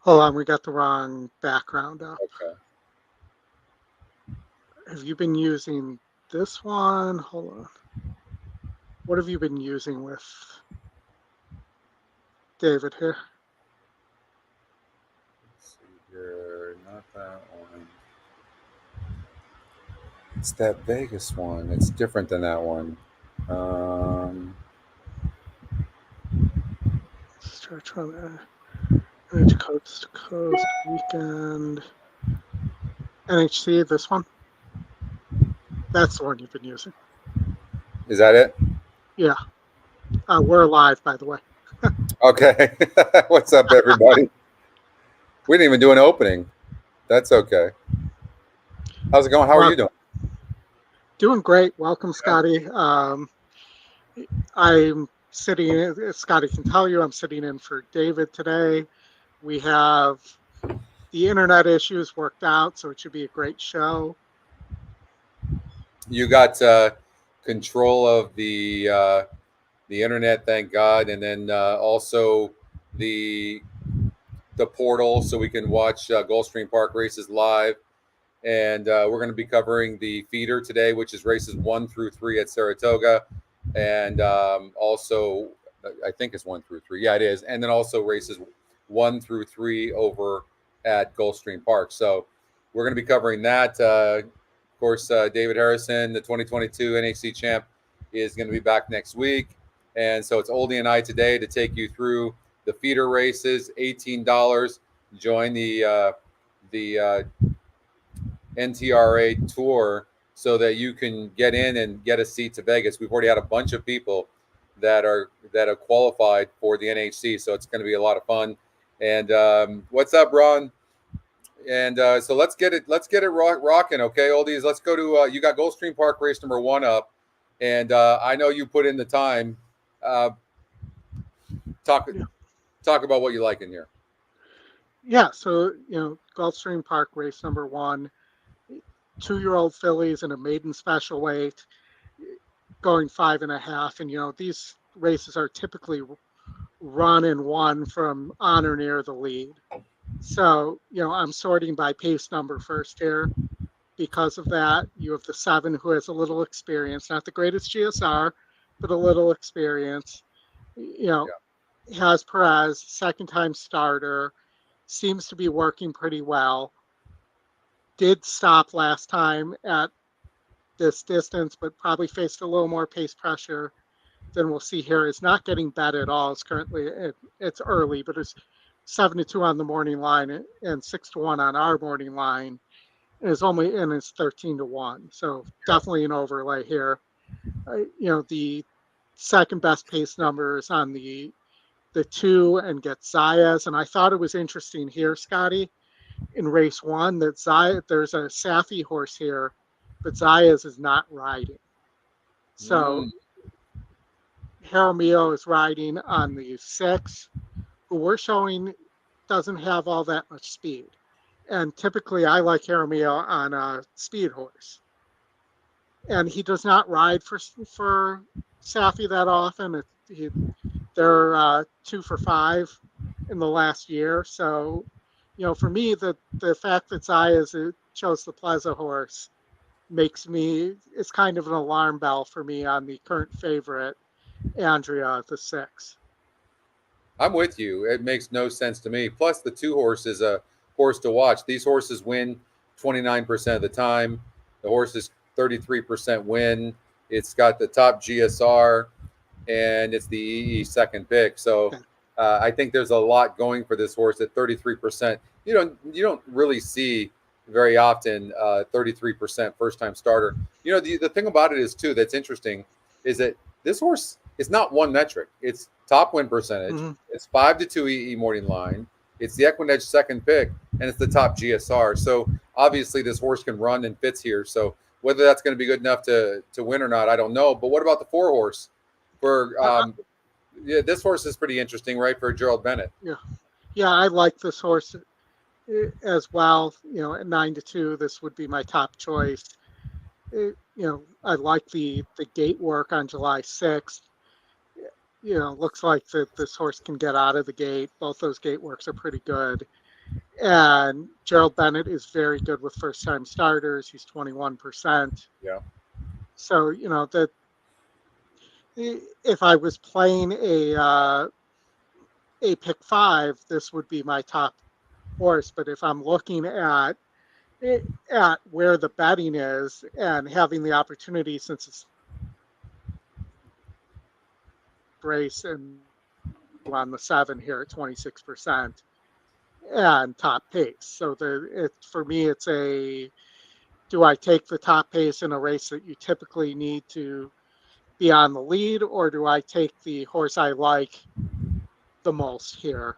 Hold on, we got the wrong background up. Okay. Have you been using this one? Hold on. What have you been using with David here? Let's see here. Not that one. It's that Vegas one. It's different than that one. Um, Start trying to NH Coast to Coast weekend. NHC, this one. That's the one you've been using. is that it? Yeah. We're live, by the way. Okay. What's up, everybody? We didn't even do an opening. That's okay. How's it going? How are you doing? Doing great. Welcome, Scotty. I'm sitting in, Scotty can tell you, I'm sitting in for David today. We have the internet issues worked out, so it should be a great show. You got control of the internet, thank God, and then also the portal, so we can watch Gulfstream Park races live. And we're going to be covering the feeder today, which is races 1 through 3 at Saratoga, and also I think it's 1 through 3. Yeah, it is, and then also races 1 through 3 over at Gulfstream Park. So we're going to be covering that. Of course, David Harrison, the 2022 NHC champ, is going to be back next week, and so it's Oldie and I today to take you through the feeder races. $18. Join the NTRA tour so that you can get in and get a seat to Vegas. We've already had a bunch of people that have qualified for the NHC, so it's going to be a lot of fun. And what's up, Ron? And so let's get it rocking, okay, oldies. Let's go to you got Gulfstream Park race number 1 up, and I know you put in the time. Talk about what you like in here. Yeah, so Gulfstream Park race number 1, 2-year-old fillies in a maiden special weight, going 5.5, and these races are typically run and won from on or near the lead. So I'm sorting by pace number first here. Because of that, you have the 7 who has a little experience, not the greatest GSR, but a little experience. Has Perez, second-time starter, seems to be working pretty well. Did stop last time at this distance, but probably faced a little more pace pressure than we'll see here. Is not getting bet at all. It's currently, it's early, but it's 7-2 on the morning line and 6-1 on our morning line. And it's 13-1. So definitely an overlay here. The second best pace number is on the 2 and gets Zayas. And I thought it was interesting here, Scotty, in race 1 that there's a Safi horse here, but Zayas is not riding. So Jaramillo is riding on the 6, who we're showing doesn't have all that much speed. And typically I like Jaramillo on a speed horse. And he does not ride for Safi that often. They're 2 for 5 in the last year. So, for me, the fact that Zayas chose the Plaza horse it's kind of an alarm bell for me on the current favorite, Andrea at the 6. I'm with you. It makes no sense to me. Plus, the 2 horse is a horse to watch. These horses win 29% of the time. The horse is 33% win. It's got the top GSR, and it's the EE second pick. So I think there's a lot going for this horse at 33%. You don't really see very often 33% first time starter. The thing about it is too that's interesting is that this horse is not one metric. It's top win percentage. Mm-hmm. It's 5-2 EE morning line. It's the EquinEdge second pick, and it's the top GSR. So obviously this horse can run and fits here. So whether that's going to be good enough to win or not, I don't know. But what about the 4 horse? This horse is pretty interesting, right, for Gerald Bennett. Yeah, I like this horse as well. At 9-2, this would be my top choice. I like the gate work on July 6th. Looks like that this horse can get out of the gate. Both those gate works are pretty good. And Gerald Bennett is very good with first-time starters. He's 21%. Yeah. So, that if I was playing a pick five, this would be my top horse. But if I'm looking at where the betting is and having the opportunity, since it's race and on the 7 here at 26% and top pace. So for me, it's do I take the top pace in a race that you typically need to be on the lead, or do I take the horse I like the most here?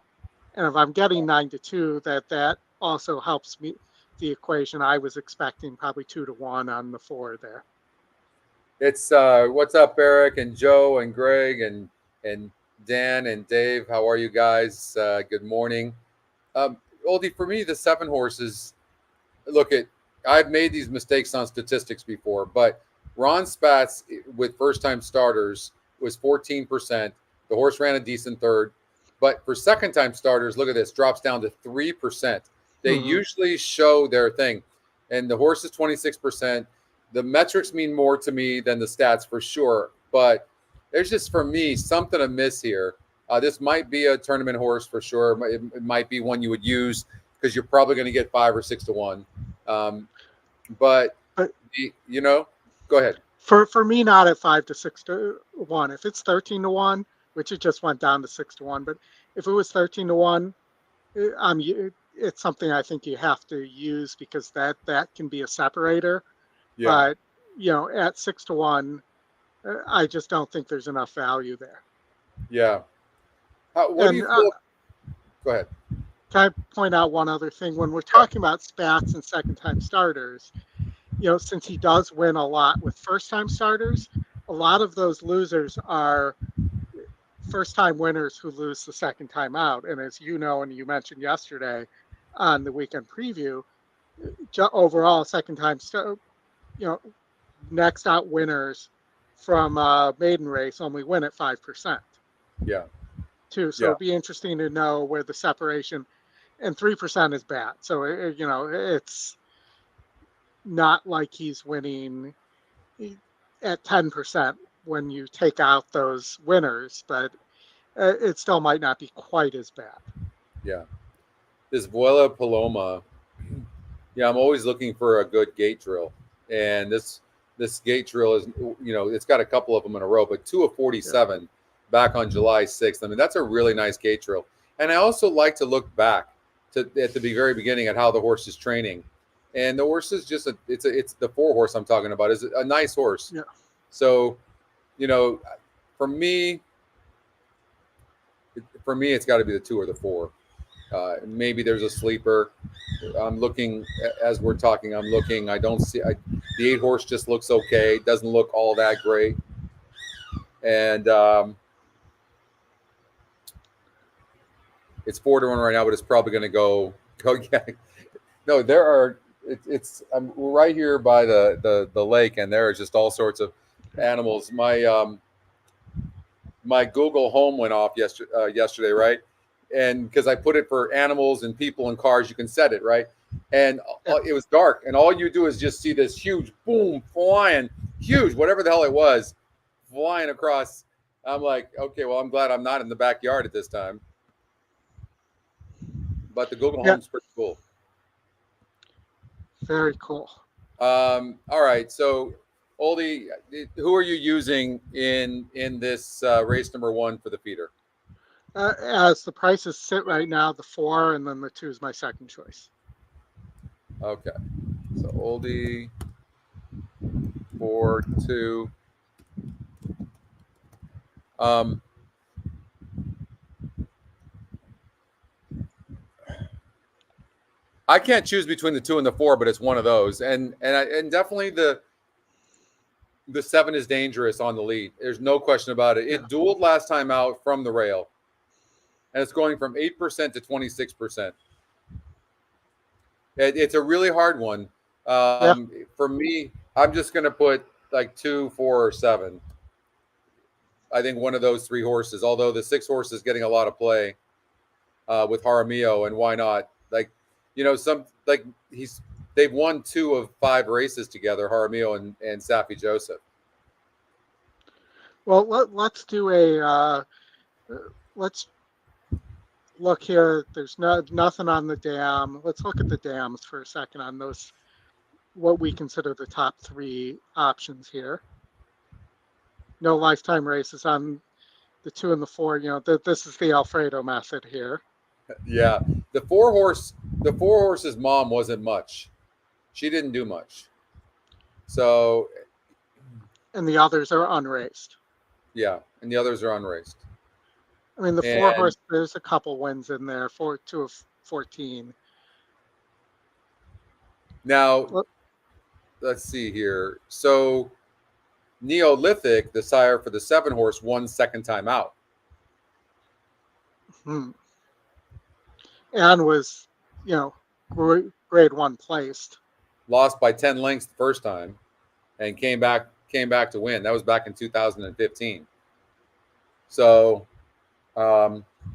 And if I'm getting 9-2, that also helps me the equation. I was expecting probably 2-1 on the 4 there. It's what's up, Eric and Joe and Greg and Dan and Dave. How are you guys? Good morning. Oldie, for me, the 7 horses. Look at, I've made these mistakes on statistics before, but Ron Spatz with first-time starters was 14%. The horse ran a decent third, but for second-time starters, look at this, drops down to 3%. They usually show their thing, and the horse is 26%. The metrics mean more to me than the stats for sure, but there's just, for me, something amiss here. This might be a tournament horse for sure. It might be one you would use because you're probably going to get 5 or 6-1. But go ahead. For me, not at 5 to 6-1. If it's 13-1, which it just went down to 6-1, but if it was 13-1, it's something I think you have to use because that can be a separator. Yeah. But at 6-1, I just don't think there's enough value there. Yeah. What do you feel? Go ahead. Can I point out one other thing? When we're talking about Spats and second-time starters, since he does win a lot with first-time starters, a lot of those losers are first-time winners who lose the second time out. And as you know, and you mentioned yesterday on the weekend preview, overall second-time next out winners from maiden race only win at 5%. Yeah. Too. So it'd be interesting to know where the separation, and 3% is bad. So it's not like he's winning at 10% when you take out those winners, but it still might not be quite as bad. Yeah. This Vuela Paloma, I'm always looking for a good gate drill. And this gate drill is, it's got a couple of them in a row, but 2 of 47 back on July 6th. I mean, that's a really nice gate drill. And I also like to look back at the very beginning at how the horse is training. And the horse is just it's the 4 horse I'm talking about is a nice horse. Yeah. So, for me, it's got to be the 2 or the 4. Maybe there's a sleeper. I'm looking as we're talking. I don't see the 8 horse just looks okay. Doesn't look all that great. And it's 4-1 right now, but it's probably going to go. Yeah. No, there are. I'm right here by the lake, and there are just all sorts of animals. My Google Home went off yesterday, right? And because I put it for animals and people and cars, you can set it, right? And it was dark, and all you do is just see this huge boom flying, huge, whatever the hell it was, flying across. I'm like, okay, well, I'm glad I'm not in the backyard at this time. But the Google Home's pretty cool. Very cool. All right, so Oldie, who are you using in this race number 1 for the feeder? As the prices sit right now, the 4 and then the 2 is my second choice. Okay, so Oldie 4, 2. I can't choose between the 2 and the 4, but it's one of those, and definitely the 7 is dangerous on the lead. There's no question about it. It dueled last time out from the rail, and it's going from 8% to 26%. It's a really hard one. For me, I'm just going to put like 2, 4, or 7. I think one of those 3 horses, although the 6 horse is getting a lot of play with Jaramillo, and why not? Like, some like they've won 2 of 5 races together, Jaramillo and Safi Joseph. Well, let's do let's look here. There's nothing on the dam. Let's look at the dams for a second on those, what we consider the top 3 options here. No lifetime races on the 2 and the 4. This is the Alfredo method here. Yeah, the 4-horse's mom wasn't much. She didn't do much. So, and the others are unraced. Yeah, and the others are unraced. I mean, the 4-horse, there's a couple wins in there, 2 of 14. Now, let's see here. So, Neolithic, the sire for the 7-horse, won second time out. And was, grade 1 placed. Lost by 10 lengths the first time, and came back to win. That was back in 2015. So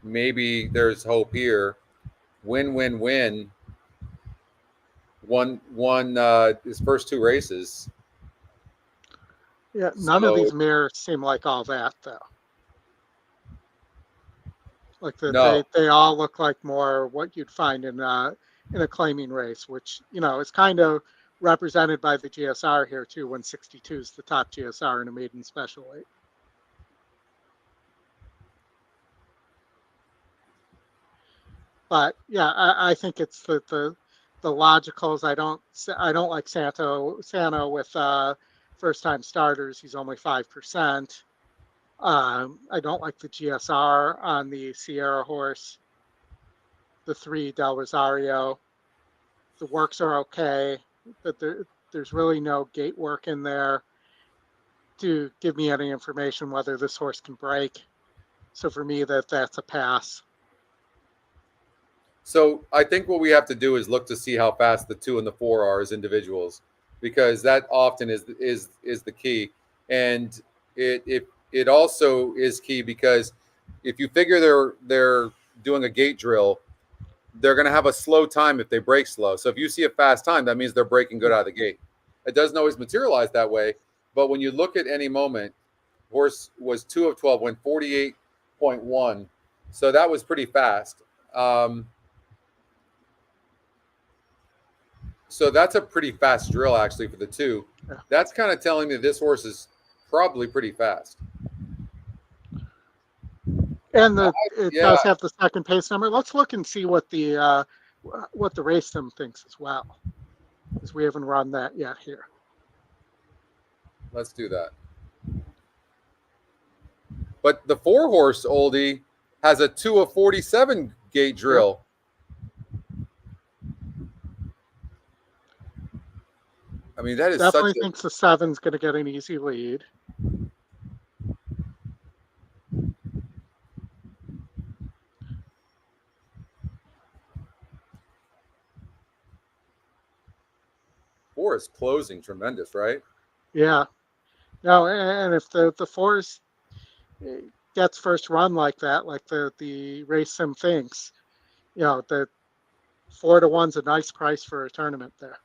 maybe there's hope here. Win. Won his first 2 races. Yeah, none of these mirrors seem like all that, though. Like they all look like more what you'd find in a claiming race, which is kind of represented by the GSR here too. 162 is the top GSR in a maiden special weight. But yeah, I think it's the logicals. I don't like Sano with first time starters. He's only 5%. I don't like the GSR on the Sierra horse. The 3 Del Rosario. The works are okay, but there's really no gate work in there to give me any information whether this horse can break. So for me, that's a pass. So I think what we have to do is look to see how fast the 2 and the 4 are as individuals, because that often is the key. And it also is key because if you figure they're doing a gate drill, they're going to have a slow time if they break slow. So if you see a fast time, that means they're breaking good out of the gate. It doesn't always materialize that way, but when you look at any moment, horse was 2 of 12, went 48.1. So that was pretty fast. So that's a pretty fast drill actually for the 2. That's kind of telling me this horse is probably pretty fast. And it does have the second pace number. Let's look and see what the race sim thinks as well, because we haven't run that yet here. Let's do that. But the 4-horse Oldie has a 2 of 47 gate drill. I mean, that is definitely thinks the 7's going to get an easy lead. Four is closing tremendous, right? Yeah. No, and if the 4 gets first run like that, like the race sim thinks, the 4 to 1's a nice price for a tournament there.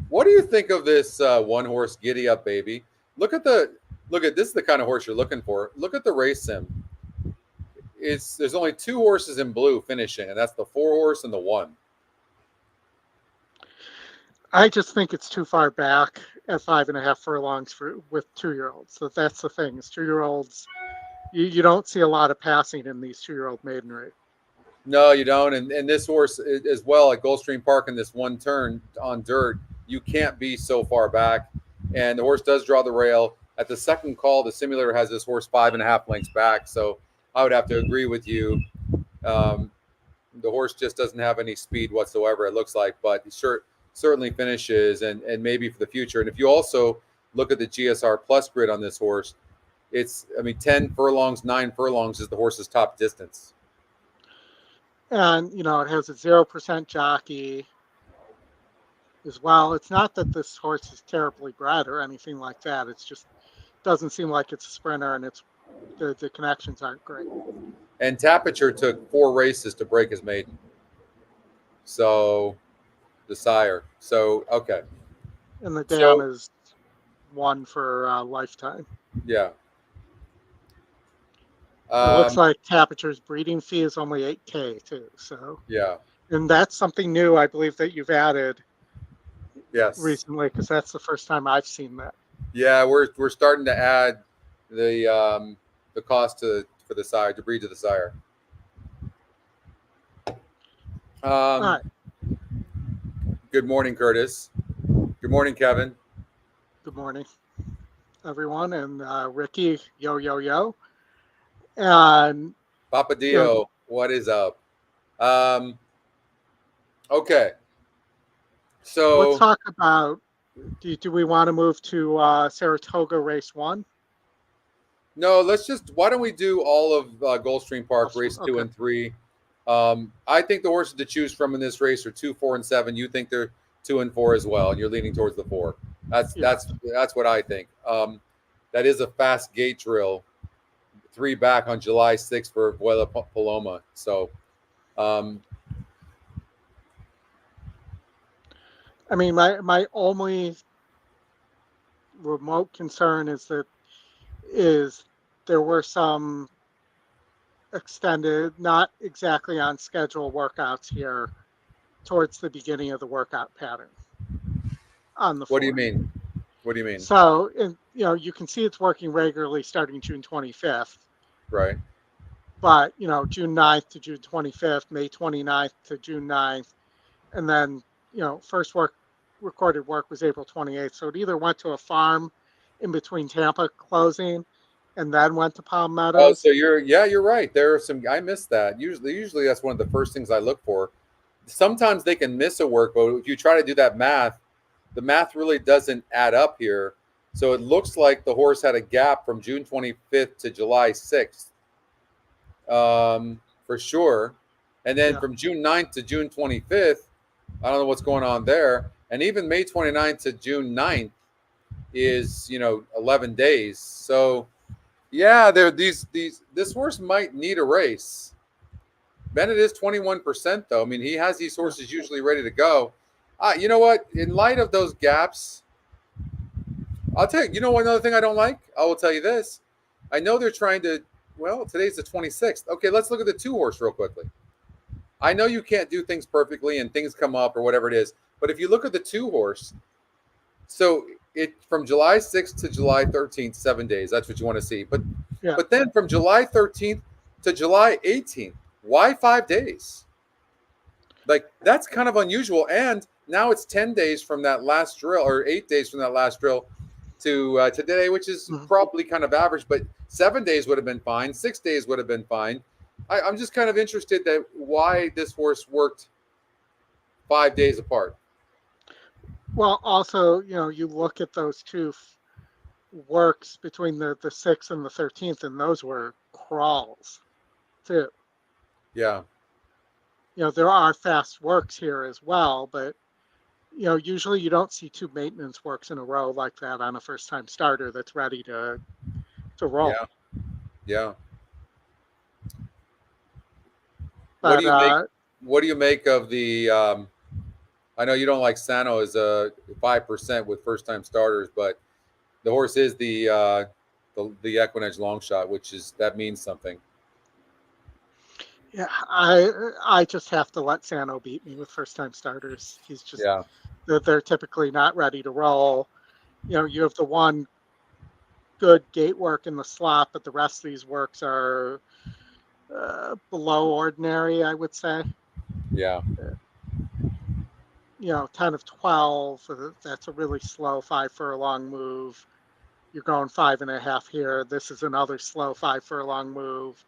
What do you think of this 1-horse Giddy Up Baby? Look at this is the kind of horse you're looking for. Look at the race sim. There's only 2 horses in blue finishing, and that's the 4-horse and the 1. I just think it's too far back at 5.5 furlongs with 2-year-olds. So that's the thing. Is 2-year-olds, you don't see a lot of passing in these 2-year-old maiden race. No, you don't. And this horse as well at Gulfstream Park in this one turn on dirt, you can't be so far back. And the horse does draw the rail. At the second call, the simulator has this horse 5.5 lengths back. So I would have to agree with you. The horse just doesn't have any speed whatsoever, it looks like, but he certainly finishes and maybe for the future. And if you also look at the GSR Plus grid on this horse, 10 furlongs, 9 furlongs is the horse's top distance. And, it has a 0% jockey as well. It's not that this horse is terribly bred or anything like that. It's just doesn't seem like it's a sprinter, and the connections aren't great. And Tapiture took 4 races to break his maiden. So the sire. So okay. And the dam So is 1 for lifetime. yeah. It looks Um, like Tapature's breeding fee is only 8K too. So, yeah. and that's something new I believe that you've added Yes. recently, because that's the first time I've seen that. Yeah. We're starting to add the cost for the sire to breed to the sire. All Um, right. good morning, Curtis. Good morning, Kevin. Good morning, everyone, and Ricky. Yo yo yo. And Papa you know, Dio, what is up? Um, okay. let's So talk about. Do we want to move to Saratoga Race 1? no, let's just. Why don't we do all of Gulfstream Park race two Okay. and three? I think the horses to choose from in this race are 2, 4, and 7. You think they're 2 and 4 as well, and you're leaning towards the 4. That's Yeah. that's what I think. That is a fast gate drill. 3 back on July 6th for Vuela Paloma. So, um, I mean, my only remote concern is there were some extended, not exactly on schedule workouts here towards the beginning of the workout pattern on the what do you 4th. mean? What do you mean? So, you can see it's working regularly starting June 25th, Right. but, June 9th to June 25th, May 29th to June 9th, and then, first recorded work was April 28th. So it either went to a farm in between Tampa closing and then went to Palm Oh, Meadows. so you're right. There are some. I missed that. Usually that's one of the first things I look for. Sometimes they can miss a work, but if you try to do that math, the math really doesn't add up here. So it looks like the horse had a gap from June 25th to July 6th, for sure. And then Yeah. from June 9th to June 25th, I don't know what's going on there. And even May 29th to June 9th is, 11 days. So yeah, there these this horse might need a race. Bennett is 21% though. I mean, he has these Yeah. horses usually ready to go. You know what? In light of those gaps, I'll tell you. You know what? Another thing I don't like. I will tell you this. I know they're trying to. Well, today's the 26th. Okay, let's look at the 2 horse real quickly. I know you can't do things perfectly and things come up or whatever it is, but if you look at the 2 horse, so it from July 6th to July 13th, 7 days. That's what you want to see. But Yeah. but then from July 13th to July 18th, why 5 days? Like that's kind of unusual. And now it's 10 days from that last drill, or 8 days from that last drill to today, which is Mhm. probably kind of average. But 7 days would have been fine. 6 days would have been fine. I'm just kind of interested that why this horse worked 5 days apart. Well, also, you look at those two works between the 6th and the 13th, and those were crawls too. Yeah. There are fast works here as well, but usually you don't see 2 maintenance works in a row like that on a first time starter that's ready to roll. Yeah. Yeah. What do But you make? What do you make of the? I know you don't like Sano as a 5% with first time starters, but the horse is the EquinEdge long shot, which is that means something. yeah, I just have to let Sano beat me with first time starters. He's just Yeah. they're typically not ready to roll. You have the one good gate work in the slot, but the rest of these works are below ordinary, I would say. Yeah. 10 of 12, that's a really slow 5 furlong move. You're going 5.5 here. This is another slow 5 furlong move.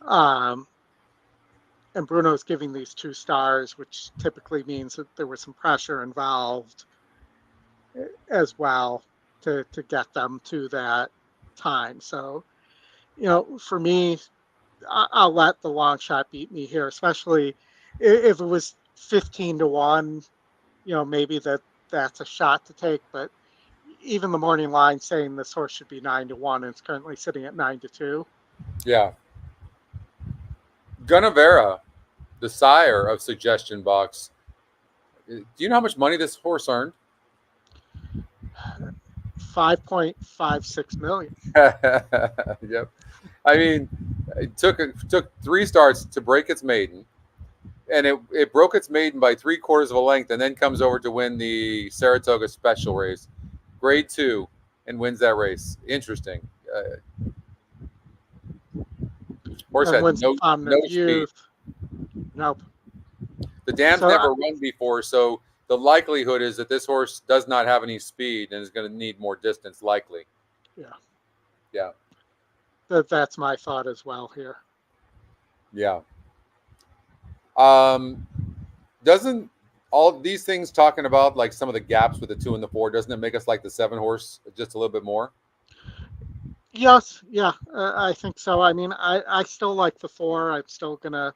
And Bruno's giving these 2 stars, which typically means that there was some pressure involved as well to get them to that time. So, for me, I'll let the long shot beat me here, especially if it was 15-1. Maybe that's a shot to take, but even the morning line saying this horse should be 9-1, and it's currently sitting at 9-2. Yeah. Gunnavera. the sire of Suggestion Box. Do you know how much money this horse earned? 5.56 million. Yep. I mean, it took 3 starts to break its maiden, and it broke its maiden by 3/4 of a length, and then comes over to win the Saratoga Special race, Grade 2, and wins that race. Interesting. Horse And had wins the Fountain no of speed. Youth. Nope. The dam's So never run before, so the likelihood is that this horse does not have any speed and is going to need more distance, likely. yeah, Yeah. that's my thought as well here. Yeah. Doesn't all these things talking about like some of the gaps with the 2 and the 4, doesn't it make us like the 7 horse just a little bit more? Yes, yeah, I think so. I mean, I still like the 4. I'm still gonna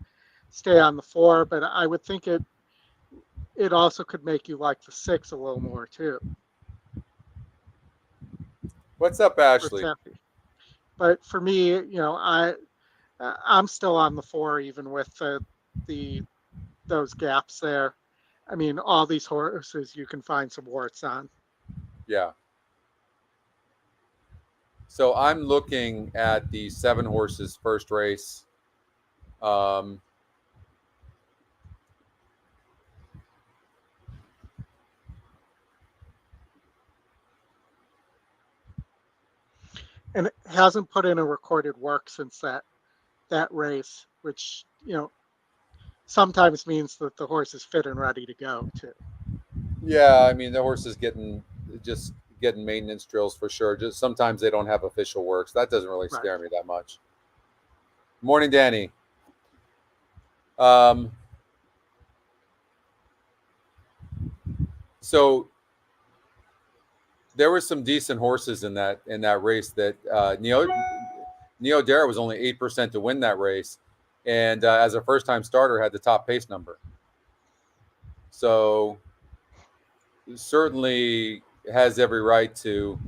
stay on the 4, but I would think it also could make you like the 6 a little more too. What's up, Ashley? But for me, I'm still on the 4, even with those gaps there. I mean, all these horses you can find some warts on. Yeah. So I'm looking at the 7 horses first race. And it hasn't put in a recorded work since that race, which sometimes means that the horse is fit and ready to go too. Yeah, I mean the horse is just getting maintenance drills for sure. Just sometimes they don't have official work, so that doesn't really scare me that much. Morning, Danny. So there were some decent horses in that race. That Neo Dara was only 8% to win that race, and as a first-time starter, had the top pace number. So certainly has every right to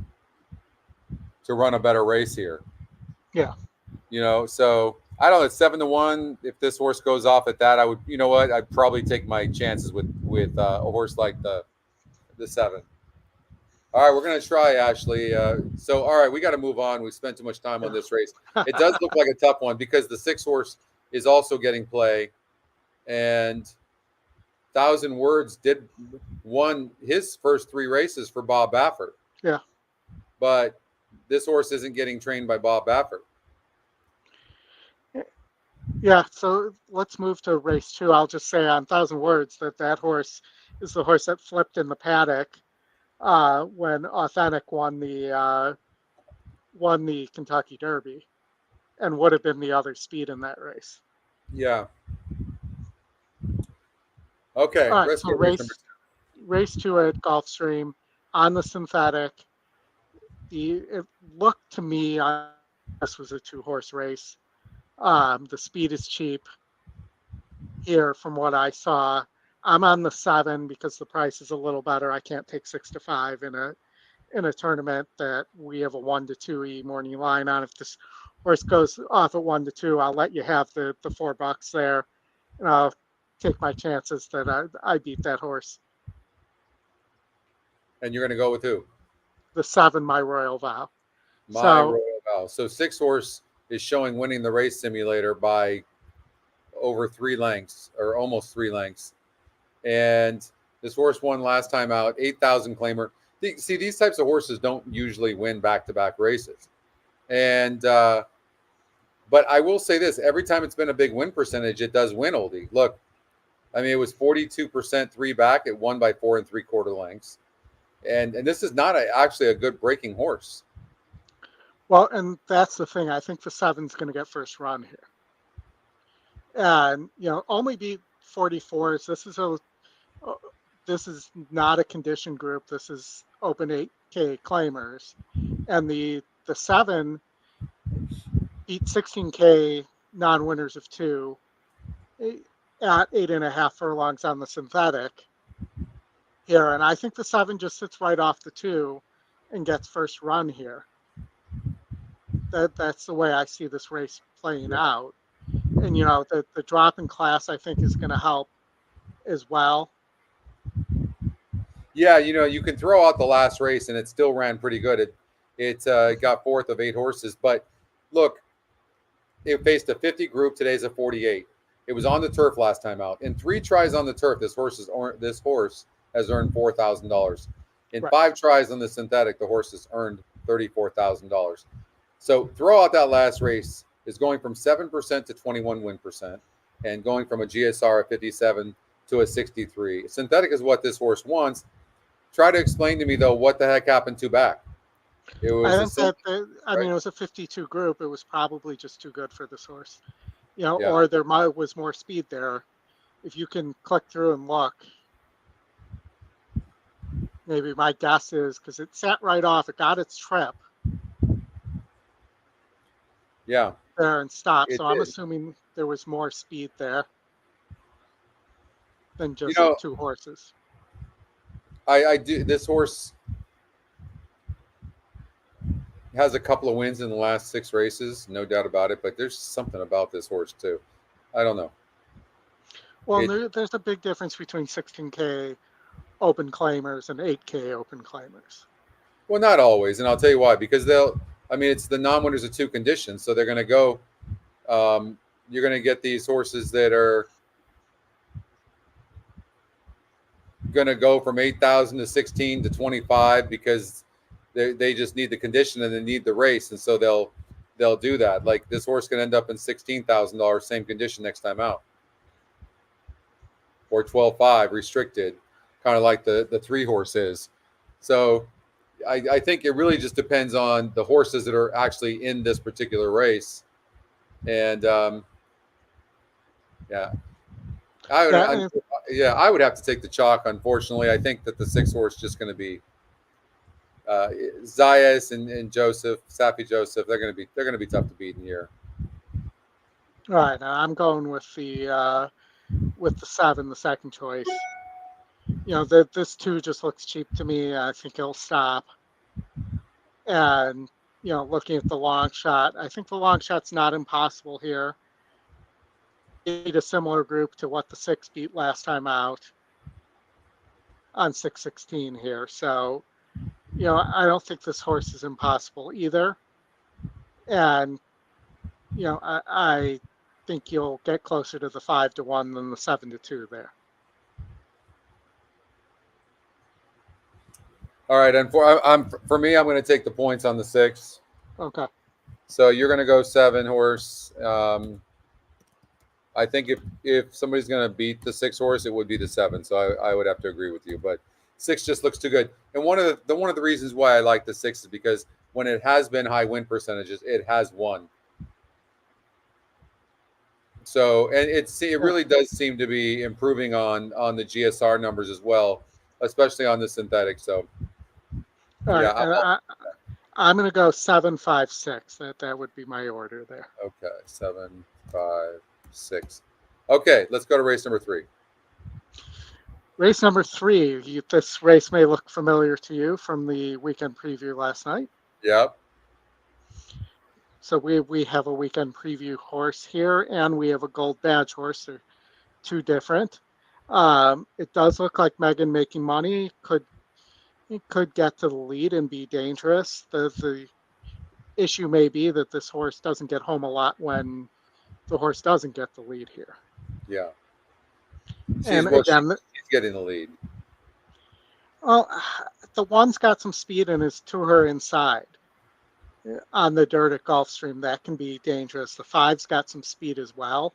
run a better race here. Yeah. So I don't know. It's 7-1. If this horse goes off at that, I would. You know what? I'd probably take my chances with a horse like the 7. All right, we're going to try, Ashley. So, all right, we got to move on. We spent too much time on this race. It does look like a tough one because the 6 horse is also getting play. And 1,000 Words won his first 3 races for Bob Baffert. Yeah. But this horse isn't getting trained by Bob Baffert. Yeah, so let's move to race 2. I'll just say on 1,000 Words that horse is the horse that flipped in the paddock when Authentic won the Kentucky Derby, and would have been the other speed in that race. Yeah. Okay. All right, so race 2 at Gulfstream on the synthetic. It looked to me this was a 2-horse race. The speed is cheap here from what I saw. I'm on the 7 because the price is a little better. I can't take 6 to 5 in a tournament that we have a 1 to 2 morning line on. If this horse goes off at 1 to 2, I'll let you have the $4 there, and I'll take my chances that I beat that horse. And you're going to go with who? The 7, My Royal Vow. Royal Vow. So 6 horse is showing winning the race simulator by over 3 lengths or almost 3 lengths. And this horse won last time out, 8,000 claimer. See, these types of horses don't usually win back-to-back races. And but I will say this, every time it's been a big win percentage, it does win, Oldie. Look, I mean, it was 42% 3 back. It won by 4 3/4 lengths. And this is not actually a good breaking horse. Well, and that's the thing. I think the 7's going to get first run here. And, only beat 44s. This is not a condition group. This is open 8K claimers. And the 7 beat 16K non-winners of 2 at 8.5 furlongs on the synthetic here. And I think the 7 just sits right off the 2 and gets first run here. That's the way I see this race playing out. And the drop in class I think is going to help as well. Yeah, you can throw out the last race and it still ran pretty good. It got fourth of 8 horses, but look, it faced a 50 group. Today's a 48. It was on the turf last time out. In 3 tries on the turf, this horse has earned $4,000. In Right. 5 tries on the synthetic, the horse has earned $34,000. So throw out that last race is going from 7% to 21 win percent, and going from a GSR of 57 to a 63. Synthetic is what this horse wants. Try to explain to me though what the heck happened to back. It was I think that right? it was a 52 group. It was probably just too good for this horse, Yeah. or there was more speed there. If you can click through and look, maybe my guess is because it sat right off, it got its trip. Yeah. There and stopped. It So I'm did. assuming there was more speed there than just 2 horses. I do. This horse has a couple of wins in the last 6 races, no doubt about it. But there's something about this horse too. I don't know. Well, there's a big difference between 16K open claimers and 8K open claimers. Well, not always, and I'll tell you why. Because it's the non-winners of 2 conditions, so they're going to go. You're going to get these horses that are going to go from 8,000 to 16 to 25 because they just need the condition and they need the race, and so they'll do that. Like this horse can end up in $16,000 same condition next time out, or 12.5 restricted, kind of like the 3 horse is. So I think it really just depends on the horses that are actually in this particular race, and yeah. I would have to take the chalk. Unfortunately, I think that the 6 horse is just going to be Zayas and Joseph, Safi Joseph. They're going to be tough to beat in here. All right, I'm going with the 7, the second choice. This 2 just looks cheap to me. I think he'll stop. And looking at the long shot, I think the long shot's not impossible here. A similar group to what the 6 beat last time out on 616 here. So, I don't think this horse is impossible either. And, I think you'll get closer to the 5-1 than the 7-2 there. All right, and for me, I'm going to take the points on the 6. Okay. So you're going to go 7 horse. I think if somebody's going to beat the 6 horse, it would be the 7. So I would have to agree with you. But 6 just looks too good. And one of the reasons why I like the 6 is because when it has been high win percentages, it has won. So and it really does seem to be improving on the GSR numbers as well, especially on the synthetic. So right, I'm going to go 7, 5, 6. That would be my order there. Okay, 7, 5, 6. Okay, let's go to race number 3. Race number 3. This race may look familiar to you from the weekend preview last night. Yep. So we have a weekend preview horse here, and we have a gold badge horse. They're 2 different. It does look like Megan Making Money could get to the lead and be dangerous. The issue may be that this horse doesn't get home a lot when the horse doesn't get the lead here. Yeah. She's getting the lead. Well, the 1's got some speed and is to her inside on the dirt at Gulfstream. That can be dangerous. The 5's got some speed as well.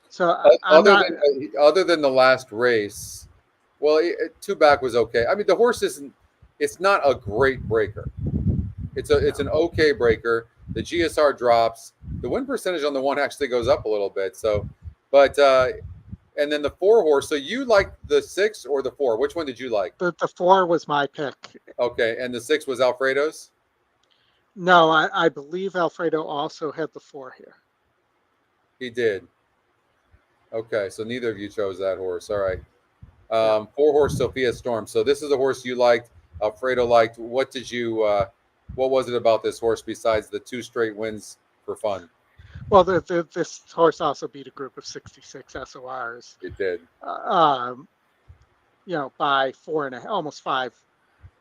So other than the last race, well, 2 back was okay. I mean, the horse it's not a great breaker. It's an okay breaker. The GSR drops. The win percentage on the 1 actually goes up a little bit. So, but and then the 4 horse. So you like the 6 or the 4? Which one did you like? The 4 was my pick. Okay, and the 6 was Alfredo's? No, I believe Alfredo also had the 4 here. He did. Okay, so neither of you chose that horse. All right. 4 horse Sophia Storm. So this is a horse you liked. Alfredo liked. What was it about this horse besides the 2 straight wins for fun? Well, this horse also beat a group of 66 SORs. It did. By almost 5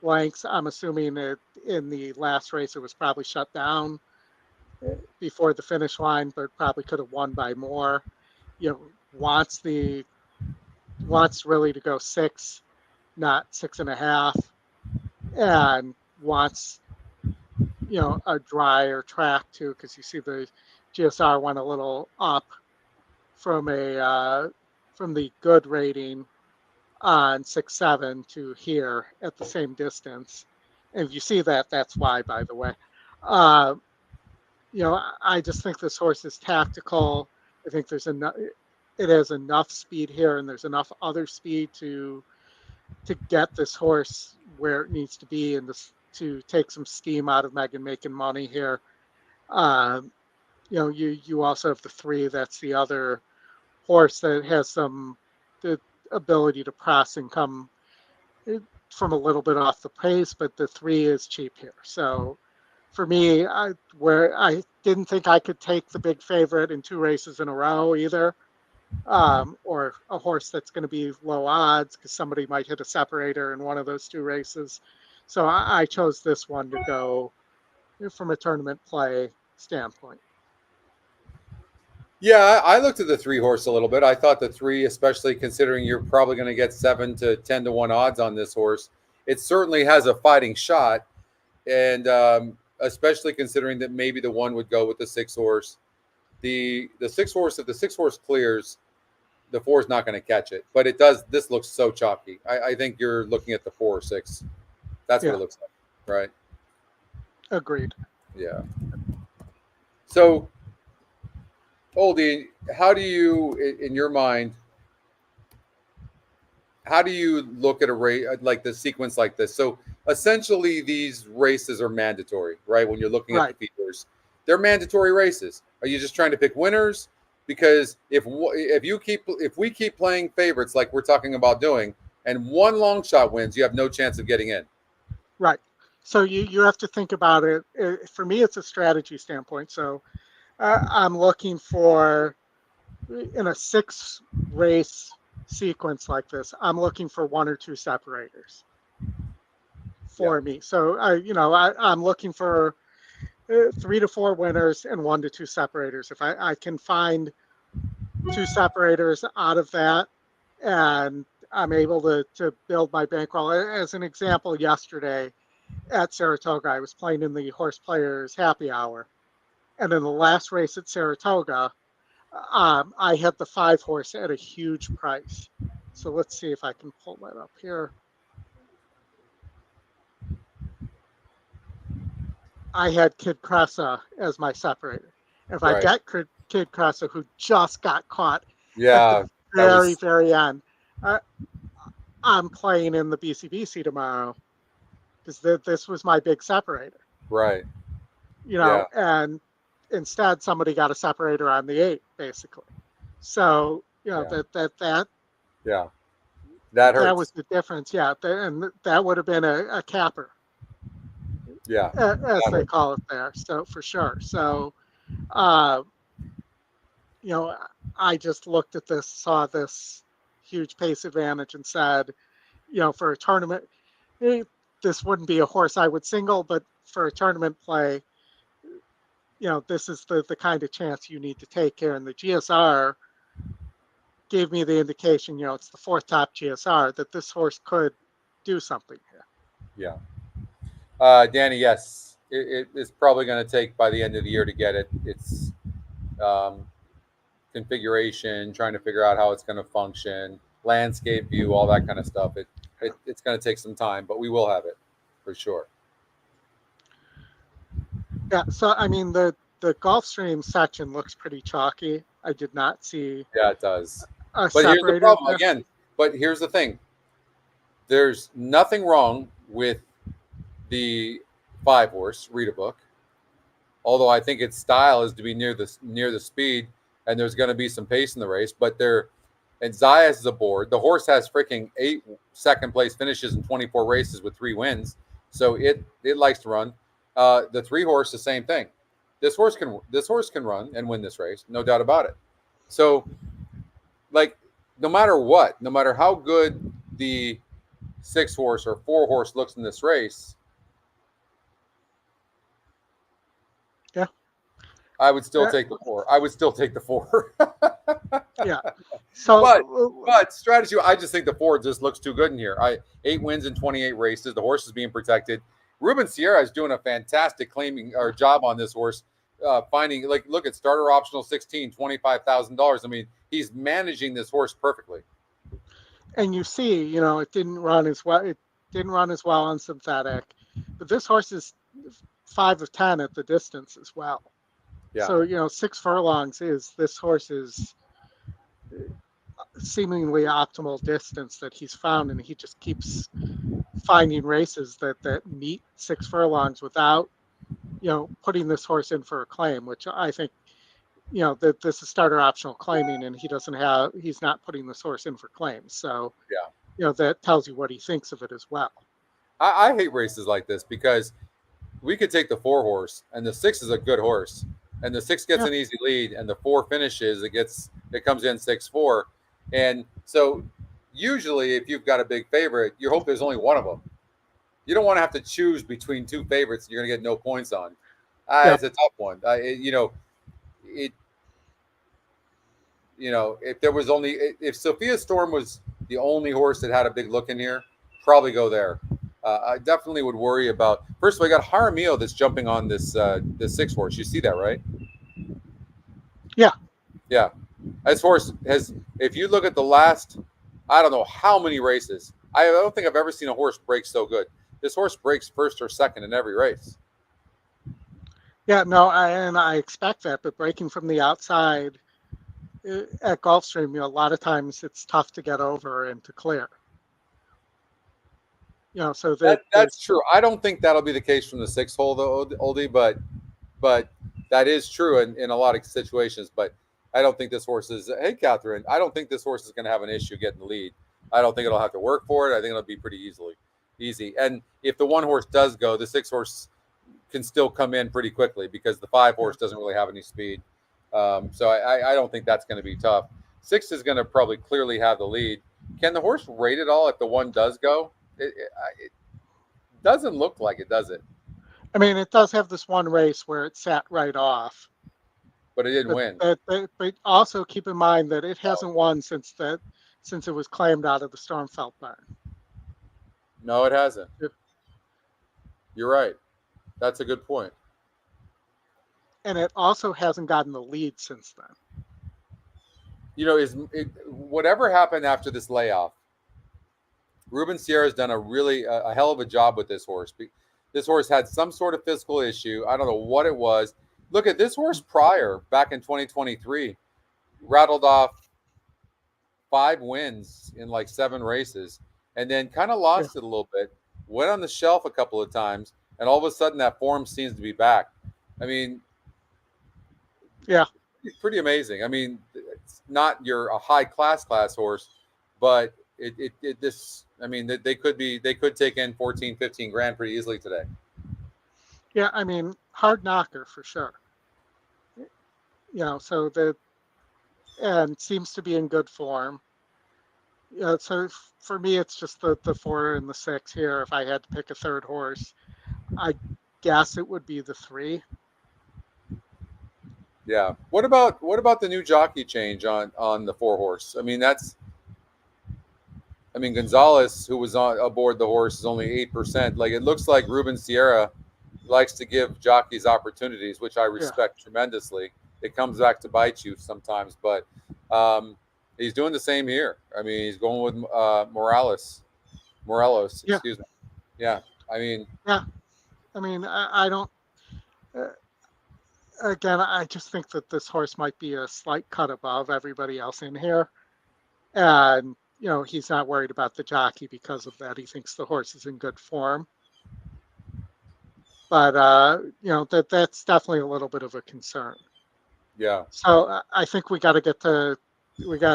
lengths. I'm assuming that in the last race it was probably shut down before the finish line, but probably could have won by more. Wants really to go 6, not 6.5, and wants a drier track too, because you see the GSR went a little up from the good rating on 6-7 to here at the same distance. And if you see that, that's why, by the way. I just think this horse is tactical. I think it has enough speed here, and there's enough other speed to get this horse where it needs to be, and to take some steam out of Megan making money here. You also have the 3. That's the other horse that has the ability to press and come from a little bit off the pace, but the 3 is cheap here. So for me, where I didn't think I could take the big favorite in 2 races in a row either, or a horse that's going to be low odds because somebody might hit a separator in one of those 2 races. So I chose this one to go from a tournament play standpoint. Yeah, I looked at the 3 horse a little bit. I thought the 3, especially considering you're probably going to get 7 to 10 to 1 odds on this horse, it certainly has a fighting shot. And especially considering that maybe the 1 would go with the 6 horse. The 6 horse, if the 6 horse clears, the 4 is not going to catch it. But it does. This looks so chalky. I think you're looking at the 4 or 6. That's what it looks like, right? Agreed. Yeah. So, Oldy, how do you, in your mind, how do you look at a race like the sequence like this? So essentially, these races are mandatory, right? When you're looking at the feeders, they're mandatory races. Are you just trying to pick winners? Because if we keep playing favorites like we're talking about doing, and 1 long shot wins, you have no chance of getting in. Right. So you have to think about it. For me, it's a strategy standpoint. So I'm looking for, in a 6-race sequence like this, I'm looking for 1 or 2 separators for me. So I'm looking for 3 to 4 winners and 1 to 2 separators. If I can find 2 separators out of that, and I'm able to build my bankroll. As an example, yesterday at Saratoga, I was playing in the horse players happy hour, and in the last race at Saratoga, I had the 5 horse at a huge price. So let's see if I can pull that up here. I had Kid Cressa as my separator. If I get Kid Cressa, who just got caught at the very end, I'm playing in the BCBC tomorrow because this was my big separator. Right. And instead somebody got a separator on the 8, basically. So, that hurts. That was the difference. Yeah. And that would have been a capper. Yeah. As they call it there. So for sure. So, I just looked at this, saw this huge pace advantage and said, for a tournament, this wouldn't be a horse I would single, but for a tournament play, this is the kind of chance you need to take here. And the GSR gave me the indication, it's the 4th top GSR, that this horse could do something here. Yeah. Danny, yes, it's probably going to take by the end of the year to get it. It's configuration, trying to figure out how it's going to function, landscape view, all that kind of stuff. It's going to take some time, but we will have it for sure. Yeah. So, I mean, the Gulfstream section looks pretty chalky. I did not see. Yeah, it does. But here's the problem again. But here's the thing. There's nothing wrong with the 5 horse, read a book. Although I think its style is to be near the speed, and there's going to be some pace in the race. But and Zayas is aboard. The horse has freaking 8 second place finishes in 24 races with 3 wins, so it likes to run. The 3 horse, the same thing. This horse can run and win this race, no doubt about it. So, like, no matter what, no matter how good the 6-horse or 4-horse looks in this race, Yeah. I would still take the 4. I would still take the 4. Yeah. So, but strategy, I just think the 4 just looks too good in here. 8 wins in 28 races. The horse is being protected. Ruben Sierra is doing a fantastic claiming or job on this horse. Finding, like, look at starter optional 16, $25,000. I mean, he's managing this horse perfectly. and you see, it didn't run as well. It didn't run as well on synthetic, but this horse is 5 of 10 at the distance as well. Yeah. So 6 furlongs this horse's seemingly optimal distance that he's found, and he just keeps finding races that meet 6 furlongs without putting this horse in for a claim, which I think that this is starter optional claiming, and he's not putting this horse in for claims. So yeah, that tells you what he thinks of it as well. I hate races like this because we could take the 4-horse, and the 6 is a good horse, and the 6 gets an easy lead, and the 4 finishes. It comes in 6-4, and so usually if you've got a big favorite, you hope there's only one of them. You don't want to have to choose between 2 favorites you're going to get no points on. It's a tough one. If Sophia Storm was the only horse that had a big look in here, probably go there. I definitely would worry about. First of all, I got Jaramillo that's jumping on this 6-horse. You see that, right? Yeah. Yeah. This horse has. If you look at the last, I don't know how many races. I don't think I've ever seen a horse break so good. This horse breaks first or second in every race. Yeah, no, I expect that, but breaking from the outside at Gulfstream, a lot of times it's tough to get over and to clear. So that's true. I don't think that'll be the case from the 6-hole though, Oldie, but that is true in a lot of situations. But I don't think this horse is. Hey, Catherine, I don't think this horse is going to have an issue getting the lead. I don't think it'll have to work for it. I think it'll be pretty easy. And if the 1-horse does go, the 6-horse can still come in pretty quickly because the 5-horse doesn't really have any speed. So I don't think that's going to be tough. 6 is going to probably clearly have the lead. Can the horse rate it all if the 1 does go? It doesn't look like it, does it? I mean, it does have this one race where it sat right off. But it didn't win. But also keep in mind that it hasn't won since it was claimed out of the Stormfeld barn. No, it hasn't. Yeah. You're right. That's a good point. And it also hasn't gotten the lead since then. Whatever happened after this layoff, Ruben Sierra has done a hell of a job with this horse. This horse had some sort of physical issue. I don't know what it was. Look at this horse prior, back in 2023, rattled off 5 wins in like 7 races, and then kind of lost it a little bit, went on the shelf a couple of times, and all of a sudden that form seems to be back. I mean, it's pretty amazing. I mean, it's not a high class horse, but they could take in 14, 15 grand pretty easily today. Yeah, I mean, hard knocker for sure. And seems to be in good form. So for me, it's just the 4 and the 6 here. If I had to pick a third horse, I guess it would be the 3. Yeah. What about the new jockey change on the 4-horse? I mean, Gonzalez, who was aboard the horse, is only 8%. Like, it looks like Ruben Sierra likes to give jockeys opportunities, which I respect tremendously. It comes back to bite you sometimes, but he's doing the same here. I mean, he's going with Morelos, excuse me. Yeah. I mean, I don't. Again, I just think that this horse might be a slight cut above everybody else in here, and he's not worried about the jockey because of that. He thinks the horse is in good form. But, that's definitely a little bit of a concern. Yeah. So I think we got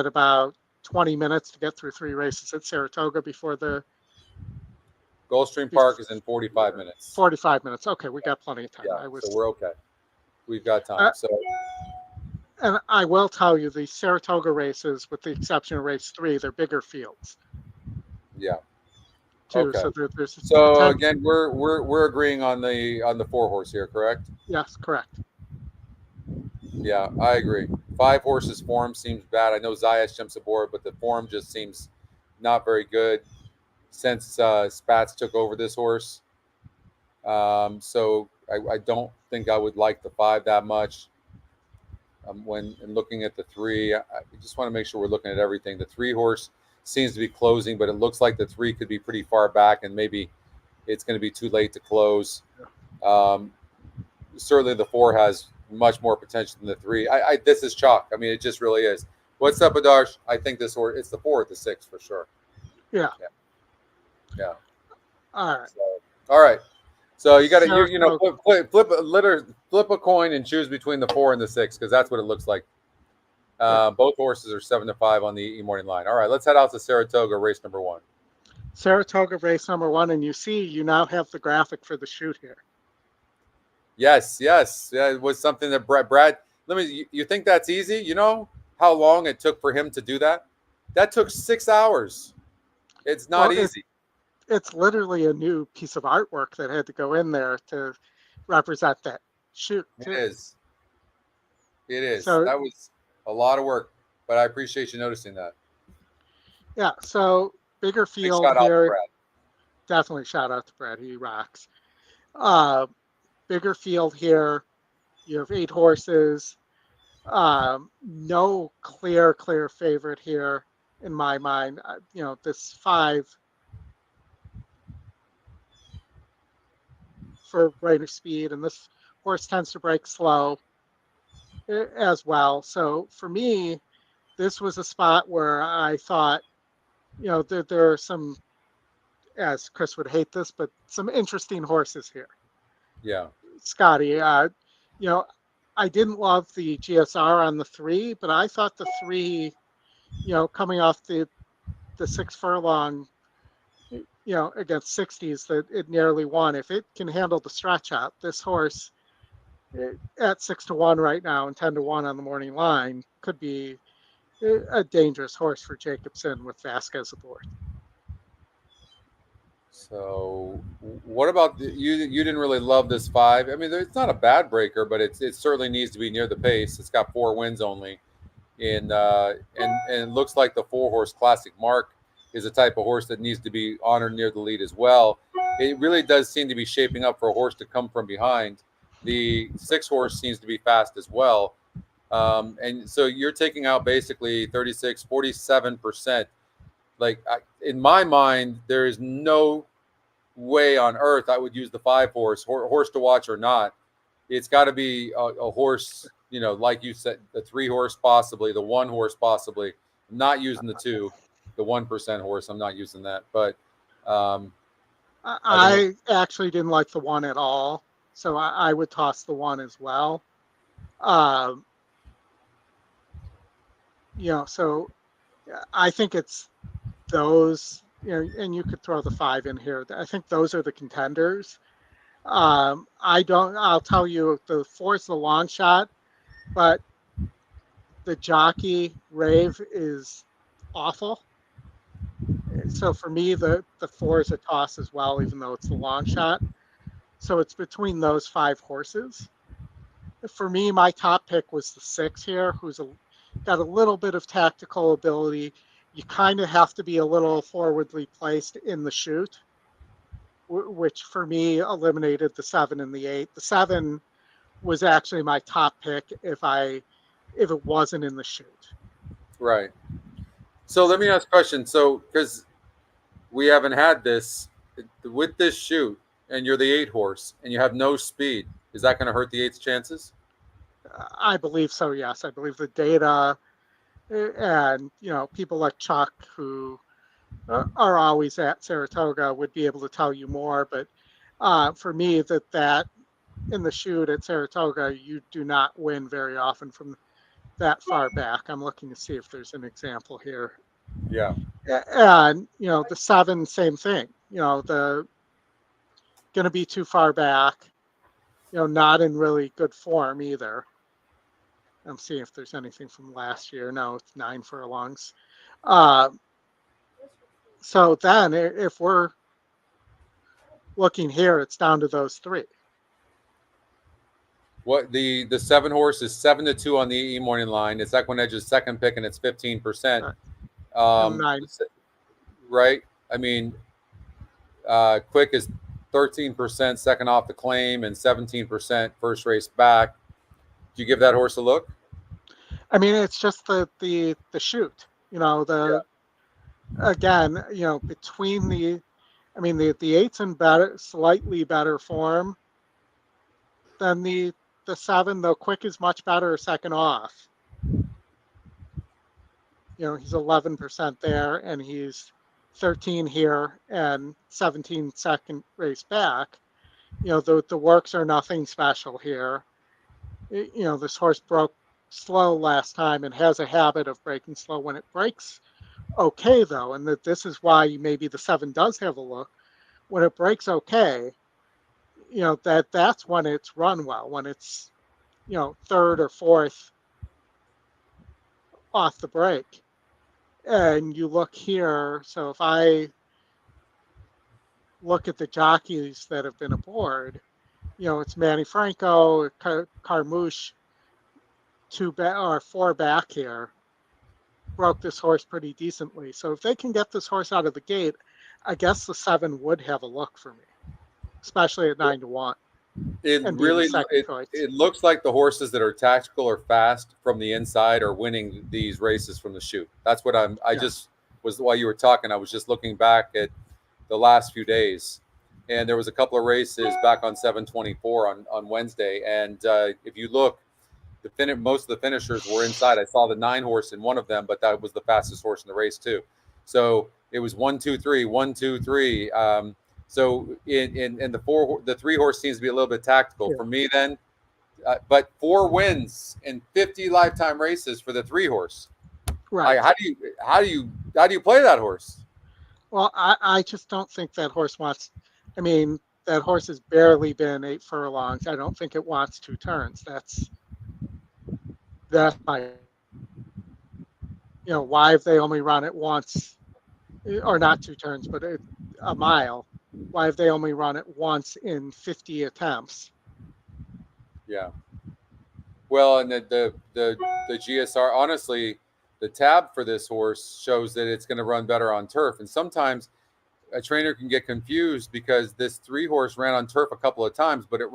about 20 minutes to get through 3 races at Saratoga before the Gulfstream Park is in 45 minutes. 45 minutes. Okay, we got plenty of time. Yeah, so we're okay. we've got Uh, time. So and I will tell you, the Saratoga races, with the exception of race 3, they're bigger fields yeah, too. okay. So there's So potential. again, we're agreeing on the 4 horse here, correct? Yes, correct. Yeah, I agree. 5 horses form seems bad. I know Zayas jumps aboard, but the form just seems not very good since Spats took over this horse. So I don't think I would like the 5 that much. When and looking at the 3, I just want to make sure we're looking at everything. The 3 horse seems to be closing, but it looks like the 3 could be pretty far back, and maybe it's going to be too late to close. Um, Certainly, the 4 has much more potential than the 3. This is chalk. I mean, it just really is. What's up, Adarsh? I think this horse, it's the 4 at the 6 for sure. Yeah. Yeah. Yeah. All right. So, all right. So you got to Saratoga. flip a coin and choose between the 4 and the 6 because that's what it looks like. Yeah. Both horses are 7-5 on the e-morning line. All right, let's head out to Saratoga, race number 1. Saratoga race number 1, and you now have the graphic for the shoot here. Yes, yes, yeah, it was something that Brad. Let me. You think that's easy? You know how long it took for him to do that? That took 6 hours. It's not Well, easy. it's literally a new piece of artwork that had to go in there to represent that shoot It too. is. It is. So That was a lot of work, but I appreciate you noticing that. yeah, so bigger Big field shout out to here. Brad. Definitely shout out to Brad. He rocks. Uh, Bigger field here. You have 8 horses. No clear favorite here in my mind. This 5 for rate of speed, and this horse tends to break slow as well. So for me, this was a spot where I thought, there are some, as Chris would hate this, but some interesting horses here. Yeah. Scotty, you know, I didn't love the GSR on the 3, but I thought the 3, coming off the 6 furlong, against 60s, that it nearly won. If it can handle the stretch out, this horse at 6-1 right now and 10-1 on the morning line could be a dangerous horse for Jacobson with Vasquez aboard. So, what about you? You didn't really love this 5. I mean, it's not a bad breaker, but it certainly needs to be near the pace. It's got 4 wins only, and it looks like the 4 horse Classic Mark is a type of horse that needs to be honored near the lead as well. It really does seem to be shaping up for a horse to come from behind. The 6 horse seems to be fast as well, and so you're taking out basically 47%. Like in my mind, there is no way on earth I would use the 5 horse to watch or not. It's got to be a horse, like you said, the 3 horse possibly, the 1 horse possibly. I'm not using the 2, the 1% horse. I'm not using that. But I actually didn't like the 1 at all, so I would toss the 1 as well. So I think it's those, and you could throw the 5 in here. I think those are the contenders. I'll tell you, the 4 is the long shot, but the jockey Rave is awful. So for me, the 4 is a toss as well, even though it's the long shot. So it's between those 5 horses. For me, my top pick was the 6 here, who's got a little bit of tactical ability. You kind of have to be a little forwardly placed in the chute, which for me eliminated the 7 and the 8. The 7 was actually my top pick if it wasn't in the chute. right. So let me ask a question. So because we haven't had this with this shoot, and you're the 8 horse, and you have no speed, is that going to hurt the 8's chances? I believe so. Yes, I believe the data, and people like Chuck, who are always at Saratoga, would be able to tell you more. But for me, that in the chute at Saratoga, you do not win very often from that far back. I'm looking to see if there's an example here. Yeah. And the 7, same thing. The going to be too far back. not in really good form either. I'm seeing if there's anything from last year. No, it's 9 furlongs. Uh, so then if we're looking here, it's down to those three. What the 7 horse is 7-2 on the E morning line. It's EquinEdge's second pick, and it's 15%. No, 9. Right? I mean, Quick is 13% second off the claim and 17% first race back. Do you give that horse a look? I mean, it's just the shoot. Again, between the eight's in better, slightly better form than the 7, though Quick is much better second off. He's 11% there, and he's 13 here and 17 second race back. The works are nothing special here. This horse broke slow last time and has a habit of breaking slow when it breaks. Okay, though, and this is why maybe the 7 does have a look. When it breaks okay, that's when it's run well, when it's, third or fourth off the break. And you look here, so if I look at the jockeys that have been aboard, it's Manny Franco, Carmouche, 4 back here, broke this horse pretty decently. So if they can get this horse out of the gate, I guess the 7 would have a look for me, especially at 9-1. It looks like the horses that are tactical or fast from the inside are winning these races from the chute. That's what just was, while you were talking, I was just looking back at the last few days, and there was a couple of races back on 724 on Wednesday, and if you look, most of the finishers were inside. I saw the 9 horse in one of them, but that was the fastest horse in the race too. So it was 1, 2, 3, 1, 2, 3. So in the 3 horse seems to be a little bit tactical for me then, but 4 wins in 50 lifetime races for the 3 horse. Right. How do you play that horse? Well, I just don't think that horse wants. I mean, that horse has barely been 8 furlongs. I don't think it wants 2 turns. That's my. Why have they only run it once, or not 2 turns, but a mile? Why have they only run it once in 50 attempts? Yeah. Well, and the GSR, honestly, the tab for this horse shows that it's going to run better on turf. And sometimes a trainer can get confused because this 3 horse ran on turf a couple of times, but it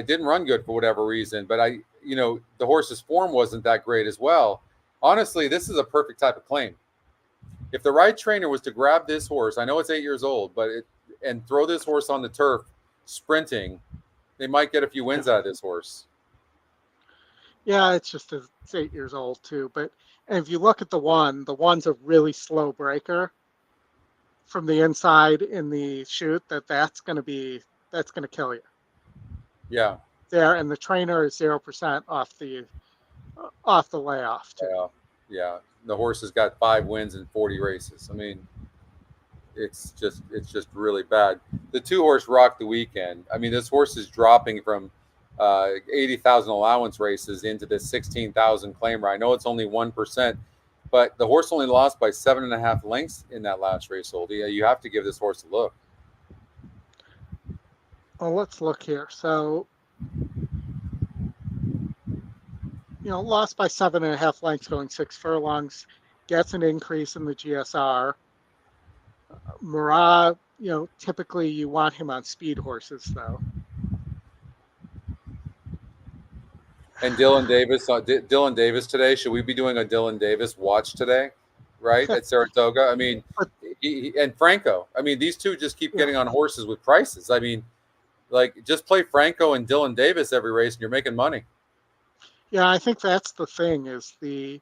didn't run good for whatever reason. But the horse's form wasn't that great as well. Honestly, this is a perfect type of claim. If the right trainer was to grab this horse, I know it's 8 years old, and throw this horse on the turf sprinting, they might get a few wins out of this horse. Yeah, it's 8 years old too. But if you look at the one's a really slow breaker from the inside in the chute. That's going to kill you. Yeah. There, and the trainer is 0% off the layoff too. Yeah. The horse has got 5 wins in 40 races. I mean, it's just really bad. The 2 horse rocked the weekend. I mean, this horse is dropping from 80,000 allowance races into the 16,000 claimer. I know it's only 1%, but the horse only lost by 7.5 lengths in that last race, Oldie. You have to give this horse a look. Well, let's look here. So, lost by 7.5 lengths going 6 furlongs, gets an increase in the GSR. Murat, typically you want him on speed horses, though. And Dylan Davis today. Should we be doing a Dylan Davis watch today, right, at Saratoga? I mean, and Franco. I mean, these 2 just keep getting on horses with prices. I mean, just play Franco and Dylan Davis every race, and you're making money. Yeah, I think that's the thing. Is the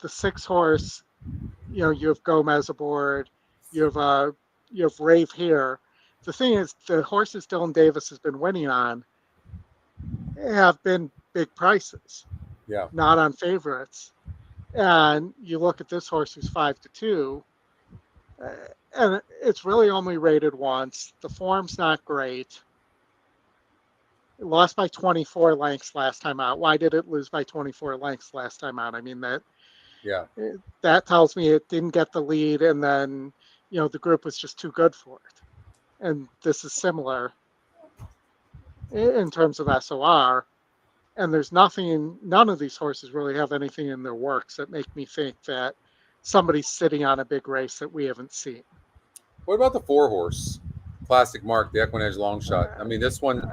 6 horse. You have Gomez aboard. You have Rave here. The thing is, the horses Dylan Davis has been winning on have been big prices. Yeah. Not on favorites. And you look at this horse who's 5-2, and it's really only rated once. The form's not great. It lost by 24 lengths last time out. Why did it lose by 24 lengths last time out? I mean, Yeah. that tells me it didn't get the lead, and then the group was just too good for it. And this is similar in terms of SOR. And there's none of these horses really have anything in their works that make me think that somebody's sitting on a big race that we haven't seen. What about the 4-horse Classic Mark, the EquinEdge long shot? I mean, this one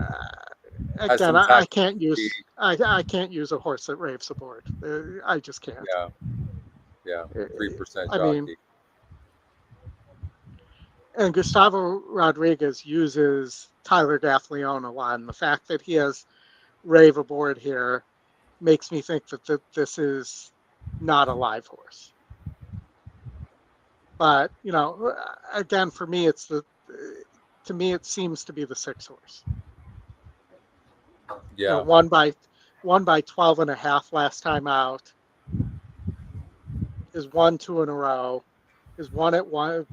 has Again, some I tactical can't speed. use I can't use a horse that raves aboard. I just can't. Yeah, yeah, Uh, 3% I mean, jockey. and Gustavo Rodriguez uses Tyler Gaffleone a lot, and the fact that he has rave aboard here makes me think that this is not a live horse. But again, for me, to me it seems to be the 6-horse. Yeah, Won by 12.5 last time out. Is won 2 in a row. Is won at one.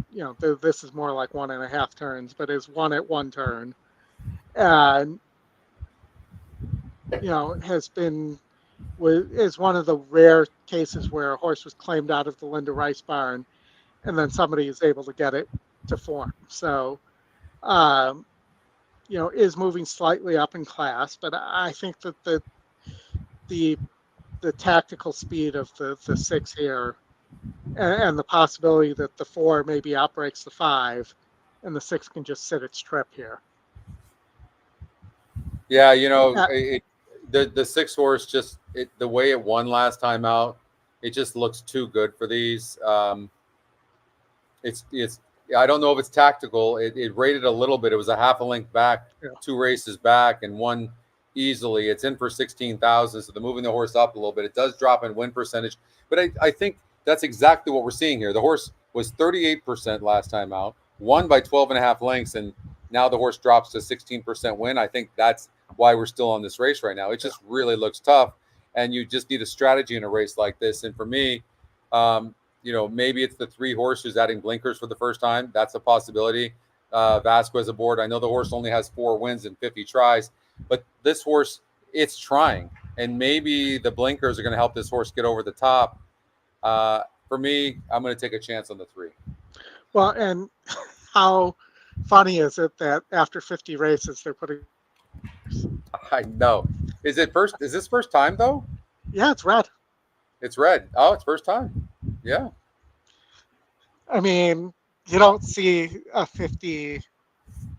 This is more like 1.5 turns, but is won at 1 turn, and has been is one of the rare cases where a horse was claimed out of the Linda Rice barn, and then somebody is able to get it to form. So, is moving slightly up in class, but I think that the tactical speed of the 6 here, and the possibility that the 4 maybe outbreaks the 5, and the 6 can just sit its trip here. yeah. The 6-horse just the way it won last time out, it just looks too good for these. It's I don't know if it's tactical. It rated a little bit. It was a half a length back, Yeah. 2 races back, and won easily. It's in for 16,000, so they're moving the horse up a little bit. It does drop in win percentage, but I think that's exactly what we're seeing here. The horse was 38% last time out, won by 12.5 lengths, and now the horse drops to 16% win. I think that's why we're still on this race right now. It just really looks tough, and you just need a strategy in a race like this. And for me, maybe it's the 3-horse who's adding blinkers for the first time. That's a possibility. Vasquez aboard. I know the horse only has 4 wins and 50 tries, but this horse, it's trying. And maybe the blinkers are going to help this horse get over the top. For me, I'm going to take a chance on the 3. Well, and how funny is it that after 50 races, they're putting... I know. Is this first time, though? Yeah, it's red. It's red. Oh, it's first time. Yeah. I mean, you don't see a 50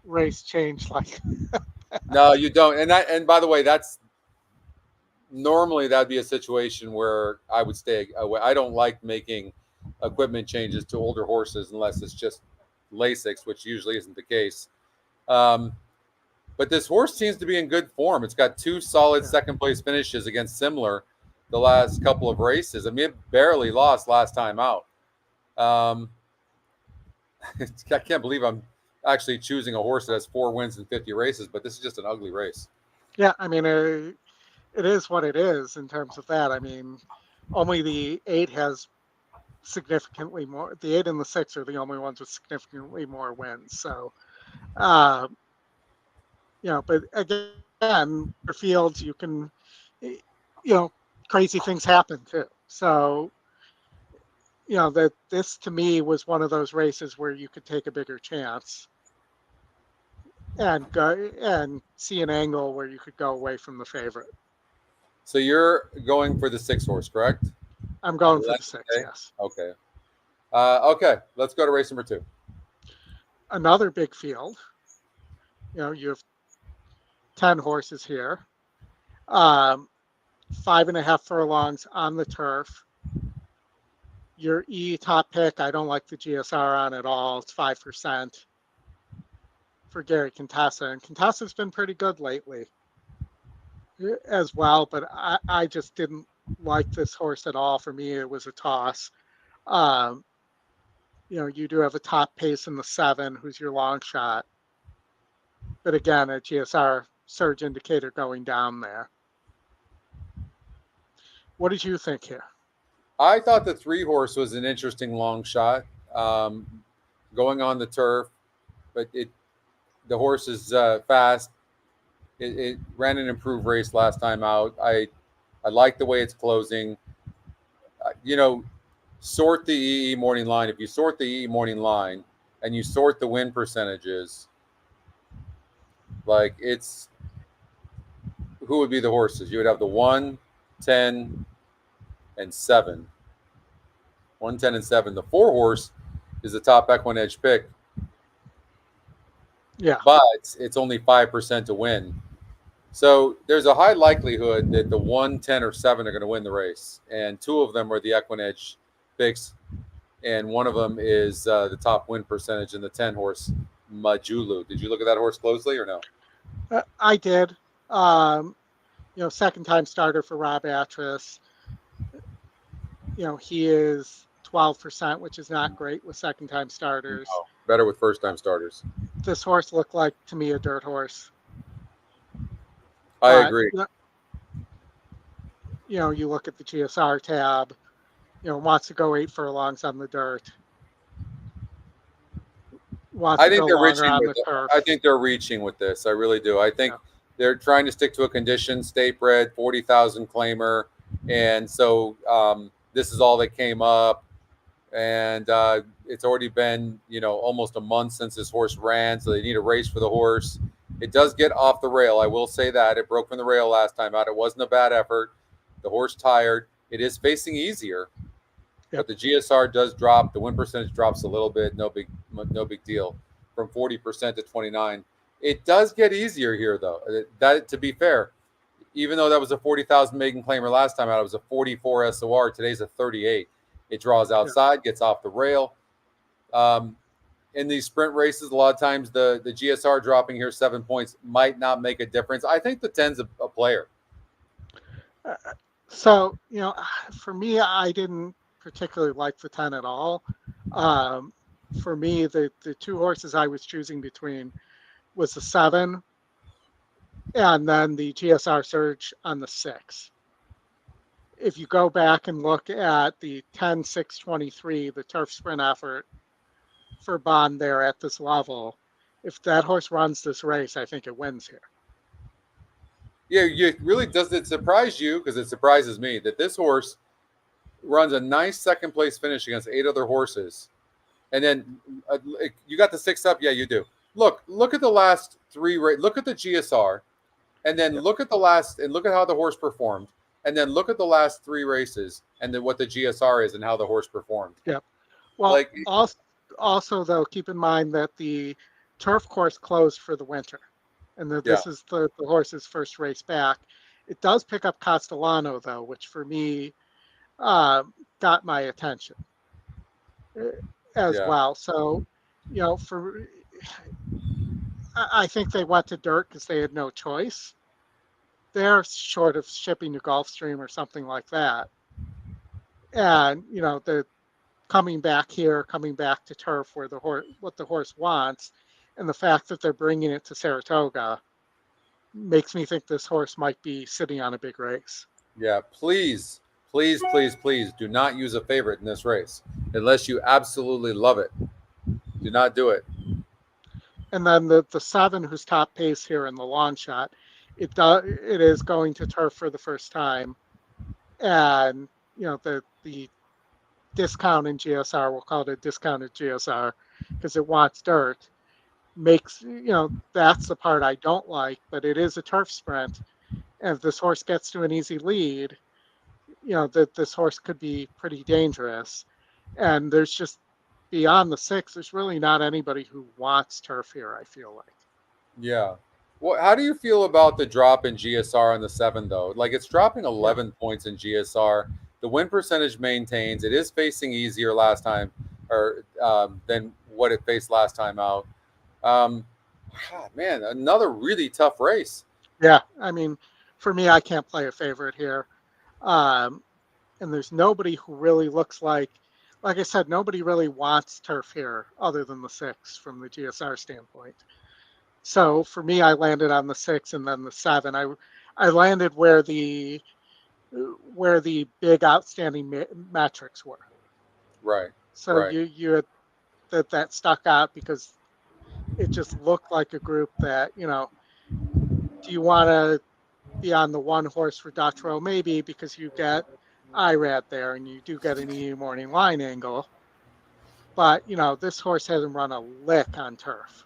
race change like that. No, you don't. And by the way, that's normally that'd be a situation where I would stay away. I don't like making equipment changes to older horses unless it's just Lasix, which usually isn't the case. But this horse seems to be in good form. It's got 2 solid second place finishes against Simler the last couple of races. I mean, it barely lost last time out. I can't believe I'm actually choosing a horse that has 4 wins and 50 races, but this is just an ugly race. Yeah, I mean, it is what it is in terms of that. I mean, only the 8 has significantly more. The 8 and the 6 are the only ones with significantly more wins. So, but again, for fields, you can, crazy things happen too. So, that this to me was one of those races where you could take a bigger chance and go and see an angle where you could go away from the favorite. So you're going for the 6-horse, correct? I'm going for the 6, okay? Yes. Okay. Okay, let's go to race number 2. Another big field. You have 10 horses here. 5.5 furlongs on the turf. Your top pick, I don't like the GSR on at all. It's 5% for Gary Contessa. And Contessa's been pretty good lately as well, but I just didn't like this horse at all. For me, it was a toss. You do have a top pace in the 7, who's your long shot. But again, a GSR surge indicator going down there. What did you think here? I thought the 3-horse was an interesting long shot, going on the turf, but the horse is fast. It ran an improved race last time out. I like the way it's closing. You know, sort the EE morning line. If you sort the EE morning line and you sort the win percentages, like it's who would be the horses? You would have the 1, 10, and 7. 1, 10, and 7. The 4 horse is the top EquinEdge pick, Yeah. but it's only 5% to win. So there's a high likelihood that the 1, 10, or 7 are going to win the race, and 2 of them are the EquinEdge picks, and one of them is the top win percentage in the 10 horse Majulu. Did you look at that horse closely or no? I did. Um, second time starter for Rob Atras. He is 12%, which is not great with second time starters. No, better with first time starters. This horse looked like to me a dirt horse. I agree. You look at the GSR tab, wants to go 8 furlongs on the dirt. I think they're reaching with I think they're reaching with this. I really do. I think they're trying to stick to a condition, state bred, 40,000 claimer. And so this is all that came up. And it's already been, almost a month since this horse ran. So they need a race for the horse. It does get off the rail. I will say that. It broke from the rail last time out. It wasn't a bad effort. The horse tired. It is facing easier. But the GSR does drop. The win percentage drops a little bit. No big deal. From 40% to 29. It does get easier here, though. That, to be fair, even though that was a 40,000 maiden claimer last time out, it was a 44 SOR. Today's a 38. It draws outside, gets off the rail. In these sprint races, a lot of times the GSR dropping here 7 points might not make a difference. I think the 10's a player. So, for me, I didn't particularly like the 10 at all. For me, the 2 horses I was choosing between was the 7 and then the GSR Surge on the 6. If you go back and look at the 10, 6, 23, the turf sprint effort for Bond there at this level, if that horse runs this race, I think it wins here. Yeah, it really does. It surprise you, because it surprises me, that this horse runs a nice second place finish against 8 other horses. And then you got the 6 up. Yeah, you do. Look at the last 3. Look at the GSR, and then look at the last, and look at how the horse performed. And then look at the last 3 races, and then what the GSR is and how the horse performed. Yeah. Well, also though, keep in mind that the turf course closed for the winter, and that this is the horse's first race back. It does pick up Castellano though, which for me got my attention as well. So, I think they went to dirt because they had no choice. They're short of shipping to Gulfstream or something like that. And, the coming back to turf where what the horse wants, and the fact that they're bringing it to Saratoga makes me think this horse might be sitting on a big race. Yeah, please do not use a favorite in this race unless you absolutely love it. Do not do it. And then the 7, who's top pace here in the long shot, it is going to turf for the first time, and the discount in GSR, we'll call it a discounted GSR because it wants dirt, makes that's the part I don't like. But it is a turf sprint, and if this horse gets to an easy lead, that this horse could be pretty dangerous. And there's just, beyond the 6, there's really not anybody who wants turf here, I feel like. Yeah. Well, how do you feel about the drop in GSR on the 7, though? Like, it's dropping 11 points in GSR. The win percentage maintains. It is facing easier last time, or than what it faced last time out. Man, another really tough race. Yeah, I mean, for me, I can't play a favorite here. And there's nobody who really looks like I said, nobody really wants turf here other than the 6 from the GSR standpoint. So for me, I landed on the 6 and then the 7. I landed where the big outstanding metrics were. Right. So right. you had that stuck out because it just looked like a group that Do you want to be on the one horse for Dutch Row? Maybe, because you get IRAD there and you do get an E morning line angle. But, this horse hasn't run a lick on turf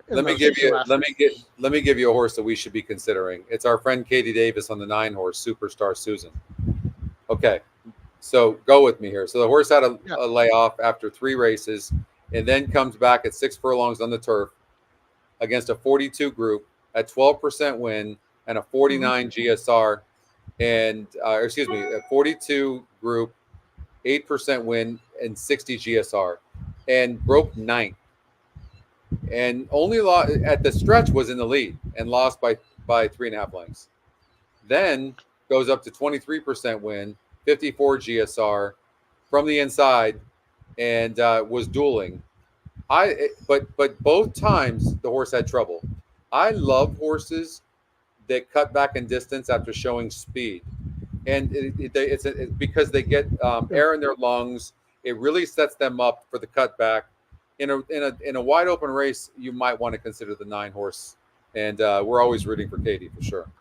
in Let me those give two you let efforts. me get let me give you a horse that we should be considering. It's our friend Katie Davis on the 9 horse Superstar Susan. Okay, so go with me here. So the horse had Yeah. a layoff after 3 races, and then comes back at 6 furlongs on the turf against a 42 group at 12% win and a Mhm. 49 GSR, and excuse me, a 42 group, 8% win and 60 GSR, and broke 9th, and only at the stretch was in the lead and lost by 3.5 lengths. Then goes up to 23% win, 54 GSR from the inside, and was dueling. But both times the horse had trouble. I love horses that cut back in distance after showing speed, and it's because they get Yeah. air in their lungs. It really sets them up for the cutback. In a wide open race, you might want to consider the 9 horse, and we're always rooting for Katie for sure.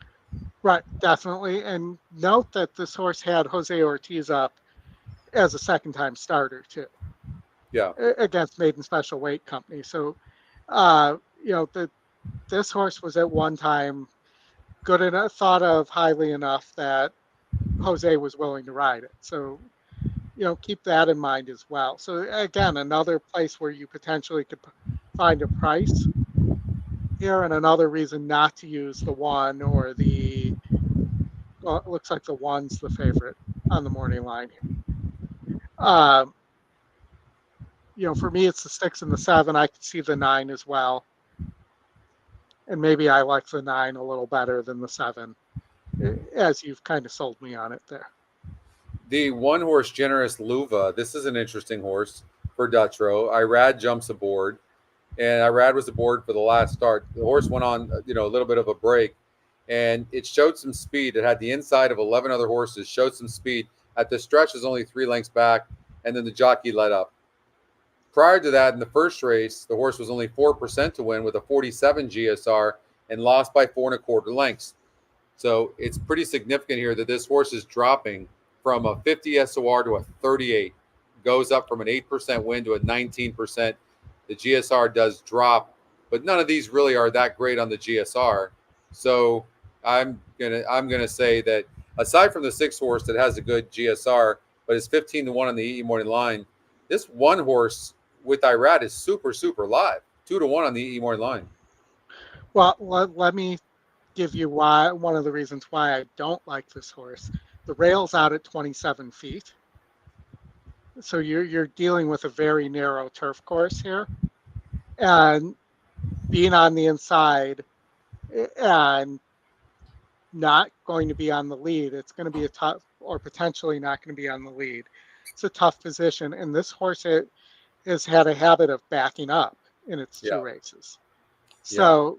Right, definitely. And note that this horse had Jose Ortiz up as a second-time starter too, Yeah, against Maiden Special Weight Company. So, this horse was at one time good enough, thought of highly enough that Jose was willing to ride it. So, keep that in mind as well. So again, another place where you potentially could find a price here, and another reason not to use the one or the. Well, it looks like the one's the favorite on the morning line here. For me, it's the 6 and the 7. I could see the 9 as well, and maybe I like the 9 a little better than the 7, as you've kind of sold me on it there. the 1 horse Generous Luva. This is an interesting horse for Dutch Row. Irad jumps aboard, and Irad was aboard for the last start. The horse went on, a little bit of a break, and it showed some speed. It had the inside of 11 other horses, showed some speed. At the stretch, was only 3 lengths back, and then the jockey let up. Prior to that, in the first race, the horse was only 4% to win with a 47 GSR and lost by 4.25 lengths. So it's pretty significant here that this horse is dropping from a 50 SOR to a 38, goes up from an 8% win to a 19%. The GSR does drop, but none of these really are that great on the GSR. So I'm gonna say that aside from the 6 horse that has a good GSR, but is 15-1 on the EE morning line, this 1 horse with Irad is super live, 2-1 on the EE morning line. Well, let me give you one of the reasons why I don't like this horse. The rail's out at 27 feet. So you're dealing with a very narrow turf course here. And being on the inside and not going to be on the lead, it's going to be a tough, or potentially not going to be on the lead. It's a tough position. And this horse has had a habit of backing up in its 2 Yeah. races. Yeah. So,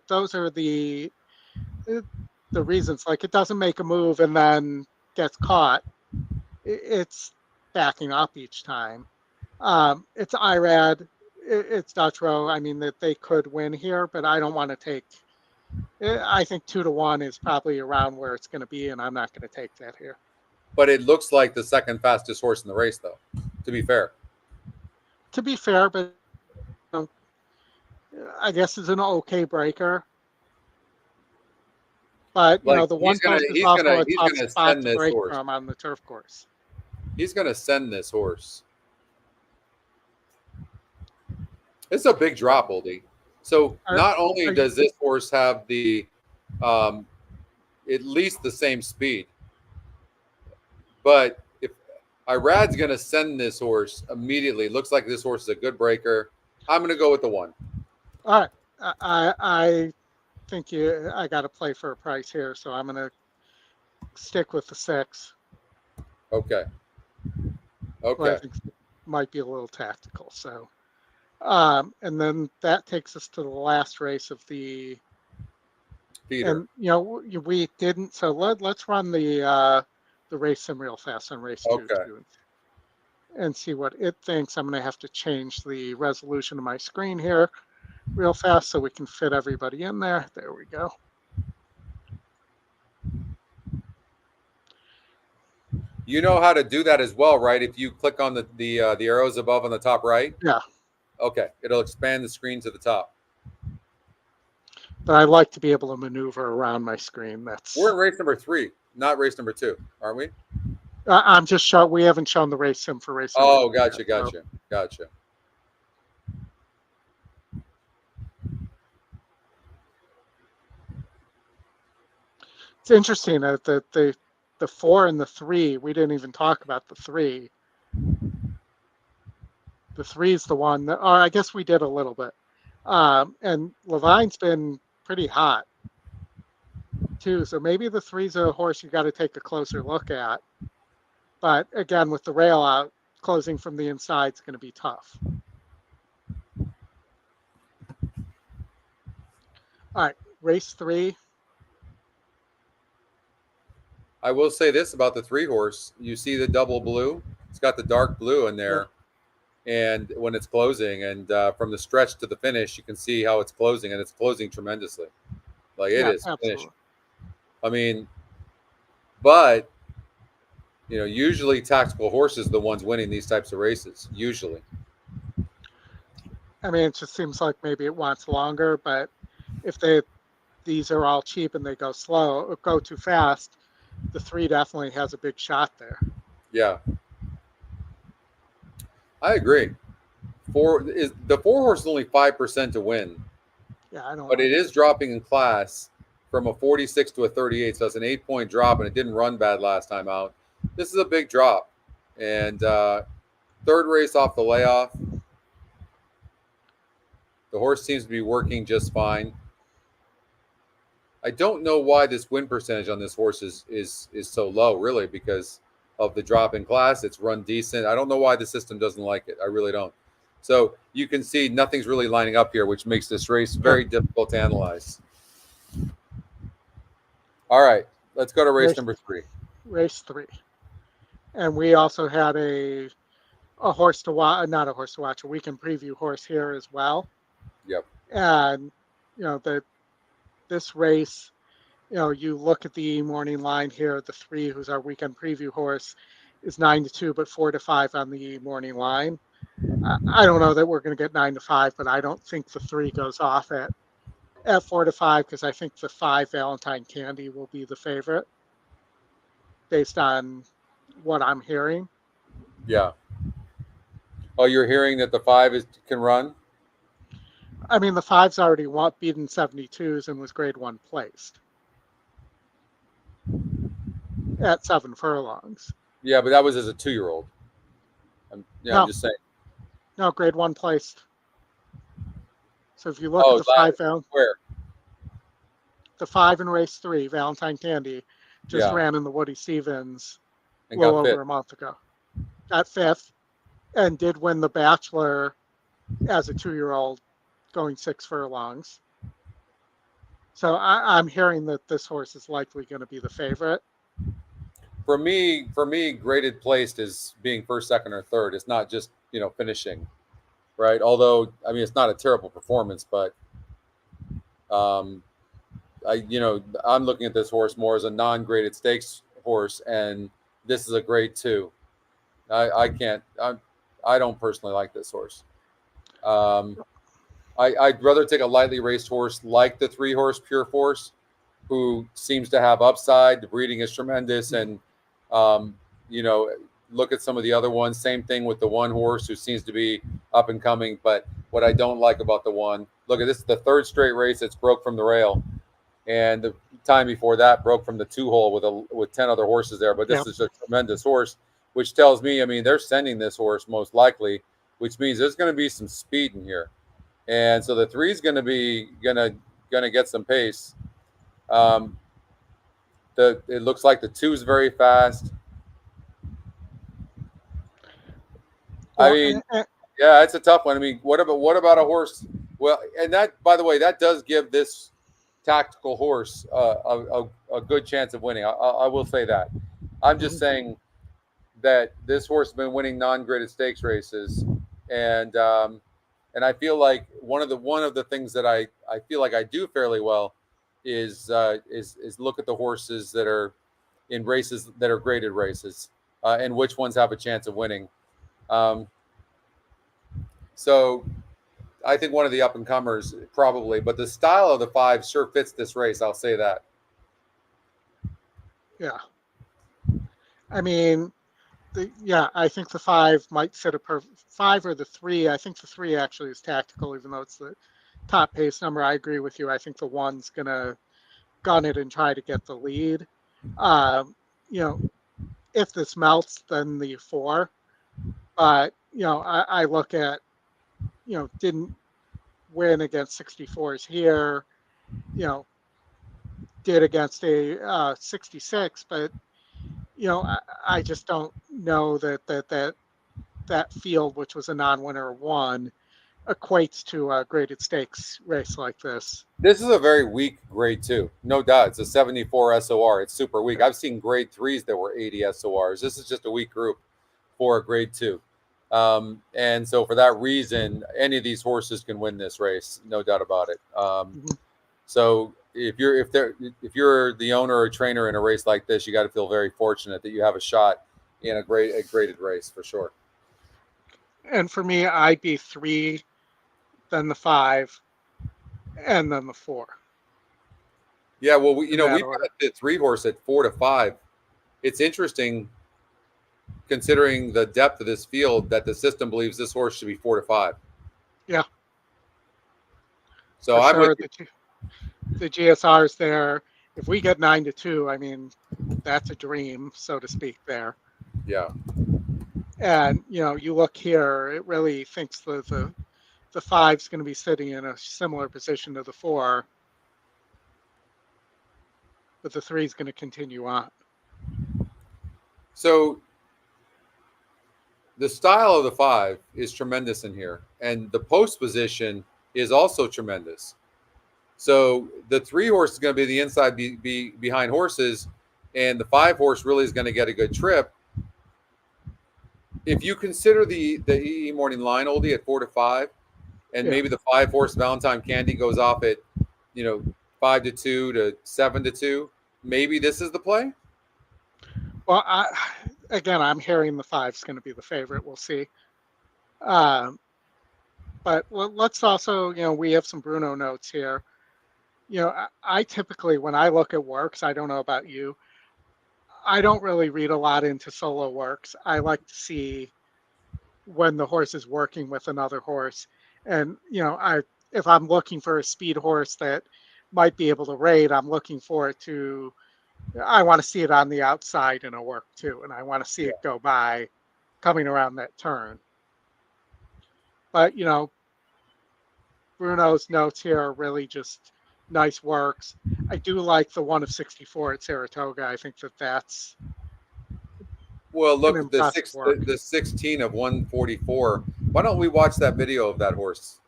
those are the reasons. Like, it doesn't make a move and then gets caught. It's backing up each time. It's IRAD, it's Dutch Row. I mean, that they could win here, but I don't want to take. I think 2-1 is probably around where it's going to be, and I'm not going to take that here. But it looks like the second fastest horse in the race, though, to be fair. To be fair, but I guess it's an okay breaker. But Like the one post is also a tough spot to break from on the turf course. He's gonna send this horse. It's a big drop, Oldie. So not only does this horse have the at least the same speed, but if Irad's gonna send this horse immediately, looks like this horse is a good breaker. I'm gonna go with the 1. All right, I think I got to play for a price here, so I'm going to stick with the 6. Okay. Okay. I think might be a little tactical. So, and then that takes us to the last race of the feeder. And we didn't. So let's run the race sim real fast on race 2 too, and see what it thinks. I'm going to have to change the resolution of my screen here. real fast so we can fit everybody in there. There we go. You know how to do that as well, right? If you click on the arrows above on the top right, Yeah, okay, it'll expand the screen to the top. but I like to be able to maneuver around my screen. We're That's in race number 3, not race number 2, aren't we? I'm just show. We haven't shown the race sim for race number Oh, 3 gotcha, yet. So gotcha. it's interesting that the 4 and the 3. We didn't even talk about the 3. The 3 is the one that, or I guess we did a little bit. And Levine's been pretty hot too. So maybe the 3's a horse you got to take a closer look at. But again, with the rail out, closing from the inside is going to be tough. All right, race 3. I will say this about the 3 horse. You see the double blue? It's got the dark blue in there. Yeah. And when it's closing, and from the stretch to the finish, you can see how it's closing, and it's closing tremendously. Like it is absolutely. finished. I mean, but usually tactical horses are the ones winning these types of races. Usually. I mean, it just seems like maybe it wants longer, but if these are all cheap and they go slow or go too fast, the 3 definitely has a big shot there. Yeah, I agree. The 4 horse is only 5% to win. Yeah, I don't. But it is dropping in class from a 46 to a 38, so that's an 8-point drop, and it didn't run bad last time out. This is a big drop, and third race off the layoff. The horse seems to be working just fine. I don't know why this win percentage on this horse is so low, really, because of the drop in class. It's run decent. I don't know why the system doesn't like it. I really don't. So you can see nothing's really lining up here, which makes this race very difficult to analyze. All right, let's go to race number 3. Race 3. And we also had a horse to watch, not a horse to watch, a weekend preview horse here as well. Yep. And, this race, you look at the morning line here, the 3, who's our weekend preview horse, is 9-2, but 4-5 on the morning line. I don't know that we're going to get 9-5, but I don't think the 3 goes off at 4-5 because I think the 5 Valentine Candy will be the favorite based on what I'm hearing. Yeah. Oh, you're hearing that the 5 can run? I mean, the 5's already beaten 72s and was grade 1 placed at 7 furlongs. Yeah, but that was as a 2-year-old. I'm just saying. No, grade 1 placed. So if you look at the 5, where? The 5 in race 3, Valentine Candy, just ran in the Woody Stevens a little over a month ago. Got 5th and did win the Bachelor as a 2-year-old going 6 furlongs. So I'm hearing that this horse is likely going to be the favorite. For me, graded placed is being first, second, or third. It's not just finishing, right? Although it's not a terrible performance, but I'm looking at this horse more as a non-graded stakes horse, and this is a grade 2. I don't personally like this horse. I'd rather take a lightly raced horse like the 3 horse Pure Force, who seems to have upside. The breeding is tremendous, and look at some of the other ones. Same thing with the 1 horse who seems to be up and coming. But what I don't like about the 1, look at this, the 3rd straight race it's broke from the rail, and the time before that broke from the 2 hole with 10 other horses there. But this is a tremendous horse, which tells me, they're sending this horse most likely, which means there's going to be some speed in here. And so the 3 is going to be gonna get some pace. It looks like the 2 is very fast. Yeah, it's a tough one. What about a horse? Well, and that, by the way, that does give this tactical horse a good chance of winning. I will say that. I'm just saying that this horse has been winning non-graded stakes races, and And I feel like one of the things that I feel like I do fairly well is look at the horses that are in races that are graded races, and which ones have a chance of winning. Um, so I think one of the up and comers probably, but the style of the five sure fits this race. I'll say that. Yeah. I mean, I think the five might sit a five or the three. I think the three actually is tactical, even though it's the top pace number. I agree with you. I think the one's gonna gun it and try to get the lead. Um, you know, if this melts, then the four. But I look at didn't win against 64s here. Did against a 66, but I just don't know that field, which was a non-winner one, equates to a graded stakes race like this. This is a very weak grade two, no doubt. It's a 74 SOR. It's super weak. I've seen grade threes that were 80 SORs. This is just a weak group for a grade two. And so for that reason, any of these horses can win this race, no doubt about it. So if you're the owner or trainer in a race like this, you got to feel very fortunate that you have a shot in a graded race for sure. And for me, I'd be three, then the five, and then the four. Yeah, well, we've got the three horse at 4 to 5. It's interesting, considering the depth of this field, that the system believes this horse should be 4 to 5. Yeah. So I'm with you. The GSR's there. If we get 9 to 2, I mean, that's a dream, so to speak. There. Yeah. And you look here, it really thinks the five's going to be sitting in a similar position to the four, but the three is going to continue on. So the style of the five is tremendous in here, and the post position is also tremendous. So the three horse is going to be the inside be behind horses, and the five horse really is going to get a good trip. If you consider the EE morning line, Oldie, at 4 to 5, and maybe the five horse Valentine Candy goes off at 5 to 2 to 7 to 2, maybe this is the play. Well, I'm hearing the five's going to be the favorite. We'll see. But let's also, we have some Bruno notes here. I typically, when I look at works, I don't know about you, I don't really read a lot into solo works. I like to see when the horse is working with another horse. And, if I'm looking for a speed horse that might be able to raid, I'm looking for it to, I want to see it on the outside in a work too. And I want to see it go by coming around that turn. But, Bruno's notes here are really just nice works. I do like the one of 64 at Saratoga. I think that's well. Look, the 16 of 144. Why don't we watch that video of that horse?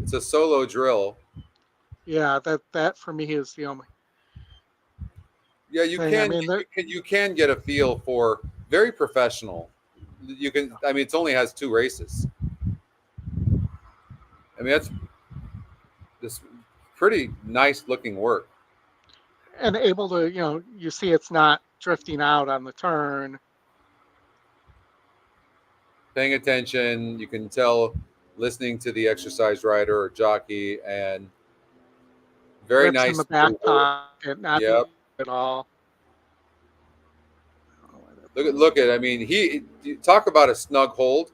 It's a solo drill. Yeah, that for me is the only. Yeah, you can get a feel for very professional. You can. I mean, it only has 2 races. I mean, that's this pretty nice looking work. And able to, you see it's not drifting out on the turn. Paying attention, you can tell, listening to the exercise rider or jockey, and very Rips nice in the back pocket, not at all. Look at. I mean, you talk about a snug hold.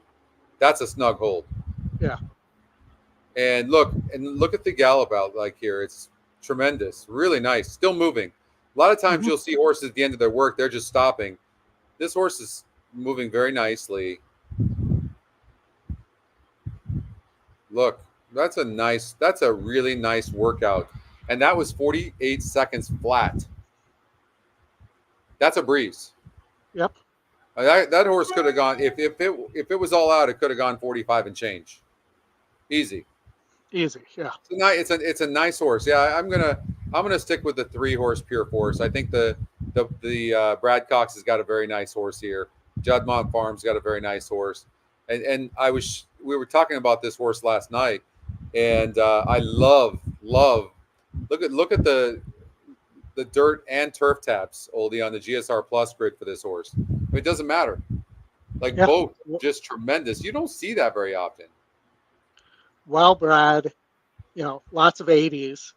That's a snug hold. Yeah. And look at the gallop out like here. It's tremendous, really nice, still moving. A lot of times you'll see horses at the end of their work, they're just stopping. This horse is moving very nicely. Look, that's a really nice workout. And that was 48 seconds flat. That's a breeze. Yep. That horse could have gone, if it was all out, it could have gone 45 and change. Easy, yeah. It's a nice horse. Yeah, I'm gonna stick with the 3 horse Pure Force. I think the Brad Cox has got a very nice horse here. Juddmonte Farms got a very nice horse, and I was we were talking about this horse last night, and I love look at the dirt and turf taps, Oldie, on the GSR Plus grid for this horse. I mean, it doesn't matter. Like Yeah. both just tremendous. You don't see that very often. Well bred, lots of 80s.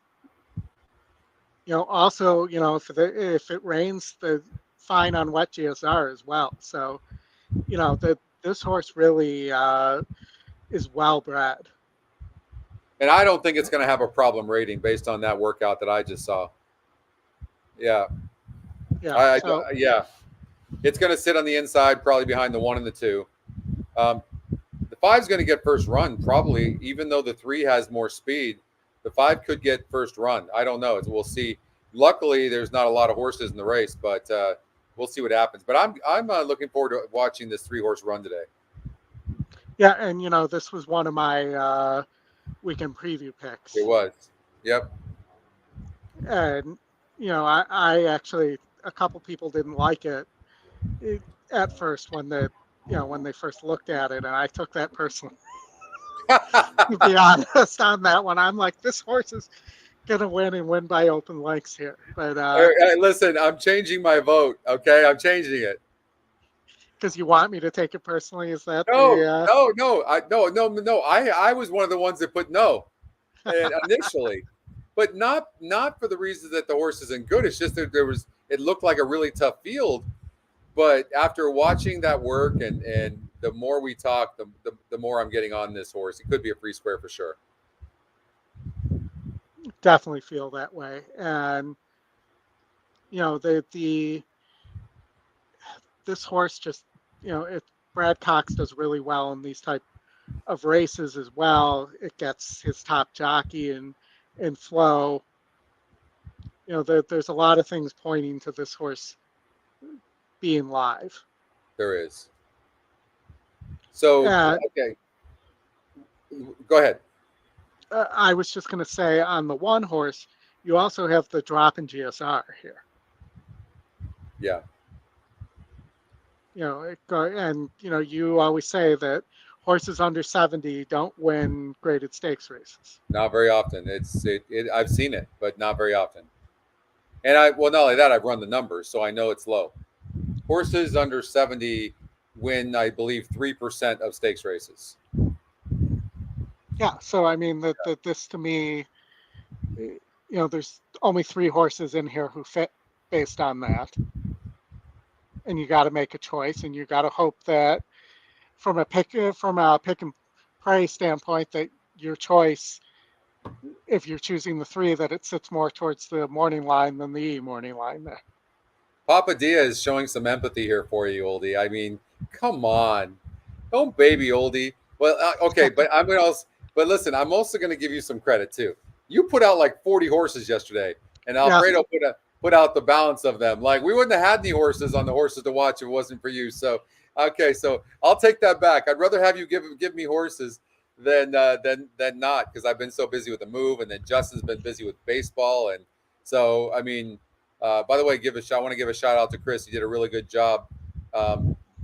Also, if it rains, the fine on wet GSR as well. So, this horse really is well bred. And I don't think it's going to have a problem rating based on that workout that I just saw. Yeah. Yeah. Yeah. It's going to sit on the inside, probably behind the 1 and the 2. The 5's going to get first run, probably, even though the 3 has more speed. The 5 could get first run. I don't know. We'll see. Luckily, there's not a lot of horses in the race, but we'll see what happens. But I'm looking forward to watching this 3-horse run today. Yeah, and this was one of my weekend preview picks. It was. Yep. And I actually, a couple people didn't like it at first when they first looked at it, and I took that personally. To be honest on that one, I'm like, this horse is gonna win by open legs here. But hey, listen, I'm changing my vote. Okay, I'm changing it. Because you want me to take it personally? Is that no? I was one of the ones that put no initially, but not for the reason that the horse isn't good. It's just that it looked like a really tough field. But after watching that work and the more we talk, the more I'm getting on this horse. It could be a free square for sure. Definitely feel that way. And this horse just, Brad Cox does really well in these type of races as well. It gets his top jockey and flow. There's a lot of things pointing to this horse being live. There is. So, okay. Go ahead. I was just going to say, on the 1 horse, you also have the drop in GSR here. Yeah. You always say that horses under 70 don't win graded stakes races. Not very often. I've seen it, but not very often. And not only that, I've run the numbers, so I know it's low. Horses under 70 win, I believe, 3% of stakes races. Yeah, so I mean that this to me, there's only 3 horses in here who fit based on that, and you got to make a choice, and you got to hope that from a pick and pray standpoint, that your choice, if you're choosing the 3, that it sits more towards the morning line than the morning line there. Papa Dia is showing some empathy here for you, Oldie. I mean, come on, don't baby Oldie. Well, okay, but But listen, I'm also going to give you some credit too. You put out like 40 horses yesterday, and Alfredo put out the balance of them. Like, we wouldn't have had any horses on the horses to watch if it wasn't for you. So, okay, so I'll take that back. I'd rather have you give me horses than not, because I've been so busy with the move, and then Justin's been busy with baseball, and so I mean. By the way, I want to give a shout out to Chris. He did a really good job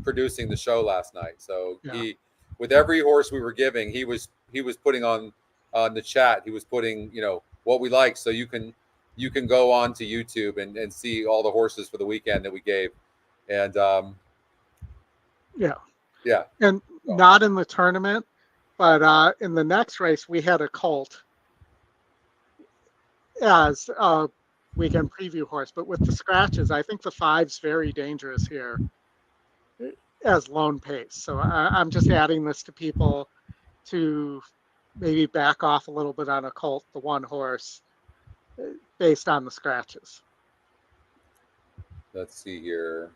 producing the show last night. So he, with every horse we were giving, he was putting on the chat. He was putting what we like, so you can go on to YouTube and see all the horses for the weekend that we gave, and and not in the tournament, but in the next race we had a colt as weekend preview horse, but with the scratches, I think the 5's very dangerous here as lone pace. So I'm just adding this to people to maybe back off a little bit on a colt, the 1 horse, based on the scratches. Let's see here.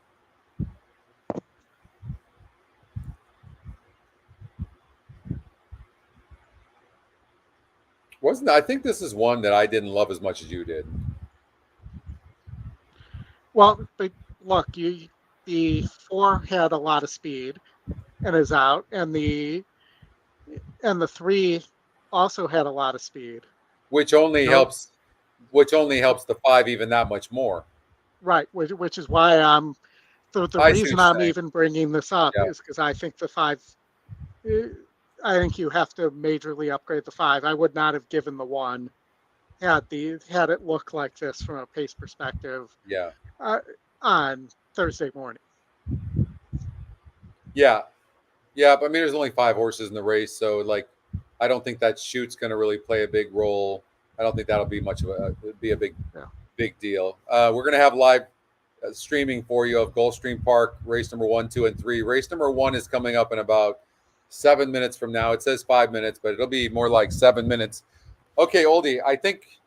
I think this is one that I didn't love as much as you did. Well, but look, the 4 had a lot of speed and is out, and the 3 also had a lot of speed, which only helps the 5 even that much more. Right, which is why the reason I'm even bringing this up is because I think the 5. I think you have to majorly upgrade the 5. I would not have given the 1 had it look like this from a pace perspective Yeah. on Thursday morning. Yeah. Yeah. But I mean, there's only 5 horses in the race. So, like, I don't think that shoot's going to really play a big role. I don't think that'll be much of a big deal. We're going to have live streaming for you of Gulfstream Park, race number 1, 2, and 3. Race number 1 is coming up in about 7 minutes from now. It says 5 minutes, but it'll be more like 7 minutes. Okay, Oldie, I think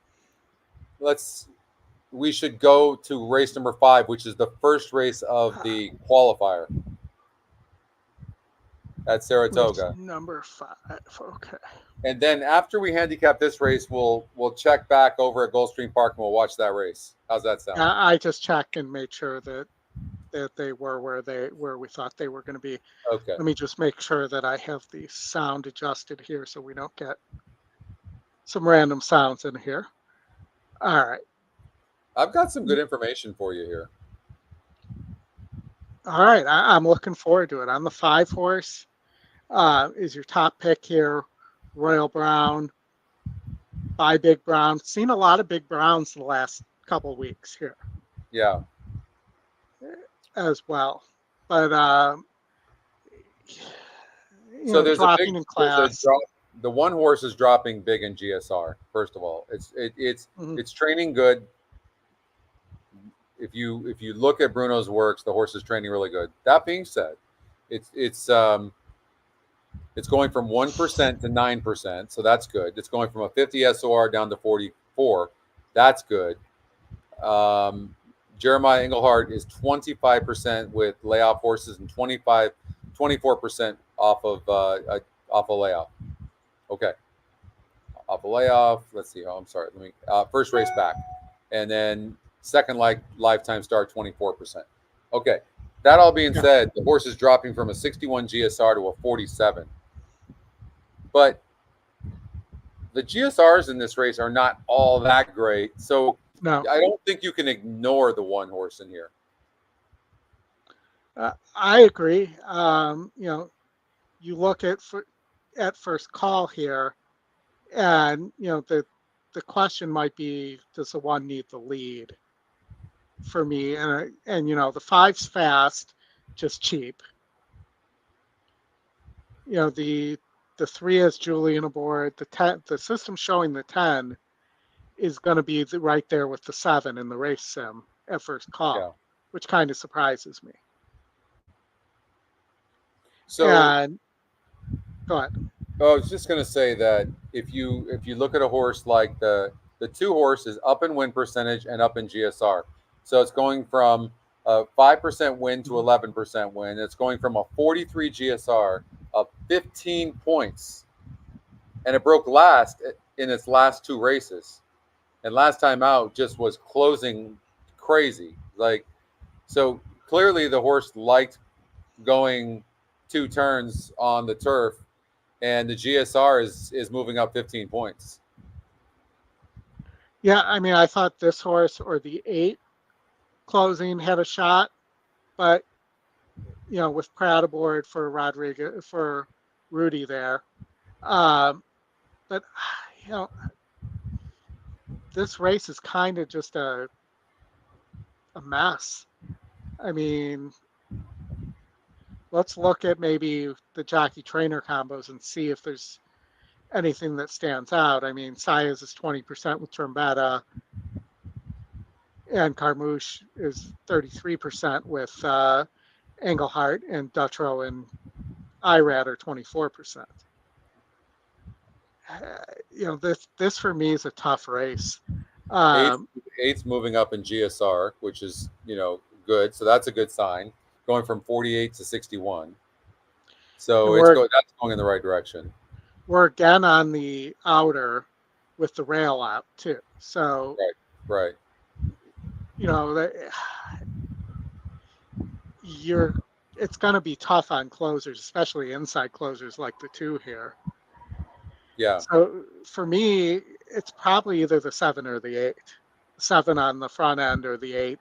we should go to race number 5, which is the first race of the qualifier at Saratoga. Race number 5. Okay. And then after we handicap this race, we'll check back over at Gulfstream Park and we'll watch that race. How's that sound? I just checked and made sure that they were where we thought they were going to be. Okay. Let me just make sure that I have the sound adjusted here so we don't get some random sounds in here. All right. I've got some good information for you here. All right. I'm looking forward to it. On the 5 horse is your top pick here, Royal Brown by Big Brown. Seen a lot of Big Browns the last couple of weeks here. Yeah. As well. But so there's dropping in class. The 1 horse is dropping big in GSR. First of all, it's training good. If you look at Bruno's works, the horse is training really good. That being said, it's going from 1% to 9%, so that's good. It's going from a 50 SOR down to 44. That's good. Jeremiah Engelhardt is 25% with layoff horses and 24% off a layoff. Okay. Off a layoff. Let's see. Oh, I'm sorry. Let me first race back. And then second lifetime start 24%. Okay. That all being said, the horse is dropping from a 61 GSR to a 47. But the GSRs in this race are not all that great. So no. I don't think you can ignore the 1 horse in here. I agree. You look at first call here, and the question might be, does the 1 need the lead? For me, and the 5's fast, just cheap. The 3 has Julian aboard. The system showing the 10 is going to be right there with the 7 in the race sim at first call, which kind of surprises me. So, go ahead. I was just going to say that if you look at a horse like the 2 horses up in win percentage and up in GSR, so it's going from a 5% win to 11% win. It's going from a 43 GSR of 15 points, and it broke last in its last 2 races. And last time out just was closing crazy. So clearly the horse liked going 2 turns on the turf, and the GSR is moving up 15 points. Yeah, I mean, I thought this horse or the 8 closing had a shot, but with Pratt aboard for Rudy there. But this race is kind of just a mess. I mean, let's look at maybe the jockey trainer combos and see if there's anything that stands out. I mean, Saez is 20% with Trombetta, and Carmouche is 33% with Engelhardt, and Dutrow and Irad are 24%. This for me is a tough race. Eight's moving up in GSR, which is good, so that's a good sign. Going from 48 to 61, so that's going in the right direction. We're again on the outer with the rail out too. So right. It's going to be tough on closers, especially inside closers like the 2 here. Yeah. So for me, it's probably either the 7 or the 8. 7 on the front end or the 8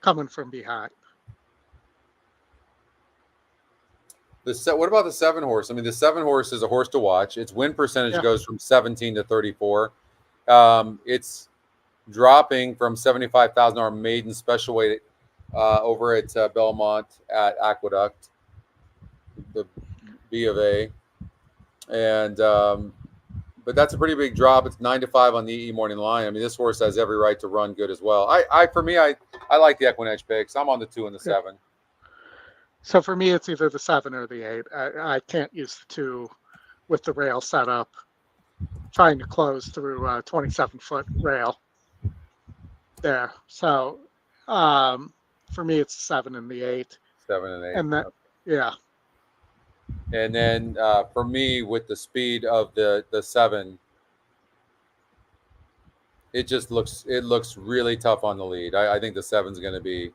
coming from behind. What about the 7 horse? I mean, the 7 horse is a horse to watch. Its win percentage Yeah. goes from 17 to 34. It's dropping from $75,000 maiden special weight over at Belmont at Aqueduct, the B of A, and but that's a pretty big drop. It's 9 to 5 on the EE morning line. I mean, this horse has every right to run good as well. For me, I like the EquinEdge picks. I'm on the 2 and the 7. So for me, it's either the 7 or the 8. I can't use the 2 with the rail setup, trying to close through a 27-foot rail there. So for me, it's the 7 and the 8. 7 and 8. And that, yeah. And then for me, with the speed of the 7, it looks really tough on the lead. I think the 7's going to be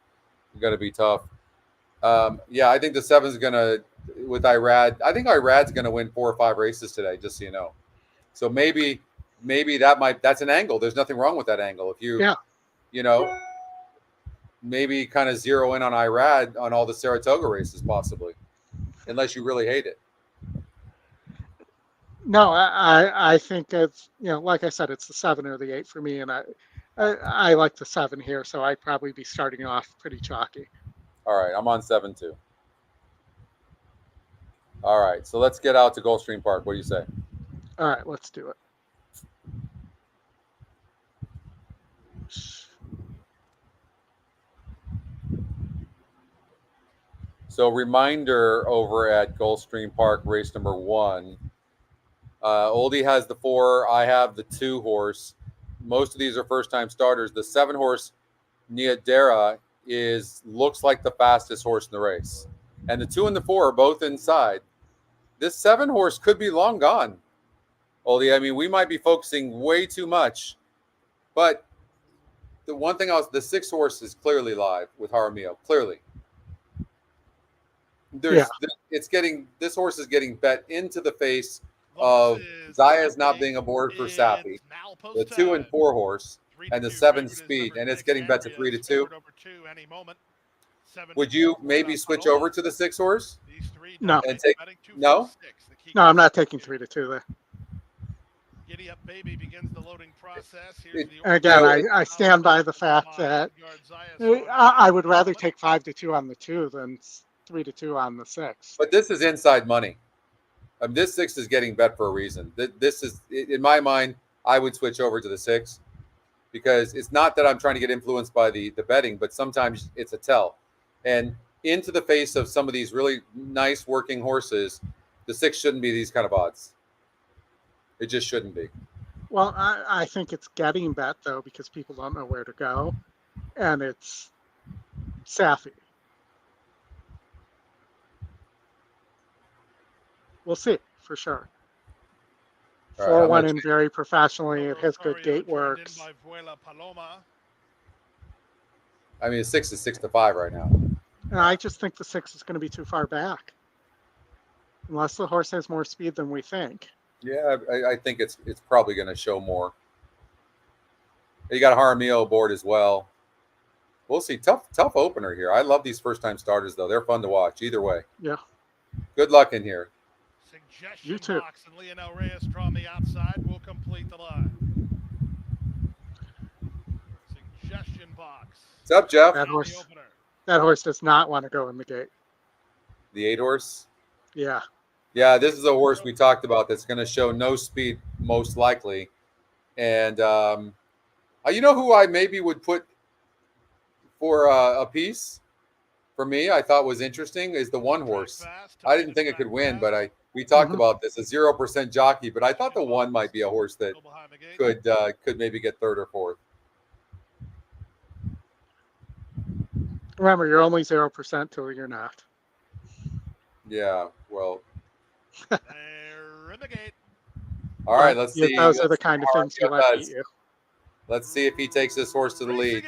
tough. I think the 7's going to, with Irad. I think Irad's going to win 4 or 5 races today, just so you know. So maybe that's an angle. There's nothing wrong with that angle. If you know, maybe kind of zero in on Irad on all the Saratoga races, possibly, unless you really hate it. No, I think it's, like I said, it's the 7 or the 8 for me, and I like the 7 here, so I'd probably be starting off pretty chalky. All right, I'm on 7 too. All right, so let's get out to Gulfstream Park. What do you say? All right, let's do it. So reminder over at Gulfstream Park, race number 1. Oldie has the 4. I have the 2 horse. Most of these are first-time starters. The 7 horse, Niadera, looks like the fastest horse in the race. And the 2 and the 4 are both inside. This 7 horse could be long gone, Oldie. I mean, we might be focusing way too much. But the one thing the 6 horse is clearly live with Jaramillo. Clearly. This horse is getting bet into the face of Zaya's not being aboard for Sappy, the 2 and 4 horse, and the 7 speed, and it's getting bet to 3 to 2. Would you maybe switch over to the 6 horse? No. And take no? No, I'm not taking 3 to 2 there. Giddy up baby begins the loading process. Again, I stand by the fact that I would rather take 5 to 2 on the 2 than 3 to 2 on the 6. But this is inside money. This 6 is getting bet for a reason. This is, in my mind, I would switch over to the 6 because it's not that I'm trying to get influenced by the betting, but sometimes it's a tell. And into the face of some of these really nice working horses, the 6 shouldn't be these kind of odds. It just shouldn't be. Well, I think it's getting bet, though, because people don't know where to go, and it's Sappy. We'll see, for sure. 4-1 in very professionally. It has good gate works. I mean, the 6 is 6 to 5 right now. And I just think the 6 is going to be too far back, unless the horse has more speed than we think. Yeah, I think it's probably going to show more. You got Jaramillo aboard as well. We'll see. Tough opener here. I love these first-time starters, though. They're fun to watch either way. Yeah. Good luck in here. You too. Box and Leonel Reyes from the outside will complete the line. Suggestion box. What's up, Jeff? That horse does not want to go in the gate. The 8 horse? Yeah. Yeah, this is a horse we talked about that's going to show no speed, most likely. And you know who I maybe would put for a piece for me, I thought was interesting, is the 1 horse. I didn't think it could win, but we talked about this, a 0% jockey, but I thought the 1 might be a horse that could maybe get 3rd or 4th. Remember, you're only 0% till you're not. Yeah, well. They're in the gate. All right, let's see. Those are the kind of things he let beat you. Let's see if he takes this horse to the lead.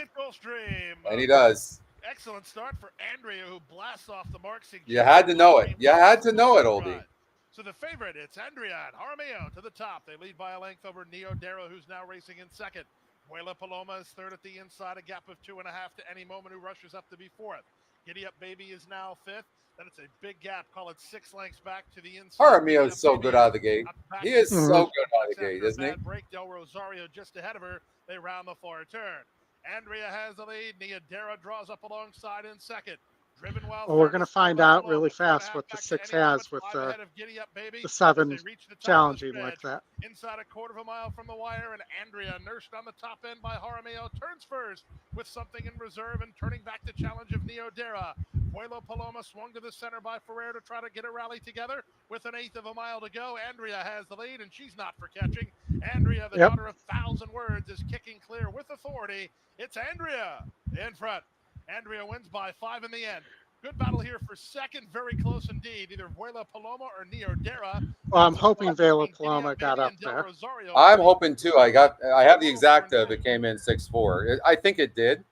And he And does. excellent start for Andrea, who blasts off the mark. You had to know it. You had to know it, Oldie. So the favorite, it's Andrea and Jaramillo to the top. They lead by a length over Niadera, who's now racing in second. Vuela Paloma is 3rd at the inside, a gap of 2.5 to Any Moment, who rushes up to be 4th. Giddy Up Baby is now 5th. Then it's a big gap, call it 6 lengths back to the inside. Jaramillo is so good out of the gate. He is so good out of the gate, isn't he? Bad break, Del Rosario just ahead of her. They round the far turn. Andrea has the lead. Neodera draws up alongside in second. Driven Wild. Well, we're going to find out really fast what the 6 has with the 7 challenging like that. Inside a quarter of a mile from the wire, and Andrea, nursed on the top end by Jaramillo, turns first with something in reserve and turning back the challenge of Neodera. Pueblo Paloma swung to the center by Ferrer to try to get a rally together with an 1/8 of a mile to go. Andrea has the lead, and she's not for catching. Andrea, the daughter of 1,000 words, is kicking clear with authority. It's Andrea in front. Andrea wins by 5 in the end. Good battle here for second. Very close indeed. Either Vuela Paloma or Neodera. Well, I'm hoping Vuela Paloma got up there. I'm hoping too. I have the exacta if it came in 6'4". I think it did.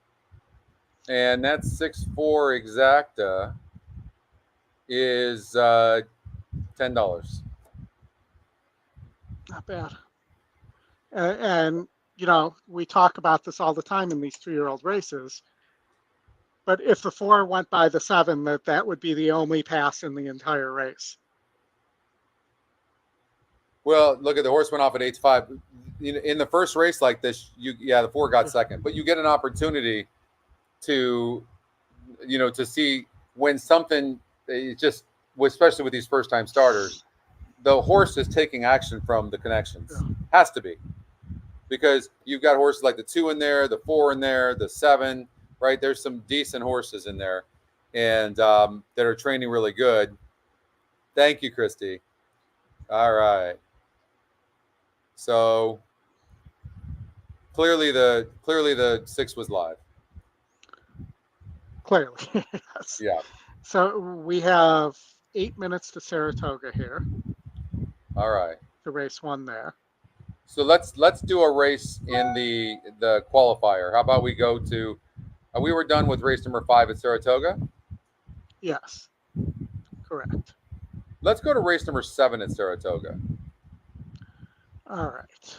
And that 6'4" exacta is $10. Not bad. And you know, we talk about this all the time in these 2-year-old races. But if the 4 went by the 7, that would be the only pass in the entire race. Well, look at the horse went off at 8-5. In the first race like this, the 4 got second, but you get an opportunity to, to see when something just, especially with these first-time starters, the horse is taking action from the connections. Has to be, because you've got horses like the 2 in there, the 4 in there, the 7. Right, there's some decent horses in there, and that are training really good. Thank you, Christy. All right. So clearly the 6 was live. Clearly, yes. Yeah. So we have 8 minutes to Saratoga here. All right. The race 1 there. So let's do a race in the qualifier. How about we go to? We were done with race number 5 at Saratoga? Yes, correct. Let's go to race number 7 at Saratoga. All right.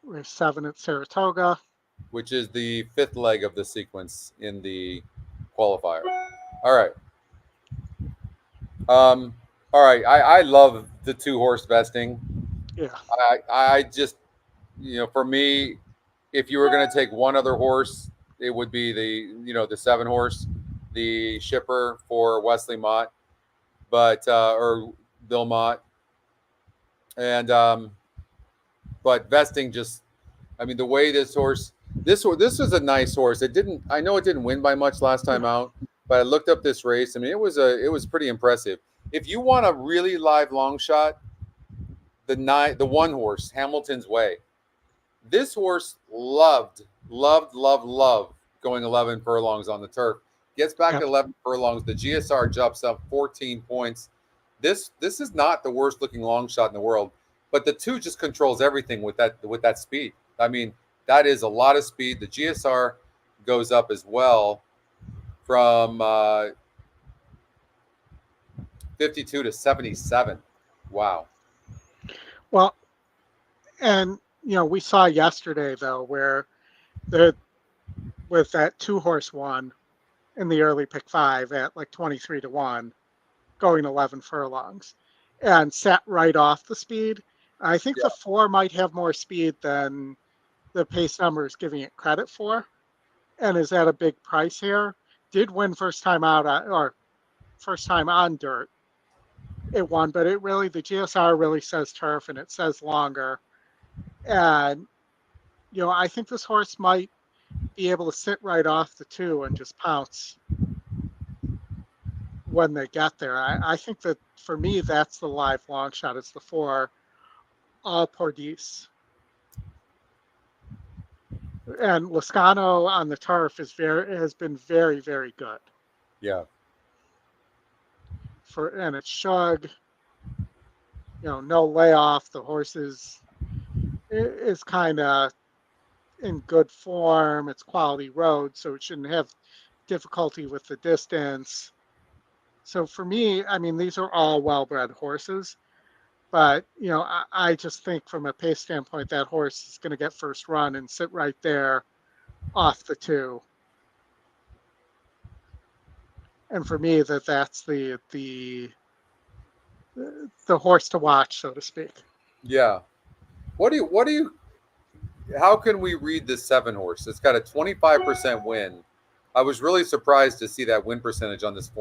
Race 7 at Saratoga. Which is the 5th leg of the sequence in the qualifier. All right. All right. I love the 2-horse vesting. Yeah. I just, for me, if you were going to take one other horse, it would be the 7-horse, the shipper for Wesley Mott, or Bill Mott. And, but vesting just, the way this is a nice horse. I know it didn't win by much last time out, but I looked up this race. It was pretty impressive. If you want a really live long shot, the 1-horse, Hamilton's Way. This horse loved going 11 furlongs on the turf. Gets back to 11 furlongs. The GSR jumps up 14 points. This is not the worst looking long shot in the world, but the 2 just controls everything with that speed. That is a lot of speed. The GSR goes up as well from 52 to 77. Wow. Well, and we saw yesterday though where with that 2-horse one in the early pick 5 at like 23 to 1, going 11 furlongs, and set right off the speed. I think the 4 might have more speed than the pace number is giving it credit for, and is at a big price here. Did win first time out or first time on dirt. It won, but the GSR really says turf and it says longer. And, I think this horse might be able to sit right off the 2 and just pounce when they get there. I think that for me, that's the live long shot. It's the 4 All Pordice. And Lascano on the turf has been very, very good. Yeah. And it's shug, no layoff. The horse is kind of in good form. It's quality road, so it shouldn't have difficulty with the distance. So for me, these are all well-bred horses, but I just think from a pace standpoint, that horse is going to get first run and sit right there off the 2. And for me, that's the horse to watch, so to speak. Yeah. How can we read this 7 horse? It's got a 25% win. I was really surprised to see that win percentage on this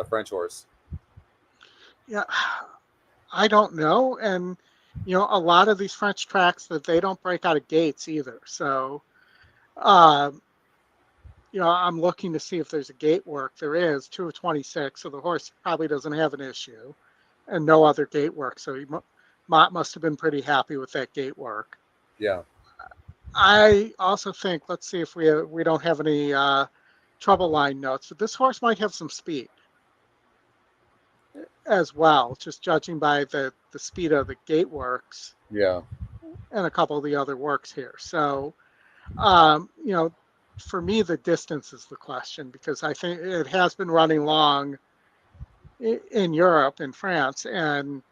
French horse. Yeah, I don't know. And, a lot of these French tracks that they don't break out of gates either. So, um, I'm looking to see if there's a gate work. There is 2 of 26. So the horse probably doesn't have an issue and no other gate work. So Mott must have been pretty happy with that gate work. Yeah. I also think, let's see if we don't have any trouble line notes, but this horse might have some speed as well, just judging by the speed of the gate works. Yeah. And a couple of the other works here. So, for me, the distance is the question, because I think it has been running long in Europe, in France, and,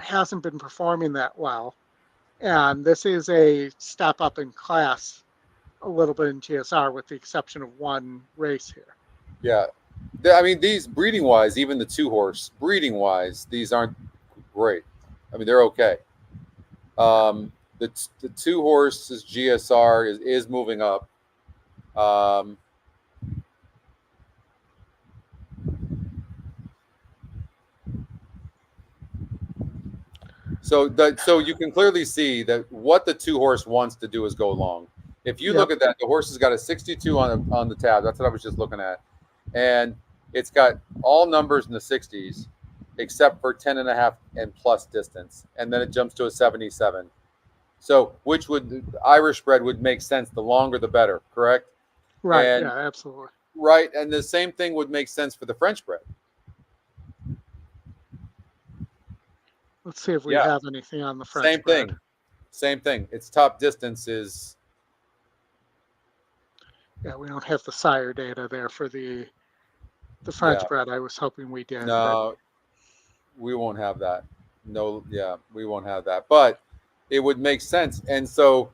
hasn't been performing that well. And this is a step up in class a little bit in GSR, with the exception of one race here. Yeah. I mean, these breeding wise, even the 2 horse breeding wise, these aren't great. I mean, they're okay. The 2 horses GSR is moving up. So you can clearly see that what the 2 horse wants to do is go long. If you look at that, the horse has got a 62 on the tab. That's what I was just looking at, and it's got all numbers in the 60s, except for 10.5 and plus distance, and then it jumps to a 77. So, which would Irish bred would make sense? The longer, the better. Correct? Right. And, yeah, absolutely. Right, and the same thing would make sense for the French bred. Let's see if we have anything on the French Same bred. thing. Same thing. Its top distance is. Yeah, we don't have the sire data there for the French bred. I was hoping we did. No, we won't have that. No, yeah, we won't have that. But it would make sense. And so,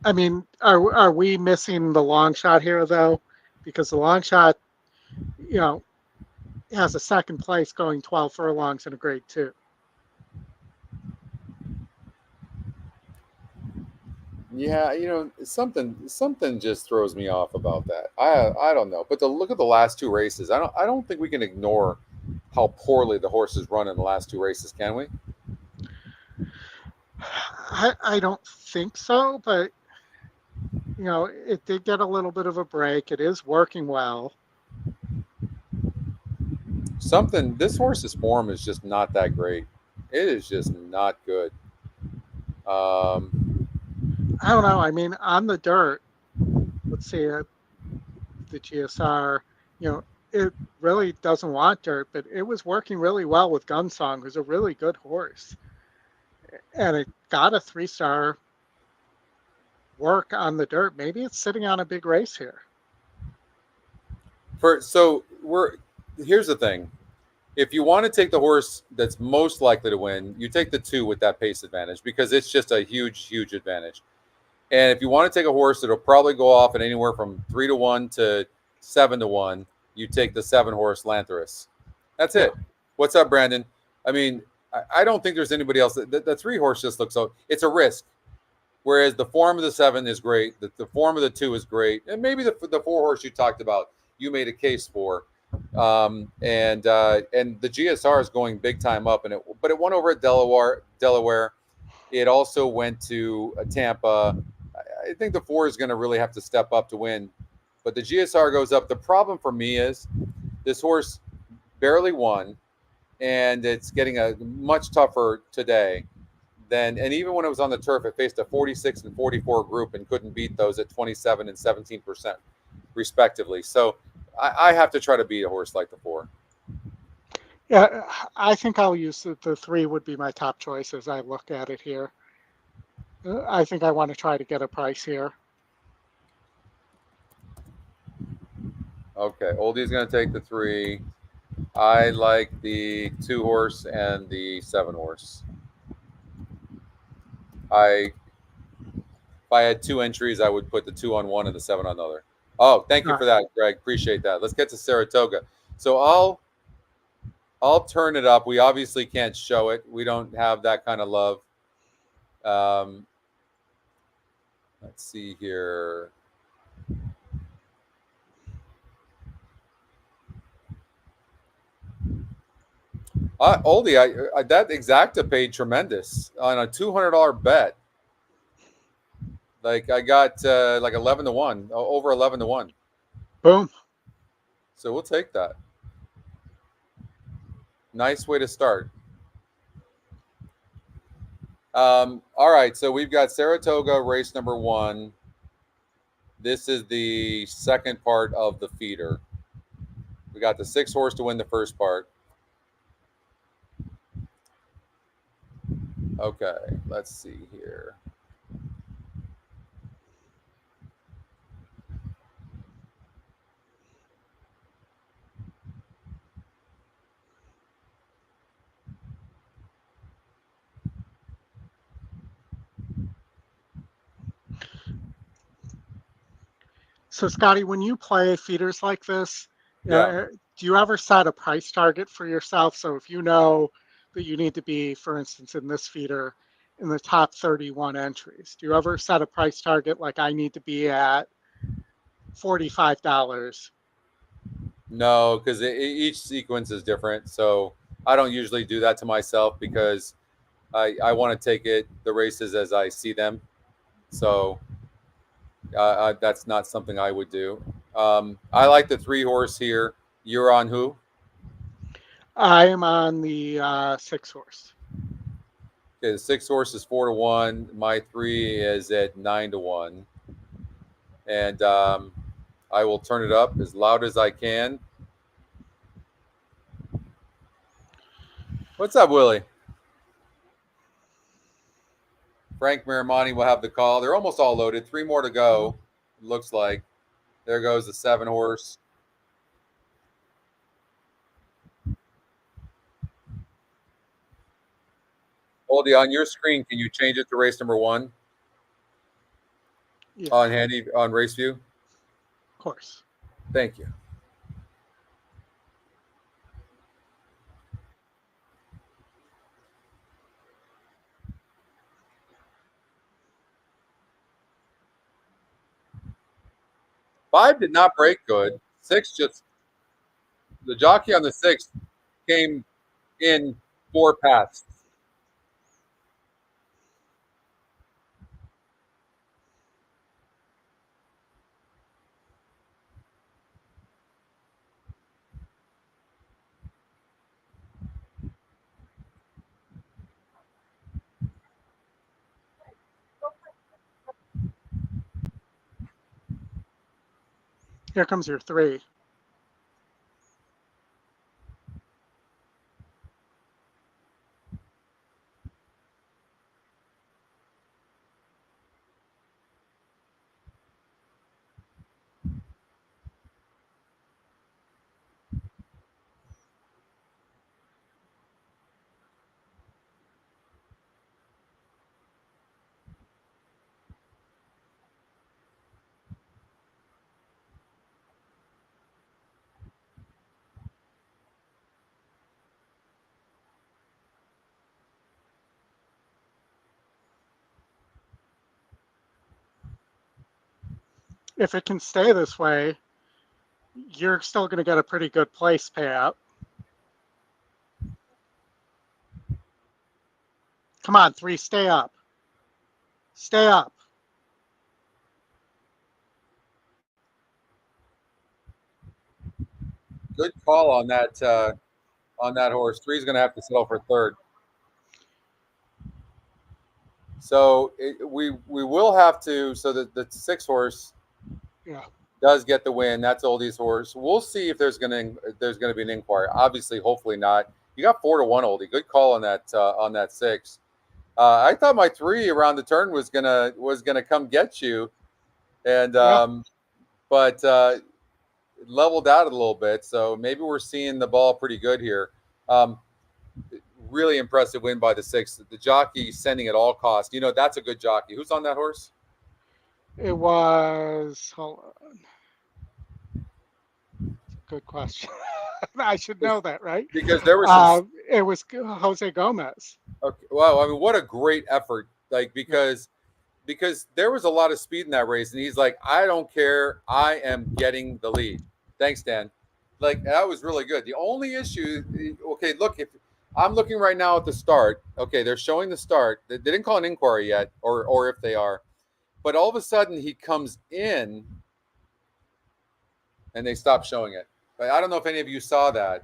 I mean, are we missing the long shot here, though? Because the long shot, has a second place going 12 furlongs in a grade 2. Yeah, something just throws me off about that. I don't know. But to look at the last 2 races, I don't think we can ignore how poorly the horses run in the last 2 races, can we? I don't think so, but it did get a little bit of a break. It is working well. This horse's form is just not that great. It is just not good. I don't know. I mean, on the dirt, let's see, the GSR, it really doesn't want dirt, but it was working really well with Gunsong, who's a really good horse. And it got a 3-star work on the dirt. Maybe it's sitting on a big race here. Here's the thing. If you want to take the horse that's most likely to win, you take the 2 with that pace advantage, because it's just a huge, huge advantage. And if you want to take a horse that'll probably go off at anywhere from 3-1 to 7-1, you take the 7 horse Lantharus. That's it. What's up, Brandon? I mean, I don't think there's anybody else. The 3 horse just looks so. It's a risk. Whereas the form of the 7 is great. The form of the 2 is great. And maybe the 4 horse you talked about, you made a case for. And the GSR is going big time up, but it won over at Delaware. It also went to Tampa. I think the 4 is going to really have to step up to win, but the GSR goes up. The problem for me is this horse barely won, and it's getting a much tougher today and even when it was on the turf, it faced a 46 and 44 group and couldn't beat those at 27 and 17% respectively. So I have to try to beat a horse like the 4. Yeah, I think I'll use the 3 would be my top choice as I look at it here. I think I want to try to get a price here. Okay, Oldie's going to take the 3. I like the 2 horse and the 7 horse. If I had 2 entries, I would put the 2 on one and the 7 on the other. Oh, thank you for that, Greg. Appreciate that. Let's get to Saratoga. So I'll turn it up. We obviously can't show it. We don't have that kind of love. Let's see here. Oldie, I that exacta paid tremendous on a $200 bet. Like I got like 11 to 1, over 11 to 1. Boom. So we'll take that. Nice way to start. All right, so we've got Saratoga race number 1. This is the second part of the feeder. We got the 6 horse to win the first part. Okay, let's see here. So, Scotty, when you play feeders like this, Yeah. do you ever set a price target for yourself? So, if you know that you need to be, for instance, in this feeder, in the top 31 entries, do you ever set a price target like I need to be at $45? No, because each sequence is different. So I don't usually do that to myself because I want to take the races as I see them. So that's not something I would do. I like the 3 horse here. You're on who? I am on the 6 horse. Okay, the 6 horse is 4 to 1. My 3 is at 9 to 1. And I will turn it up as loud as I can. What's up, Willie? Frank Miramani will have the call. They're almost all loaded. 3 more to go, looks like. There goes the 7 horse. Oldie, on your screen, can you change it to race number 1 Yeah, on race view? of course. Thank you. Five did not break good. 6 just the jockey on the 6 came in 4 paths. Here comes your 3. If it can stay this way, you're still going to get a pretty good place payout. Come on, 3, stay up. Stay up. Good call on that horse. 3 is going to have to settle for 3rd. So we will have to. So the 6 horse does get the win. That's Oldie's horse. We'll see if there's going to be an inquiry. Obviously, hopefully not. You got 4 to 1, Oldie. Good call on that 6. I thought my 3 around the turn was gonna come get you, and but it leveled out a little bit. So maybe we're seeing the ball pretty good here. Really impressive win by the 6. The jockey sending at all costs. That's a good jockey. Who's on that horse? It was, hold on. Good question. I should know that, right? Because there was some. It was Jose Gomez. Okay, well, I mean, what a great effort! Like because there was a lot of speed in that race, and he's like, I don't care, I am getting the lead. Thanks, Dan. Like that was really good. The only issue, okay, look, if I'm looking right now at the start, okay, they're showing the start. They didn't call an inquiry yet, or if they are, but all of a sudden he comes in, and they stop showing it. But I don't know if any of you saw that,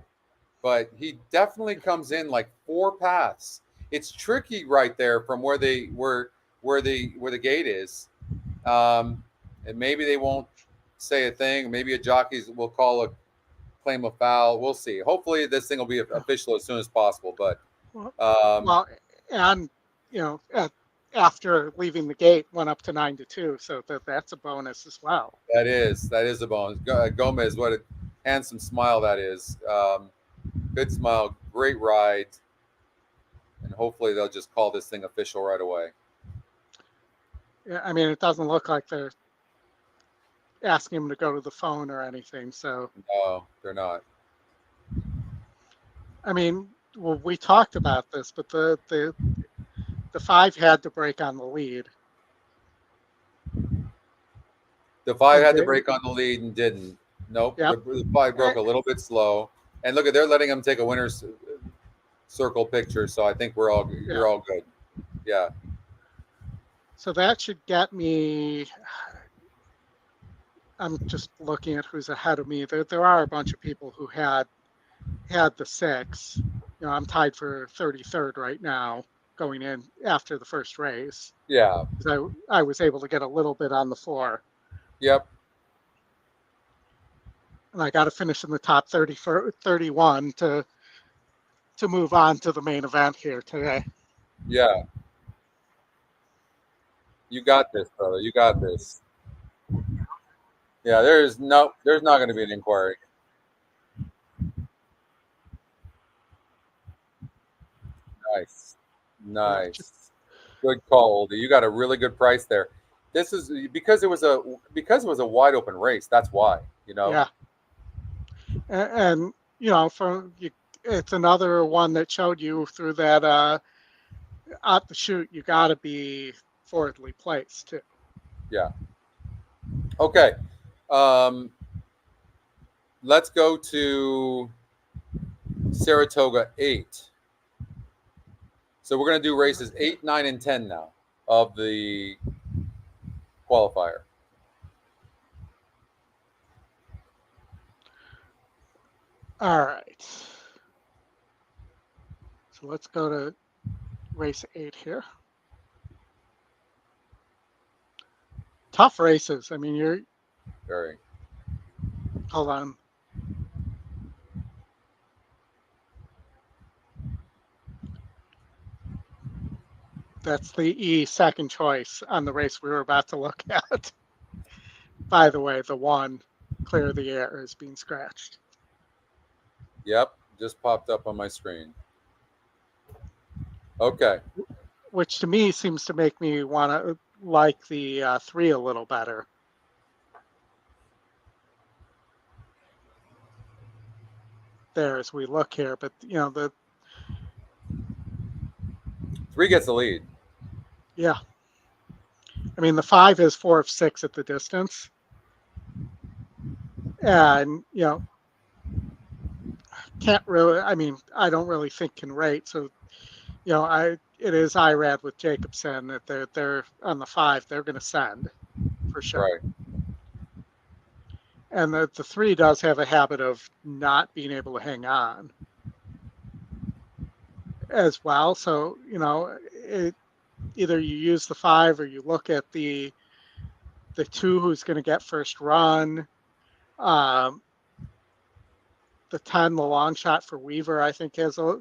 but he definitely comes in like 4 paths. It's tricky right there from where the gate is, and maybe they won't say a thing. Maybe a jockeys will call a claim a foul. We'll see. Hopefully, this thing will be official as soon as possible. But Well, and after leaving the gate, went up to 9-2, so that's a bonus as well. that is a bonus. Gomez, what a handsome smile that is. Good smile, great ride, and hopefully they'll just call this thing official right away. Yeah, I mean, it doesn't look like they're asking him to go to the phone or anything. So No, they're not. I mean, well, we talked about this, but the 5 had to break on the lead. The 5 had to break on the lead and didn't. Nope. Yep. The 5 broke a little bit slow. And look at, they're letting them take a winner's circle picture. So I think you're all good. Yeah. So that should get me. I'm just looking at who's ahead of me. There are a bunch of people who had the 6. I'm tied for 33rd right now, going in after the first race. Yeah. I was able to get a little bit on the 4. Yep. And I got to finish in the top 31 to move on to the main event here today. Yeah. You got this, brother. You got this. Yeah, there's not going to be an inquiry. Nice. Good call, Oldy. You got a really good price there. This is because it was a wide open race. That's why, Yeah. And it's another one that showed you through that at the chute, you got to be forwardly placed too. Yeah. Okay. Let's go to Saratoga 8. So we're going to do races 8, 9, and 10 now of the qualifier. All right. So let's go to race 8 here. Tough races. I mean, you're very. Hold on. That's the E second choice on the race we were about to look at. By the way, the 1, Clear the Air, is being scratched. Yep, just popped up on my screen. Okay. Which to me seems to make me want to like the 3 a little better. There as we look here, but the 3 gets the lead. Yeah. I mean, the 5 is 4 of 6 at the distance. And, can't really, I mean, I don't really think can rate. So, it is IRAD with Jacobson that they're on the 5, they're going to send for sure. Right. And the 3 does have a habit of not being able to hang on as well. So, either you use the 5 or you look at the 2 who's going to get first run. The 10, the long shot for Weaver, I think has a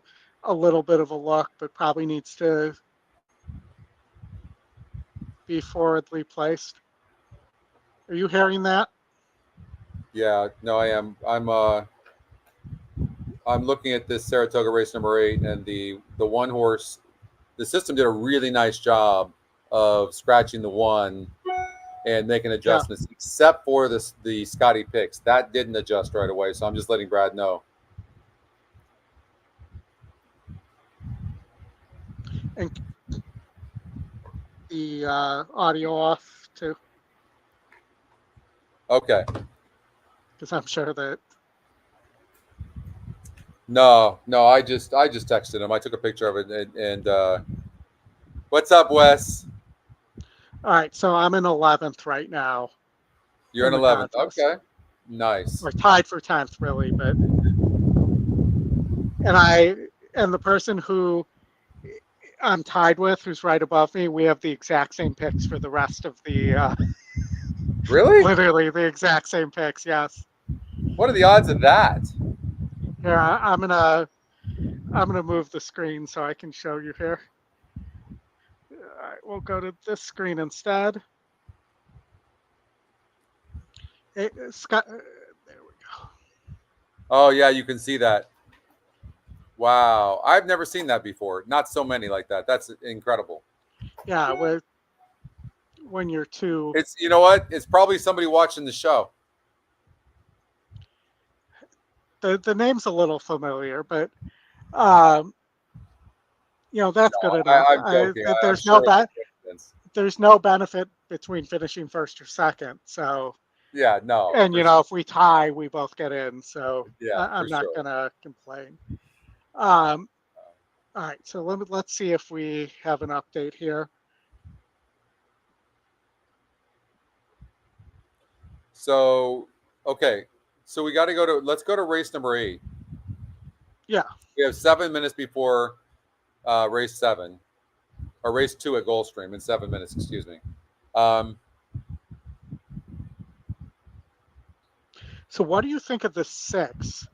little bit of a look, but probably needs to be forwardly placed. Are you hearing that? Yeah, no, I am. I'm looking at this Saratoga race number 8, and the 1 horse. The system did a really nice job of scratching the 1 and making adjustments, except for the Scotty picks. That didn't adjust right away, so I'm just letting Brad know. And the audio off too, Okay. because I'm sure that. No, I just texted him. I took a picture of it, and what's up, Wes? All right, so I'm in 11th right now. You're in the 11th. contest. Okay, nice. We're tied for 10th, really, but and the person who I'm tied with, who's right above me, we have the exact same picks for the rest of the. Really? Literally the exact same picks. Yes. What are the odds of that? Here, I'm gonna move the screen so I can show you here. All right, we'll go to this screen instead. Hey, Scott, there we go. Oh yeah, you can see that. Wow, I've never seen that before. Not so many like that. That's incredible. Yeah, when you're two. It's, you know what? It's probably somebody watching the show. The name's a little familiar, but that's good enough. I'm joking. I'm There's sure there's no benefit between finishing first or second. So yeah, no. and sure. if we tie, we both get in. So Yeah, I'm not sure. gonna complain. All right, so let's see if we have an update here. So okay, so we got to let's go to race number 8. Yeah. We have 7 minutes before race 7, or race 2 at Gulfstream in 7 minutes. Excuse me. So what do you think of the 6?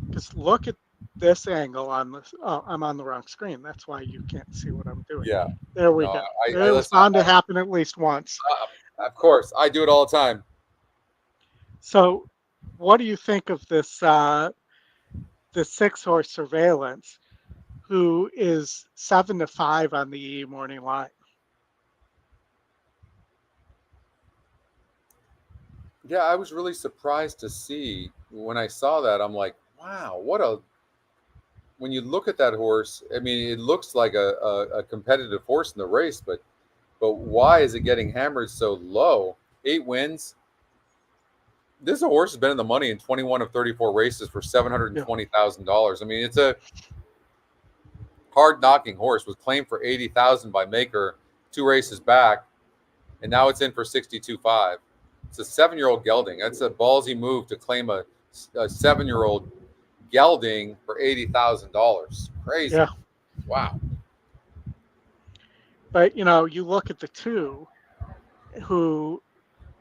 Because look at this angle on this. Oh, I'm on the wrong screen. That's why you can't see what I'm doing. Yeah. There we go. It was bound to happen at least once. Of course, I do it all the time. So, what do you think of this? The 6-horse Surveillance, who is 7-5 on the morning line. Yeah, I was really surprised to see when I saw that. I'm like, wow, when you look at that horse, I mean, it looks like a competitive horse in the race, but why is it getting hammered so low? 8 wins. This horse has been in the money in 21 of 34 races for $720,000. I mean, it's a hard knocking horse. Was claimed for $80,000 by Maker 2 races back, and now it's in for $62,500. It's a 7-year-old gelding. That's a ballsy move to claim a 7-year-old gelding for $80,000. Crazy. Yeah. Wow. But you look at the 2, who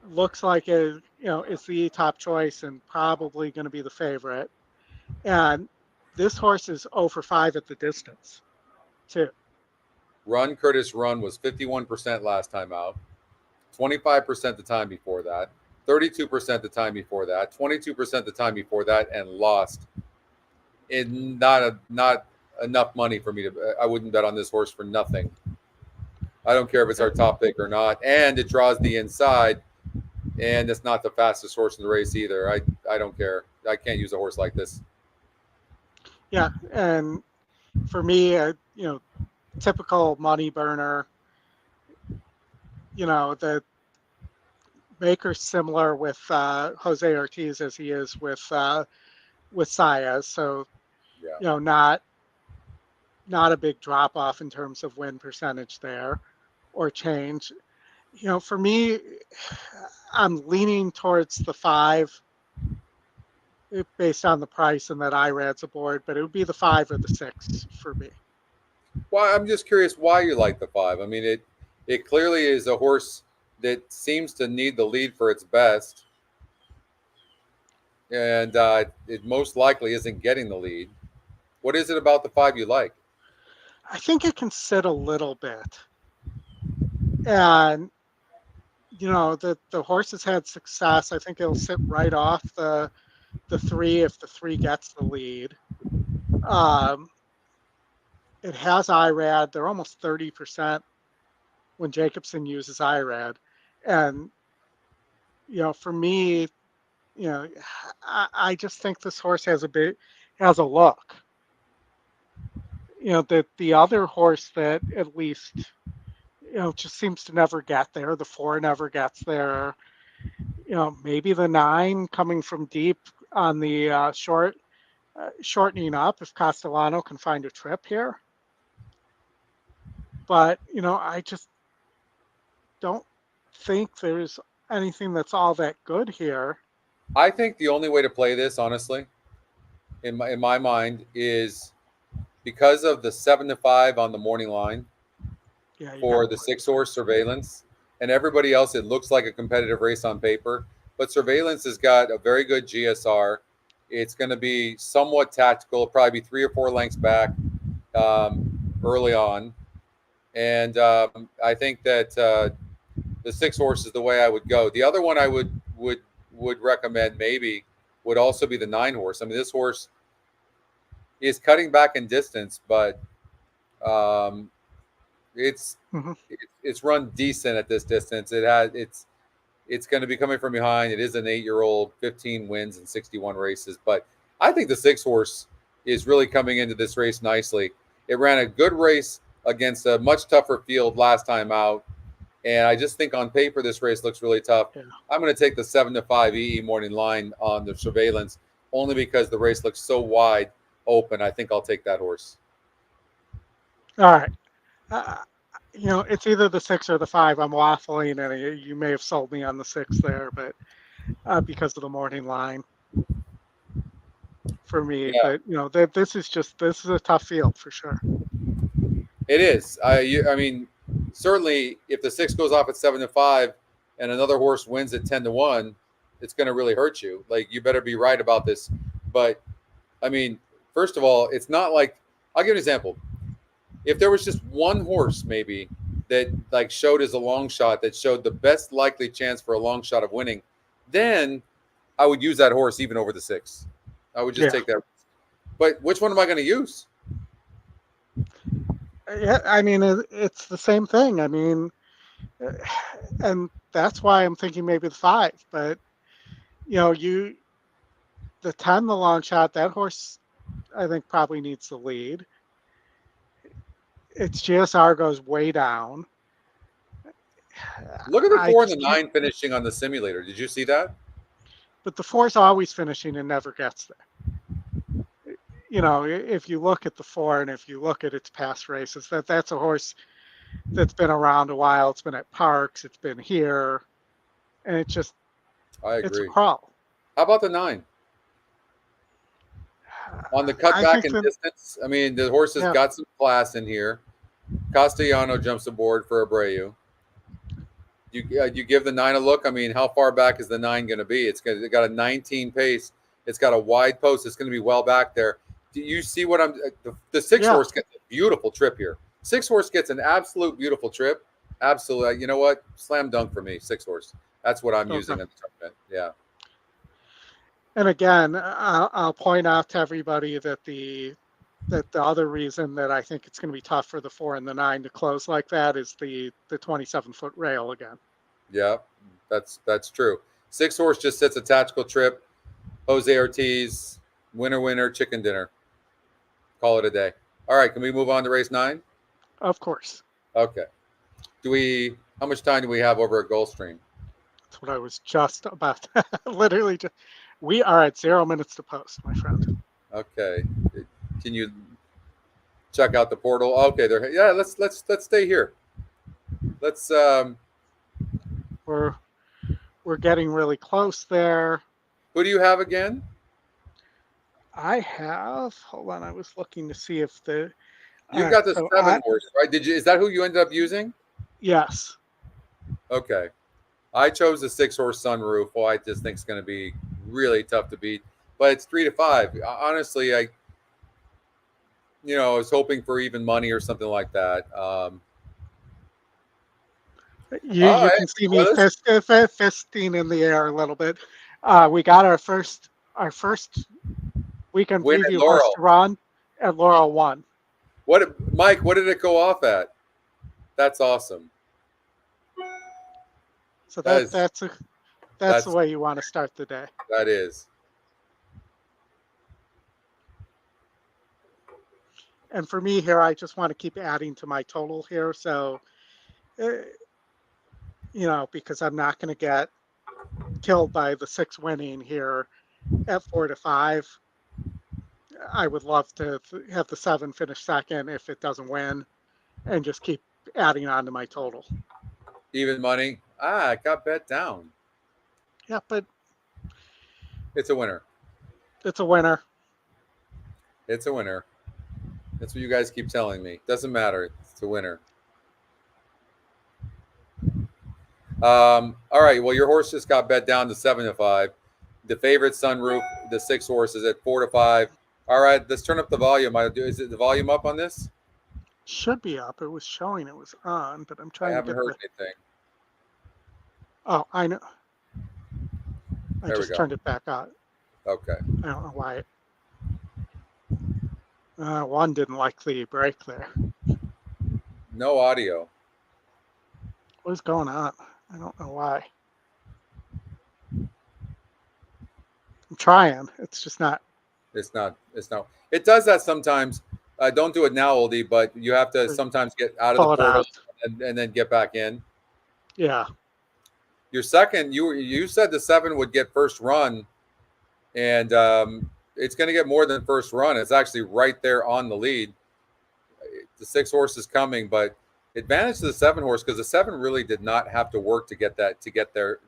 looks like is the top choice and probably going to be the favorite, and this horse is 0 for 5 at the distance, too. Run Curtis Run was 51% last time out, 25% the time before that, 32% the time before that, 22% the time before that, and lost. Not enough money for me to. I wouldn't bet on this horse for nothing. I don't care if it's our top pick or not, and it draws the inside, and it's not the fastest horse in the race either. I don't care. I can't use a horse like this. Yeah, and for me, typical money burner. The Maker's similar with Jose Ortiz as he is with Saez. So, yeah. Not a big drop off in terms of win percentage there or change. For me, I'm leaning towards the 5 based on the price and that IRAD's aboard, but it would be the 5 or the 6 for me. Well, I'm just curious why you like the 5. I mean, it clearly is a horse that seems to need the lead for its best, and it most likely isn't getting the lead. What is it about the 5 you like? I think it can sit a little bit, and the horse has had success. I think it'll sit right off the 3 if the 3 gets the lead. It has IRAD. They're almost 30% when Jacobson uses IRAD. And, for me, I just think this horse has a look. That the other horse that at least, just seems to never get there. The 4 never gets there. Maybe the 9 coming from deep on the shortening up if Castellano can find a trip here. But, I just don't think there's anything that's all that good here. I think the only way to play this, honestly, in my mind, is because of the 7-5 on the morning line for the 6-horse Surveillance, and everybody else. It looks like a competitive race on paper, but Surveillance has got a very good GSR. It's going to be somewhat tactical, probably be 3 or 4 lengths back early on, and I think that the 6-horse is the way I would go. The other one I would recommend maybe would also be the 9-horse. I mean, this horse is cutting back in distance, but it's run decent at this distance. It's going to be coming from behind. It is an 8-year-old, 15 wins in 61 races, but I think the 6-horse is really coming into this race nicely. It ran a good race against a much tougher field last time out, and I just think on paper this race looks really tough. Yeah. I'm going to take the 7-5 EE morning line on the Surveillance only because the race looks so wide open. I think I'll take that horse. All right. It's either the 6 or the 5. I'm waffling, and you may have sold me on the 6 there, but because of the morning line for me. Yeah. But this is a tough field for sure. It is. I mean, certainly if the 6 goes off at 7-5 and another horse wins at 10-1, it's going to really hurt you. Like, you better be right about this. But I mean, first of all, it's not like, I'll give you an example. If there was just one horse maybe that like showed as a long shot, that showed the best likely chance for a long shot of winning, then I would use that horse even over the 6. I would just take that. But which one am I going to use? Yeah, I mean, it's the same thing. I mean, and that's why I'm thinking maybe the 5. But, the 10, the long shot, that horse, I think probably needs the lead. Its GSR goes way down. Look at the 4 and the 9 finishing on the simulator. Did you see that? But the 4's always finishing and never gets there. If you look at the 4 and if you look at its past races, that's a horse that's been around a while. It's been at Parks. It's been here. And I agree. It's a crawl. How about the 9? On the cutback and distance, I mean, the horse has got some class in here. Castellano jumps aboard for Abreu. You give the 9 a look. I mean, how far back is the 9 going to be? It's got a 19 pace. It's got a wide post. It's going to be well back there. Do you see what the 6-horse gets a beautiful trip here. 6-horse gets an absolute beautiful trip. Absolutely. You know what? Slam dunk for me, 6-horse. That's what I'm using in the tournament. Yeah. And again, I'll point out to everybody that the other reason that I think it's going to be tough for the 4 and the 9 to close like that is the 27-foot rail again. Yeah, that's true. 6-horse just sits a tactical trip. Jose Ortiz, winner, chicken dinner. Call it a day. All right, can we move on to race 9? Of course. Okay. How much time do we have over at Gulfstream? That's what I was just about. Literally, we are at 0 minutes to post, my friend. Okay. Can you check out the portal? Okay, let's stay here. Let's we're getting really close there. Who do you have again? Hold on, I was looking to see if You've got the 7-horse, right? Is that who you ended up using? Yes. Okay. I chose the 6-horse Sunroof. Well, I just think it's going to be really tough to beat, but it's 3-5. Honestly, I was hoping for even money or something like that. You can see me fisting in the air a little bit. We got our first weekend preview horse to run at Laurel 1. Mike, what did it go off at? That's awesome. So That is that's the that's way you want to start the day. that is. And for me here, I just want to keep adding to my total here. So, because I'm not going to get killed by the 6 winning here at 4-5. I would love to have the 7 finish second if it doesn't win, and just keep adding on to my total. Even money. It got bet down. Yeah, but It's a winner. it's a winner. It's a winner. That's what you guys keep telling me. Doesn't matter. It's a winner. All right. Well, your horse just got bet down to 7-5. The favorite Sunroof, the 6 horses at 4-5. All right. Let's turn up the volume. Is it the volume up on this? Should be up. It was showing it was on, but I'm I trying to haven't get heard anything. Oh, I know. I There we just go. turned it back on. Okay. I don't know why. One didn't like the break there. No audio. What is going on? I don't know why. I'm trying. It's just not. It's not. It does that sometimes. Don't do it now, Oldie, but you have to sometimes get out of Pull the it portal out. and then get back in. Yeah. Your second, you said the 7 would get first run, and it's going to get more than first run. It's actually right there on the lead. The 6 horse is coming, but advantage to the 7 horse because the 7 really did not have to work to get there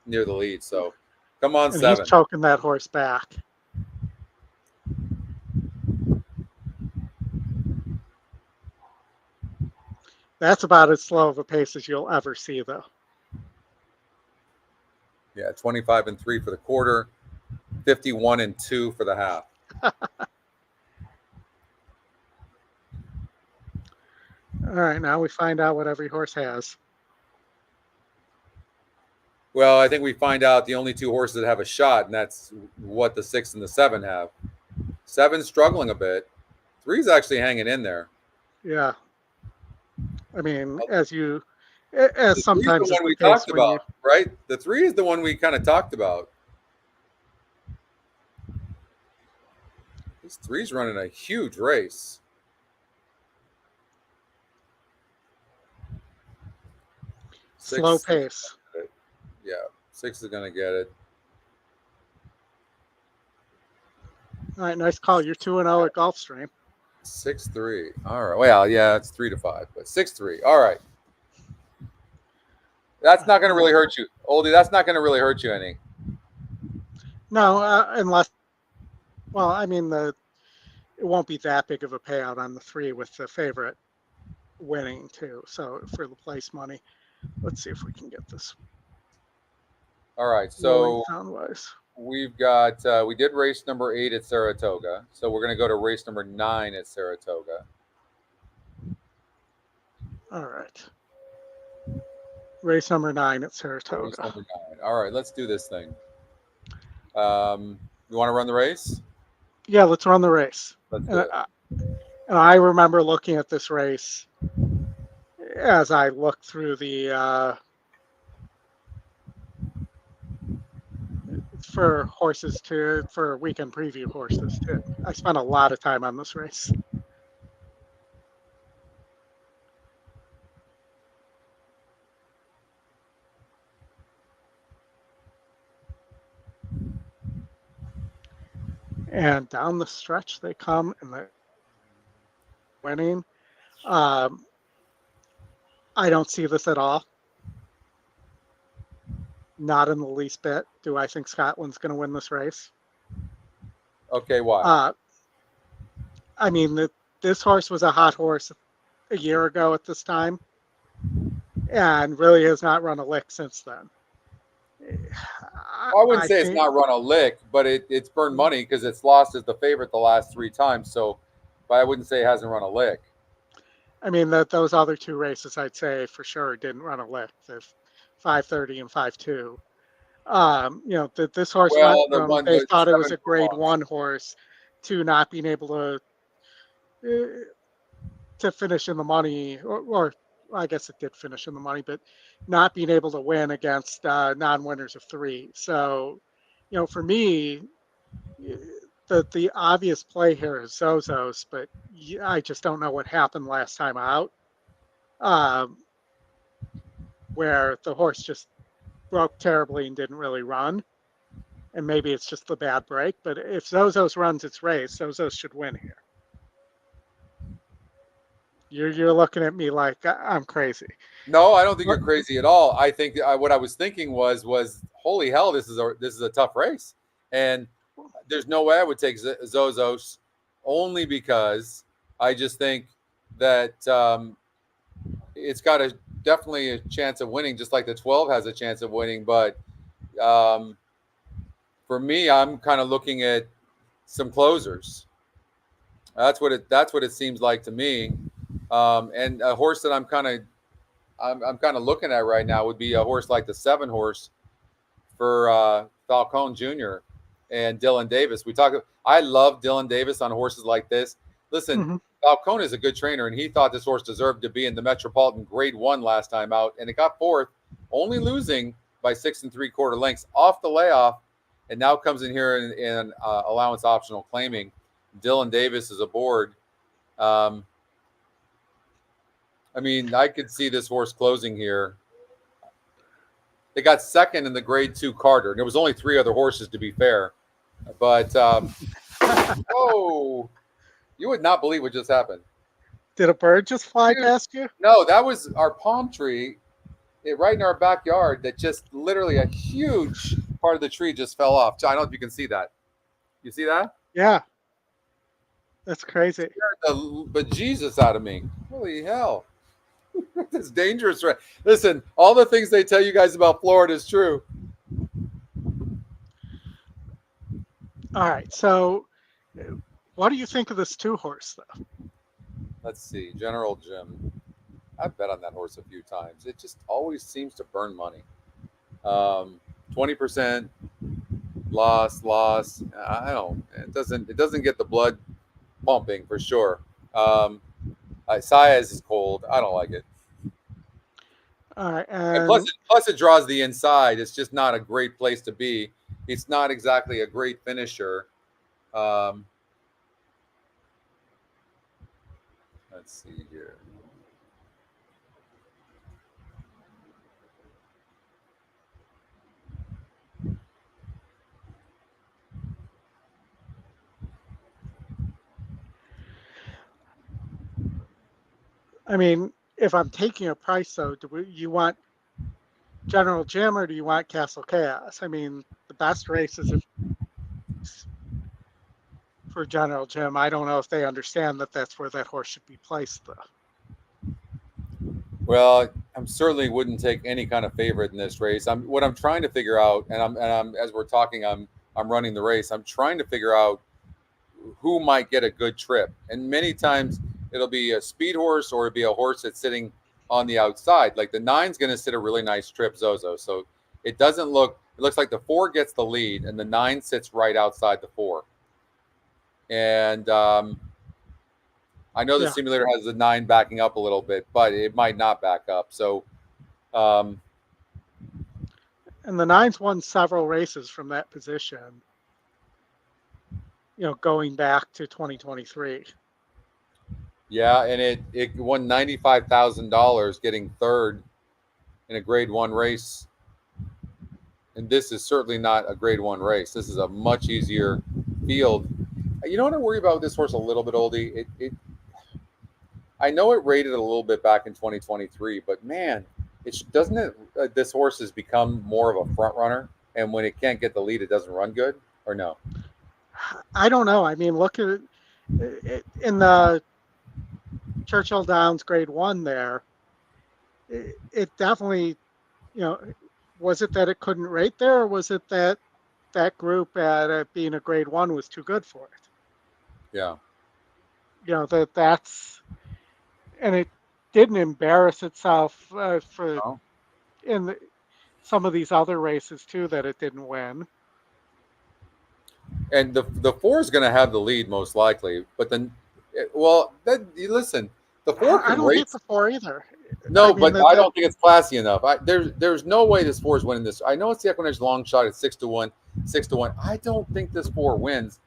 near the lead. So come on, And 7. he's choking that horse back. That's about as slow of a pace as you'll ever see, though. Yeah, 25-3 for the quarter, 51-2 for the half. All right, now we find out what every horse has. Well, I think we find out the only 2 horses that have a shot, and that's what the 6 and the 7 have. 7's struggling a bit. 3's actually hanging in there. Yeah. I mean, as The sometimes the is one the we case talked when you. about, right? The 3 is the one we kind of talked about. This 3's running a huge race. Slow pace. Yeah, 6 is going to get it. All right, nice call. You're 2-0 at Gulfstream. 6-3. All right. Well, yeah, it's 3-5, but 6-3. All right. That's not going to really hurt you, Oldie. That's not going to really hurt you any. No, unless. Well, I mean, it won't be that big of a payout on the 3 with the favorite winning too. So for the place money, let's see if we can get this. All right. So sound-wise. we've got we did race number 8 at Saratoga, so we're going to go to race number 9 at Saratoga. All right. Race number 9 at Saratoga. Race number 9. All right, let's do this thing. You want to run the race? Yeah, let's run the race. Let's do it. And I remember looking at this race as I looked through the for weekend preview horses too. I spent a lot of time on this race. And down the stretch they come, and they're winning. I don't see this at all. Not in the least bit. Do I think Scotland's going to win this race? Okay, why? I mean, this horse was a hot horse a year ago at this time, and really has not run a lick since then. I wouldn't say it's not run a lick, but it's burned money because it's lost as the favorite the last 3 times. So, but I wouldn't say it hasn't run a lick. I mean, those other 2 races, I'd say for sure didn't run a lick. The 5:30 and 5:2. This horse went from they thought it was a grade 1 horse to not being able to finish in the money or I guess it did finish in the money, but not being able to win against non-winners of 3. So, for me, the obvious play here is Zozos, but I just don't know what happened last time out, um, where the horse just broke terribly and didn't really run. And maybe it's just the bad break, but if Zozos runs its race, Zozos should win here. You're looking at me like I'm crazy. No, I don't think you're crazy at all. I think what I was thinking was holy hell, this is a tough race, and there's no way I would take Zozos, only because I just think that it's got definitely a chance of winning, just like the 12 has a chance of winning. But for me, I'm kind of looking at some closers. That's what it seems like to me. And a horse that I'm kind of looking at right now would be a horse like the 7 horse for Falcone Jr. and Dylan Davis. I love Dylan Davis on horses like this. Listen, Falcone is a good trainer, and he thought this horse deserved to be in the Metropolitan Grade 1 last time out, and it got 4th, only losing by 6 3/4 lengths off the layoff, and now comes in here in allowance optional claiming. Dylan Davis is aboard. I mean, I could see this horse closing here. They got 2nd in the Grade 2 Carter, and there was only 3 other horses, to be fair. But, oh, you would not believe what just happened. Did a bird just fly past you? No, that was our palm tree right in our backyard that just literally a huge part of the tree just fell off. I don't know if you can see that. You see that? Yeah. That's crazy. It scared the bejesus out of me. Holy hell. It's dangerous. Right? Listen, all the things they tell you guys about Florida is true. All right. So what do you think of this 2 horse, though? Let's see. General Jim. I've bet on that horse a few times. It just always seems to burn money. 20% loss. I don't. It doesn't get the blood pumping for sure. Saez is cold. I don't like it. All right. And plus it draws the inside. It's just not a great place to be. It's not exactly a great finisher. Let's see here. I mean, if I'm taking a price, though, you want General Jim or do you want Castle Chaos? I mean, the best races for General Jim. I don't know if they understand that that's where that horse should be placed, though. Well, I certainly wouldn't take any kind of favorite in this race. What I'm trying to figure out, and I'm as we're talking, I'm running the race. I'm trying to figure out who might get a good trip, and many times it'll be a speed horse or it'll be a horse that's sitting on the outside. Like the 9's going to sit a really nice trip, Zozo. So it looks like the 4 gets the lead and the 9 sits right outside the 4. And I know the simulator has the 9 backing up a little bit, but it might not back up. So, and the 9's won several races from that position, going back to 2023. Yeah, and it won $95,000 getting 3rd in a Grade 1 race. And this is certainly not a Grade 1 race. This is a much easier field. You know what I worry about with this horse a little bit, Oldie? I know it rated a little bit back in 2023, but man, this horse has become more of a front runner, and when it can't get the lead, it doesn't run good, or no? I don't know. I mean, look at it in the Churchill Downs Grade 1 there. It definitely, was it that it couldn't rate there, or was it that group at being a Grade 1 was too good for it? Yeah. And it didn't embarrass itself in some of these other races too that it didn't win. And the 4 is going to have the lead most likely, but then, listen, the 4 I don't hate the 4 either. No, I mean but I don't think it's classy enough. There's no way this 4 is winning this. I know it's the EquinEdge long shot at 6-1, 6-1. I don't think this 4 wins,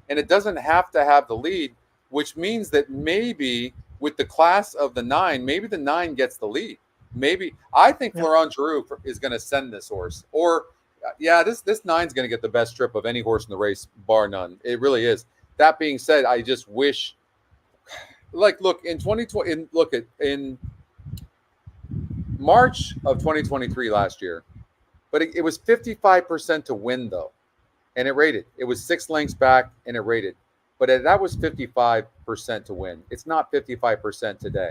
and it doesn't have to have the lead, which means that maybe with the class of the 9, maybe the 9 gets the lead. Maybe I think Yeah. Florent Giroux is going to send this horse, or this 9's going to get the best trip of any horse in the race, bar none. It really is. That being said, I just wish, look in 2020, in March of 2023 last year, but it was 55% to win though, and it rated. It was 6 lengths back and it rated, but that was 55% to win. It's not 55% today.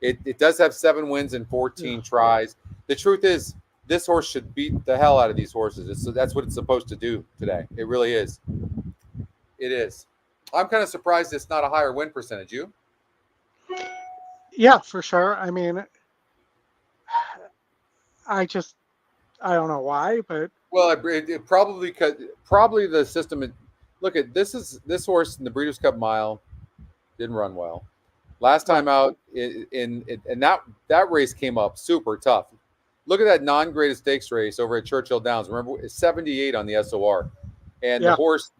It does have 7 wins and 14 tries. The truth is, this horse should beat the hell out of these horses. That's what it's supposed to do today. It really is. It is. I'm kind of surprised it's not a higher win percentage. You? Yeah, for sure. I mean, I don't know why, but Well, it probably the system. Look at this horse in the Breeders' Cup Mile didn't run well. Last time out and that race came up super tough. Look at that non-graded stakes race over at Churchill Downs. Remember, it's 78 on the SOR, and the horse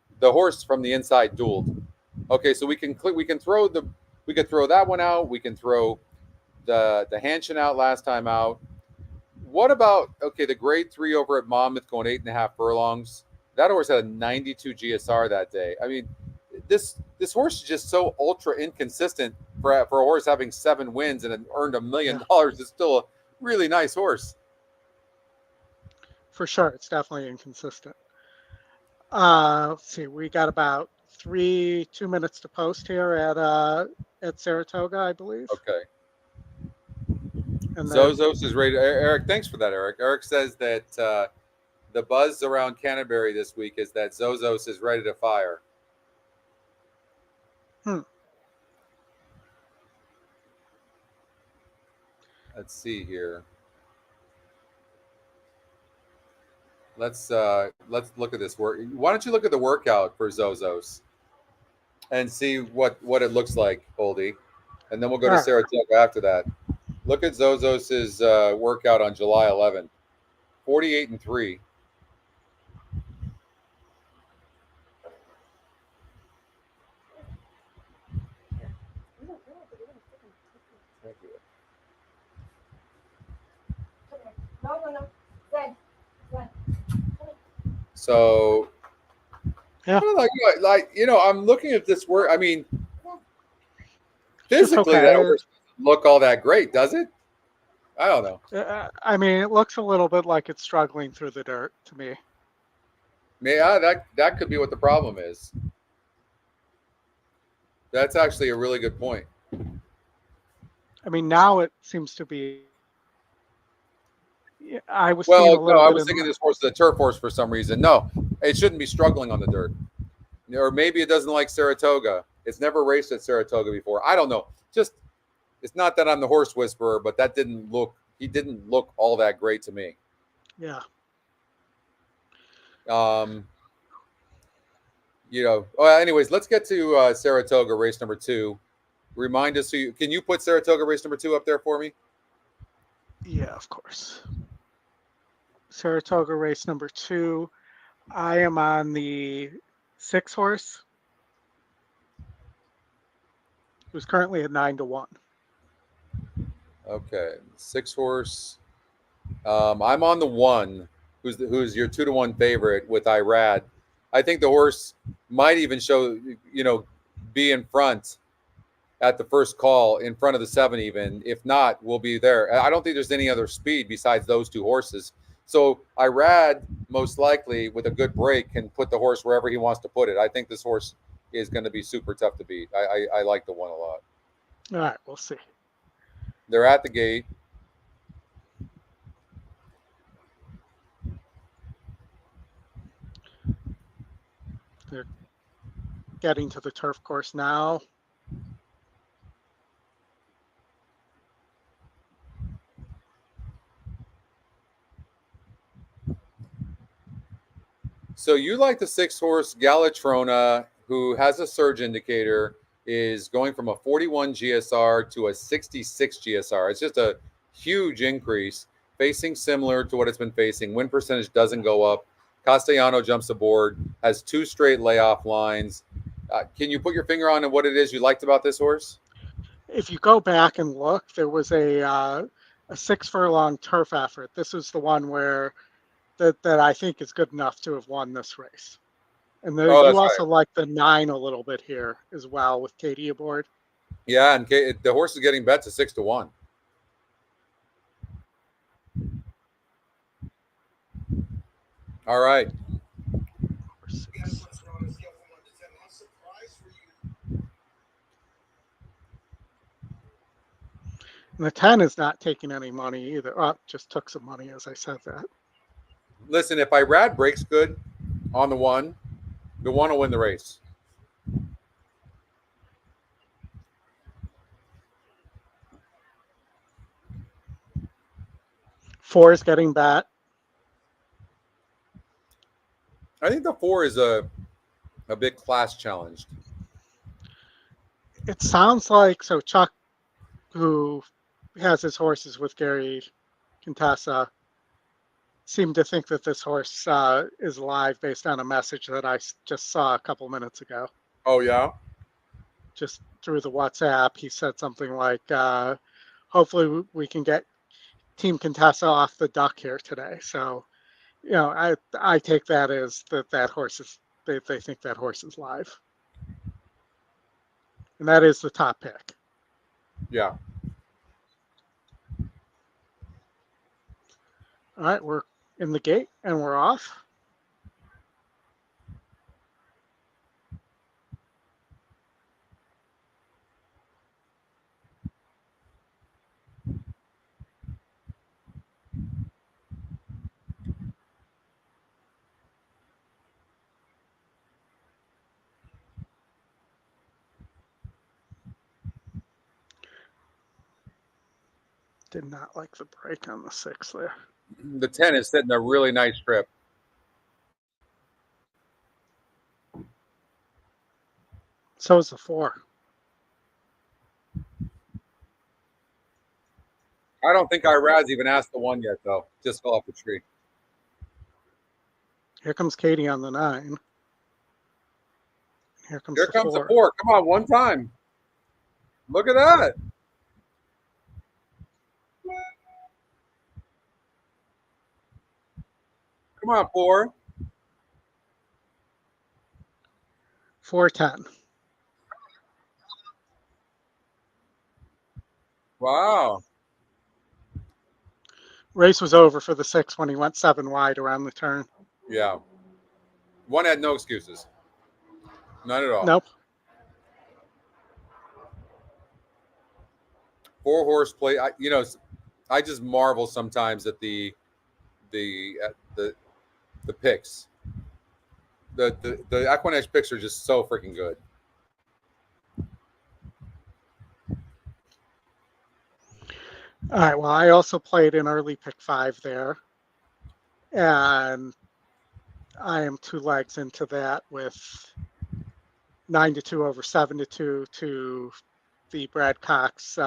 from the inside dueled. Okay, so we could throw that one out. We can throw the Hanshin out last time out. What about the grade 3 over at Monmouth going 8.5 furlongs? That horse had a 92 GSR that day. I mean, this horse is just so ultra inconsistent for a horse having 7 wins and earned $1 million. It's still a really nice horse. For sure, it's definitely inconsistent. Let's see, we got about 2 minutes to post here at Saratoga, I believe. Okay. And Zozos is ready. Eric, thanks for that, Eric. Eric says that the buzz around Canterbury this week is that Zozos is ready to fire. Let's see here. Let's look at this work. Why don't you look at the workout for Zozos and see what it looks like, Oldy, and then we'll go to Saratoga after that. Look at Zozos's workout on July 11th. 48-3. Thank you. No. So, yeah, I'm looking at this work. I mean, physically, that horse doesn't look all that great, does it? I don't know. I mean, it looks a little bit like it's struggling through the dirt to me. Yeah, that could be what the problem is. That's actually a really good point. I mean, now it seems to be. I was thinking this horse is a turf horse for some reason. No, it shouldn't be struggling on the dirt. Or maybe it doesn't like Saratoga. It's never raced at Saratoga before. I don't know. Just, it's not that I'm the horse whisperer, but he didn't look all that great to me. Yeah. Anyways, let's get to Saratoga race number 2. Remind us, can you put Saratoga race number 2 up there for me? Yeah, of course. Saratoga race number 2. I am on the 6 horse, who's currently at 9-1. Okay, 6 horse. I'm on the 1, who's your 2-1 favorite with Irad. I think the horse might even show, be in front at the first call, in front of the 7 even. If not, we'll be there. I don't think there's any other speed besides those 2 horses. So Irad, most likely, with a good break, can put the horse wherever he wants to put it. I think this horse is going to be super tough to beat. I like the 1 a lot. All right, we'll see. They're at the gate. They're getting to the turf course now. So you like the 6 horse Galatrona, who has a surge indicator, is going from a 41 GSR to a 66 GSR. It's just a huge increase, facing similar to what it's been facing. Win percentage doesn't go up. Castellano jumps aboard, has 2 straight layoff lines. Can you put your finger on what it is you liked about this horse? If you go back and look, there was a 6 furlong turf effort. This is the one where that I think is good enough to have won this race. And Oh, you that's also right. like the 9 a little bit here as well with Katie aboard. Yeah, and the horse is getting bet to 6-1. All right. And the 10 is not taking any money either. Oh, just took some money as I said that. Listen, if Irad breaks good on the 1 will win the race. Four is getting bet. I think the 4 is a bit class challenged. It sounds like so Chuck, who has his horses with Gary Contessa, seemed to think that this horse is live based on a message that I just saw a couple minutes ago. Oh, yeah? Just through the WhatsApp, he said something like, hopefully we can get Team Contessa off the duck here today. So, I take that as that horse is, they think that horse is live. And that is the top pick. Yeah. All right, we're in the gate and we're off. Did not like the break on the 6 there. The 10 is setting a really nice trip. So is the 4. I don't think Irad's even asked the 1 yet, though. Just fell off the tree. Here comes Katie on the 9. Here comes Here the comes 4. the 4. Come on, one time. Look at that. Come on, 4. 4-10. Wow. Race was over for the 6 when he went 7 wide around the turn. Yeah. 1 had no excuses. None at all. Nope. 4-horse play. I just marvel sometimes at the picks. The EquinEdge picks are just so freaking good. All right. Well, I also played an early pick 5 there. And I am 2 legs into that with 9-2 over 7-2 to the Brad Cox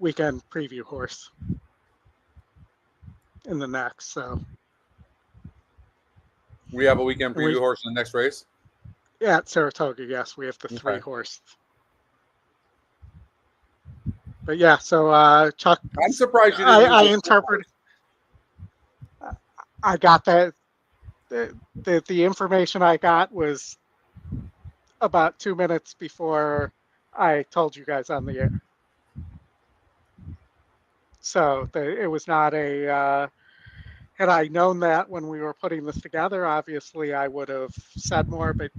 weekend preview horse in the next. So We have a weekend preview horse in the next race? Yeah, at Saratoga, yes. We have the 3 Okay. horse. But yeah, so Chuck, I'm surprised you didn't I use interpret. I got that. The information I got was about 2 minutes before I told you guys on the air. So it was not a. Had I known that when we were putting this together, obviously I would have said more. But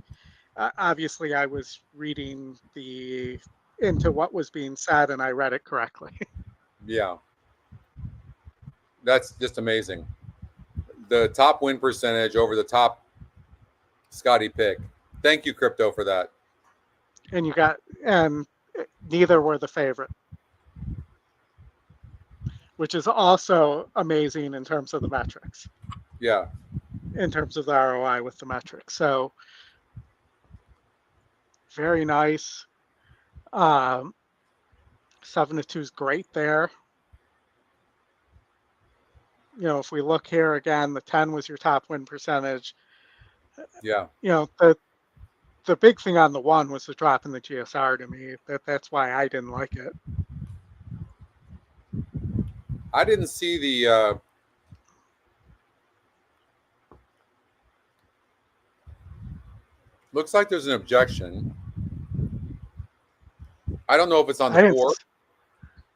obviously I was reading into what was being said, and I read it correctly. Yeah. That's just amazing. The top win percentage over the top Scotty pick. Thank you, Crypto, for that. And neither were the favorite, which is also amazing in terms of the metrics. Yeah. In terms of the ROI with the metrics. So very nice. 7-2 is great there. You know, if we look here again, the 10 was your top win percentage. Yeah. You know, the big thing on the 1 was the drop in the GSR to me. That's why I didn't like it. I didn't see the looks like there's an objection. I don't know if it's on the 4.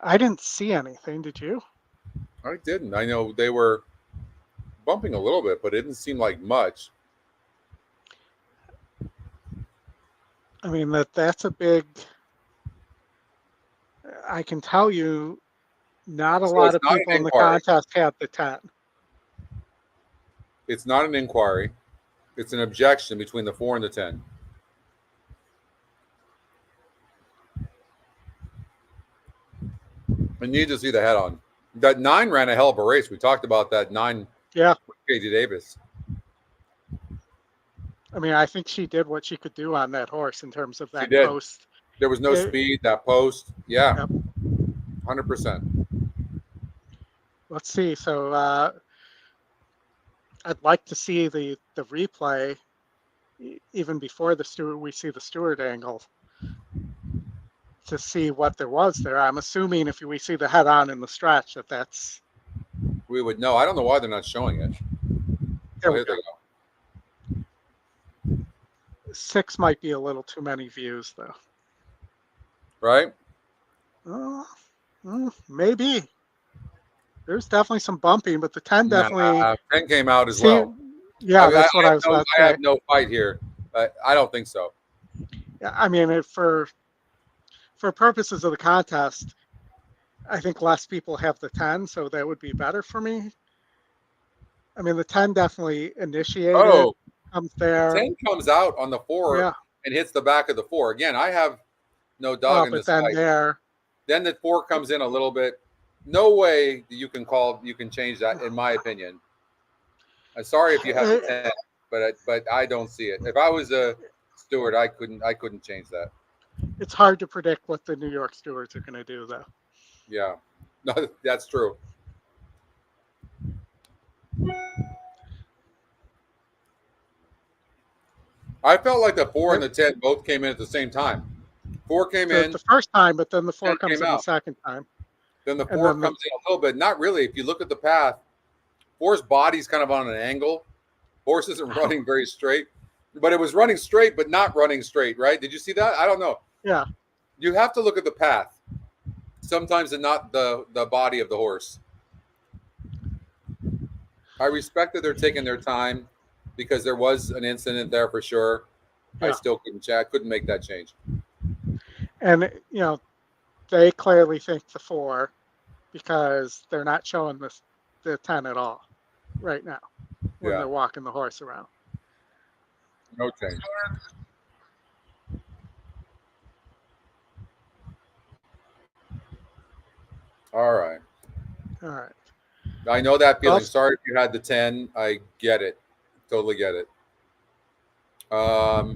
I didn't see anything. Did you? I didn't. I know they were bumping a little bit, but it didn't seem like much. I mean, that's a big. I can tell you, not a So lot it's of not an people in the inquiry. contest had the 10. It's not an inquiry. It's an objection between the 4 and the 10. I need to see the head on. That 9 ran a hell of a race. We talked about that 9 Yeah. with Katie Davis. I mean, I think she did what she could do on that horse in terms of that did. post. There was no speed, that post. Yeah. Yep. 100%. Let's see. So I'd like to see the replay even before we see the Stewart angle to see what there was there. I'm assuming if we see the head on in the stretch that's. We would know. I don't know why they're not showing it. There Oh, we here go. they go. 6 might be a little too many views though. Right? Maybe. There's definitely some bumping, but the 10 definitely. 10 came out as well. Yeah, that's what I was about to say. I have no fight here. I don't think so. Yeah, I mean, for purposes of the contest, I think less people have the 10, so that would be better for me. I mean, the 10 definitely initiated. Comes there. 10 comes out on the 4 and hits the back of the 4. Again, I have no dog in this fight. Then the 4 comes in a little bit. No way that you can change that, in my opinion. I'm sorry if you have the 10, but I don't see it. If I was a steward, I couldn't change that. It's hard to predict what the New York stewards are going to do, though. Yeah, no, that's true. I felt like the 4 and the 10 both came in at the same time. 4 came in the first time, but then the 4 comes in out the second time. Then the 4 comes in a little bit. Not really. If you look at the path, 4's body's kind of on an angle. Horse isn't running very straight, but it was running straight, but not running straight, right? Did you see that? I don't know. Yeah. You have to look at the path sometimes and not the body of the horse. I respect that they're taking their time because there was an incident there for sure. Yeah. I still couldn't make that change. And, you know, they clearly think the 4 because they're not showing the 10 at all right now when they're walking the horse around. No change. All right. I know that feeling. Sorry if you had the 10. I get it. Totally get it. All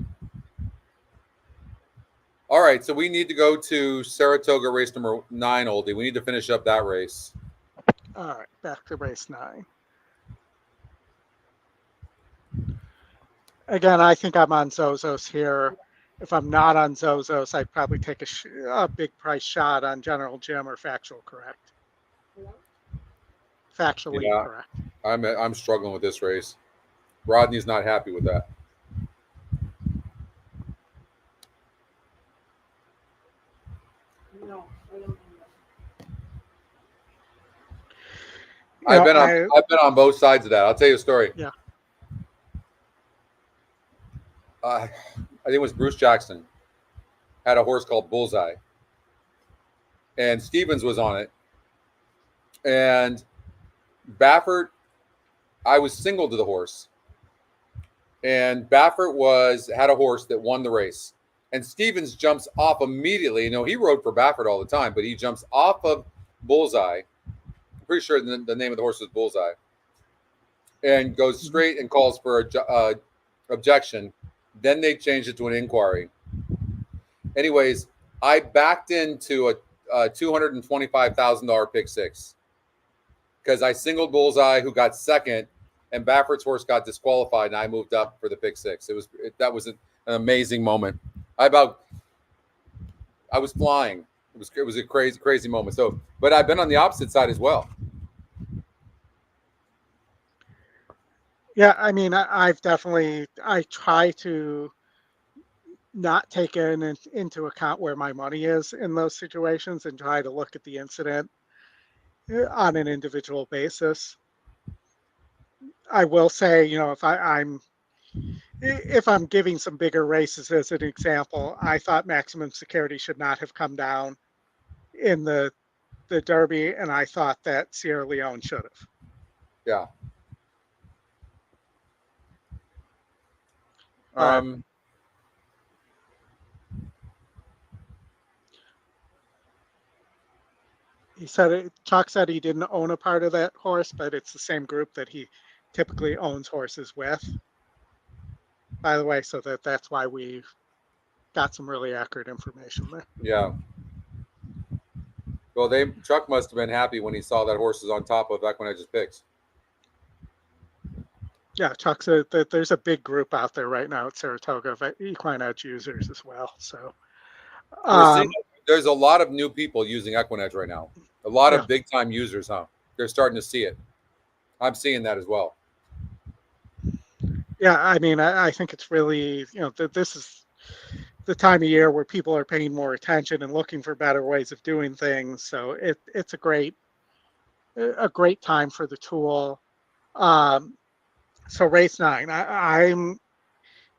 right. So we need to go to Saratoga race number 9, Oldie. We need to finish up that race. All right. Back to race 9. Again, I think I'm on Zozos here. If I'm not on Zozos, I'd probably take a big price shot on General Jim or Factual Correct. Factually correct. I'm struggling with this race. Rodney's not happy with that. No, I don't. I've been on both sides of that. I'll tell you a story. Yeah. I think it was Bruce Jackson had a horse called Bullseye, and Stevens was on it. And Baffert, I was single to the horse, and Baffert had a horse that won the race, and Stevens jumps off immediately. You know, he rode for Baffert all the time, but he jumps off of Bullseye. I'm pretty sure the name of the horse was Bullseye, and goes straight and calls for a objection. Then they changed it to an inquiry. Anyways, I backed into a $225,000 pick six because I singled Bullseye, who got second, and Baffert's horse got disqualified, and I moved up for the pick six. That was an amazing moment. I was flying. It was a crazy moment. So, but I've been on the opposite side as well. Yeah, I mean, I try to not take into account where my money is in those situations and try to look at the incident on an individual basis. I will say, if I'm giving some bigger races as an example, I thought Maximum Security should not have come down in the Derby, and I thought that Sierra Leone should have. Yeah. Chuck said he didn't own a part of that horse, but it's the same group that he typically owns horses with. By the way, so that's why we got some really accurate information there. Yeah. Well, Chuck must have been happy when he saw that horse is on top of EquinEdge's picks. Yeah, Chuck said that there's a big group out there right now at Saratoga of EquinEdge users as well. So there's a lot of new people using EquinEdge right now. A lot of big time users, huh? They're starting to see it. I'm seeing that as well. Yeah, I mean, I think it's really, this is the time of year where people are paying more attention and looking for better ways of doing things. So it's a great time for the tool. So race 9, I'm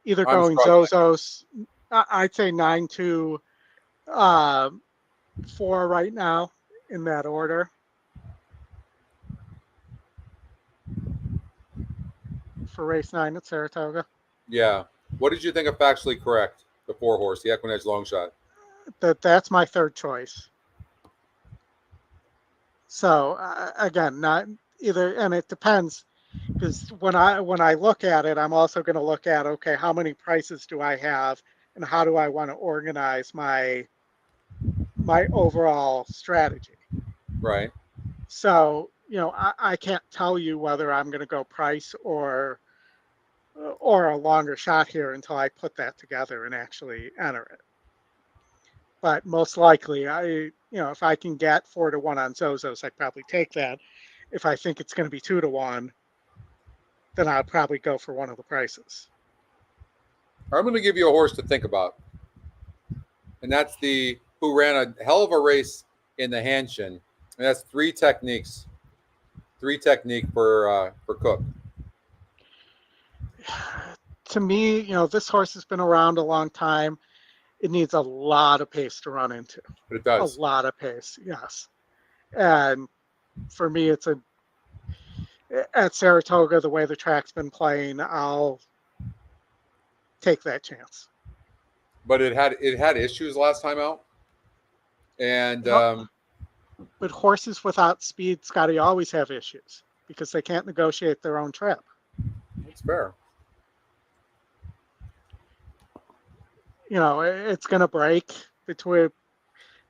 either going Zozos. I'd say 9 to 4 right now in that order. For race 9 at Saratoga. Yeah. What did you think of Factually Correct, the 4 horse, the EquinEdge long shot? That's my third choice. So again, not either, and it depends, because when I look at it, I'm also going to look at, okay, how many prices do I have, and how do I want to organize my overall strategy? Right. So I can't tell you whether I'm going to go price or a longer shot here until I put that together and actually enter it. But most likely, if I can get 4 to 1 on Zozos, I'd probably take that. If I think it's going to be 2 to 1, then I'll probably go for one of the prices. I'm going to give you a horse to think about, and that's who ran a hell of a race in the Hanshin, and that's 3 Technique for Cook. To me, this horse has been around a long time. It needs a lot of pace to run into. But it does. A lot of pace, yes. And for me, at Saratoga, the way the track's been playing, I'll take that chance. But it had issues last time out, and but horses without speed, Scotty, always have issues because they can't negotiate their own trip. That's fair. It's going to break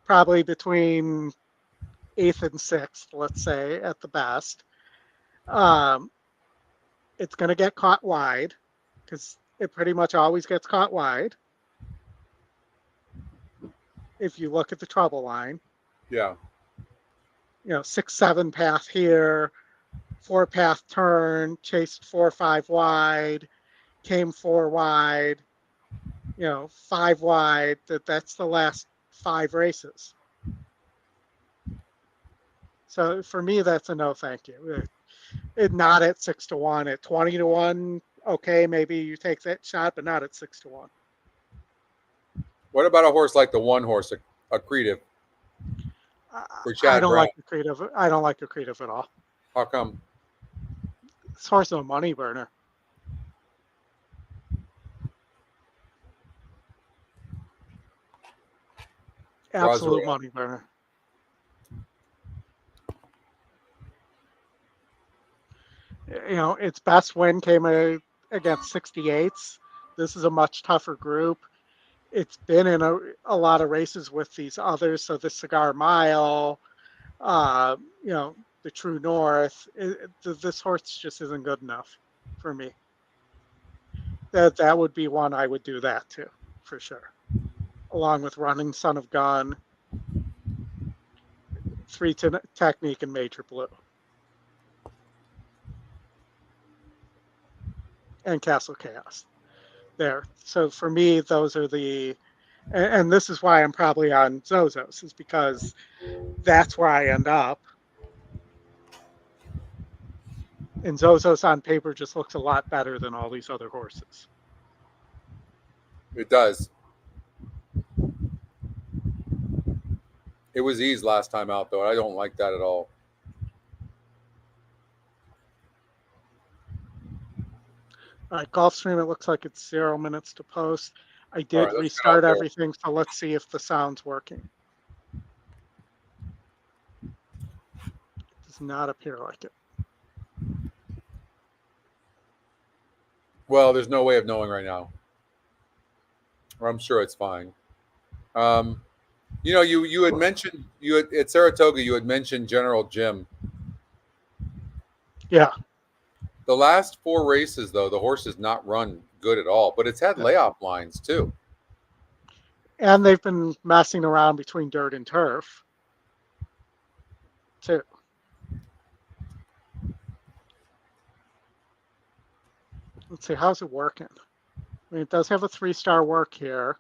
probably between 8th and 6th, let's say, at the best. It's going to get caught wide because it pretty much always gets caught wide. If you look at the trouble line. Yeah. 6-7 path here, 4 path turn, chased 4-5 wide, came 4 wide, 5 wide. That's the last 5 races. So for me, that's a no thank you. Not at 6 to 1, at 20 to 1. Okay, maybe you take that shot, but not at 6 to 1. What about a horse like the 1 horse, Accretive? I don't like Accretive. I don't like Accretive at all. How come? This horse is a money burner. Absolute money burner. Its best win came against 68s. This is a much tougher group. it's been in a lot of races with these others. So the Cigar Mile, you know, the True North. This horse just isn't good enough for me. That would be one I would do that to, for sure. Along with Running Son of Gun, 3 Technique, and Major Blue. And Castle Chaos there. So for me, those are and this is why I'm probably on Zozos, is because that's where I end up. And Zozos on paper just looks a lot better than all these other horses. It does. It was ease last time out, though. I don't like that at all. All right, Gulfstream, it looks like it's 0 minutes to post. I did All right, let's get restart out there. everything, so let's see if the sound's working. It does not appear like it. Well, there's no way of knowing right now. Or I'm sure it's fine. You know, you had mentioned at Saratoga. You had mentioned General Jim. Yeah. The last 4 races, though, the horse has not run good at all. But it's had layoff lines too. And they've been messing around between dirt and turf, too. Let's see, how's it working? I mean, it does have a 3-star work here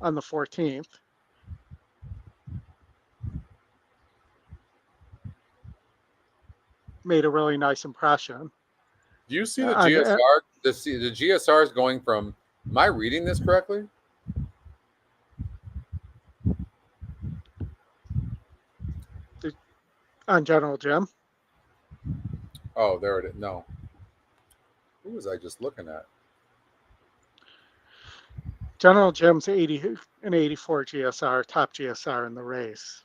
on the 14th. Made a really nice impression. Do you see the GSR? The GSR is going from. Am I reading this correctly? On General Jim. Oh, there it is. No. Who was I just looking at? General Jim's 80 and 84 GSR, top GSR in the race.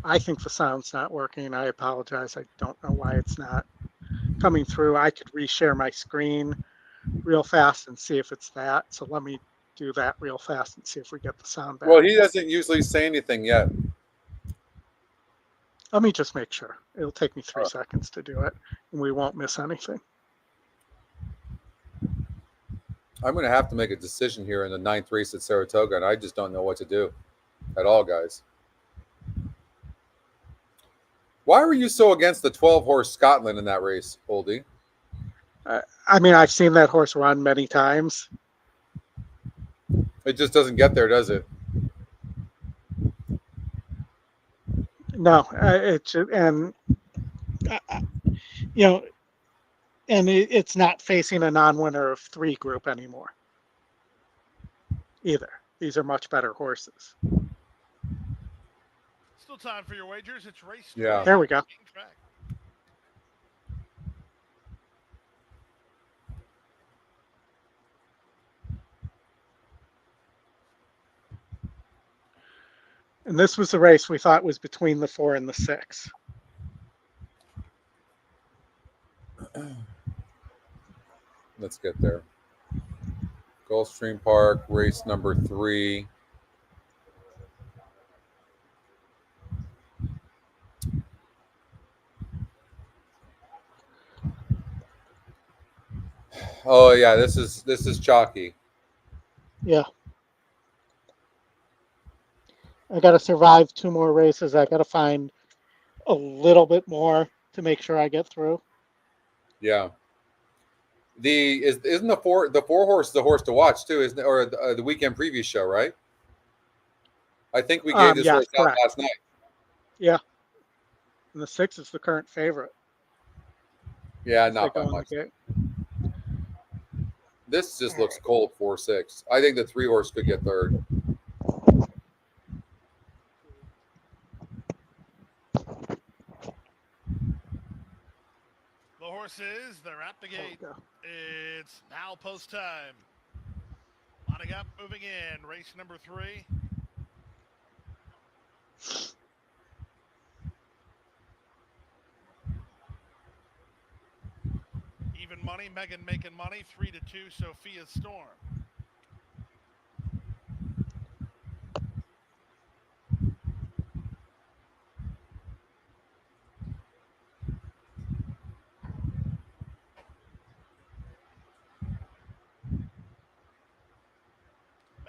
I think the sound's not working. I apologize. I don't know why it's not coming through. I could reshare my screen real fast and see if it's that. So let me do that real fast and see if we get the sound back. Well, he doesn't usually say anything yet. Let me just make sure. It'll take me 3 seconds to do it, and we won't miss anything. I'm going to have to make a decision here in the 9th race at Saratoga, and I just don't know what to do at all, guys. Why were you so against the 12-horse Scotland in that race, Oldy? I mean, I've seen that horse run many times. It just doesn't get there, does it? No, you know, and it's not facing a non-winner of 3 group anymore either. These are much better horses. Still time for your wagers. It's race 3. Yeah. There we go. And this was the race we thought was between the 4 and the 6. Let's get there. Gulfstream Park, race number 3. Oh yeah, this is chalky. Yeah. I got to survive 2 more races. I got to find a little bit more to make sure I get through. Yeah. Isn't the 4 horse the horse to watch too? Isn't it, or the weekend preview show, right? I think we gave this horse out last night. Yeah. And the 6 is the current favorite. Yeah, not that much. This just looks cold 4-6. I think the 3 horse could get 3rd. The horses, they're at the gate. It's now post time. Lining up, moving in. Race number 3. Even money, Megan making money, 3-2, Sophia's Storm.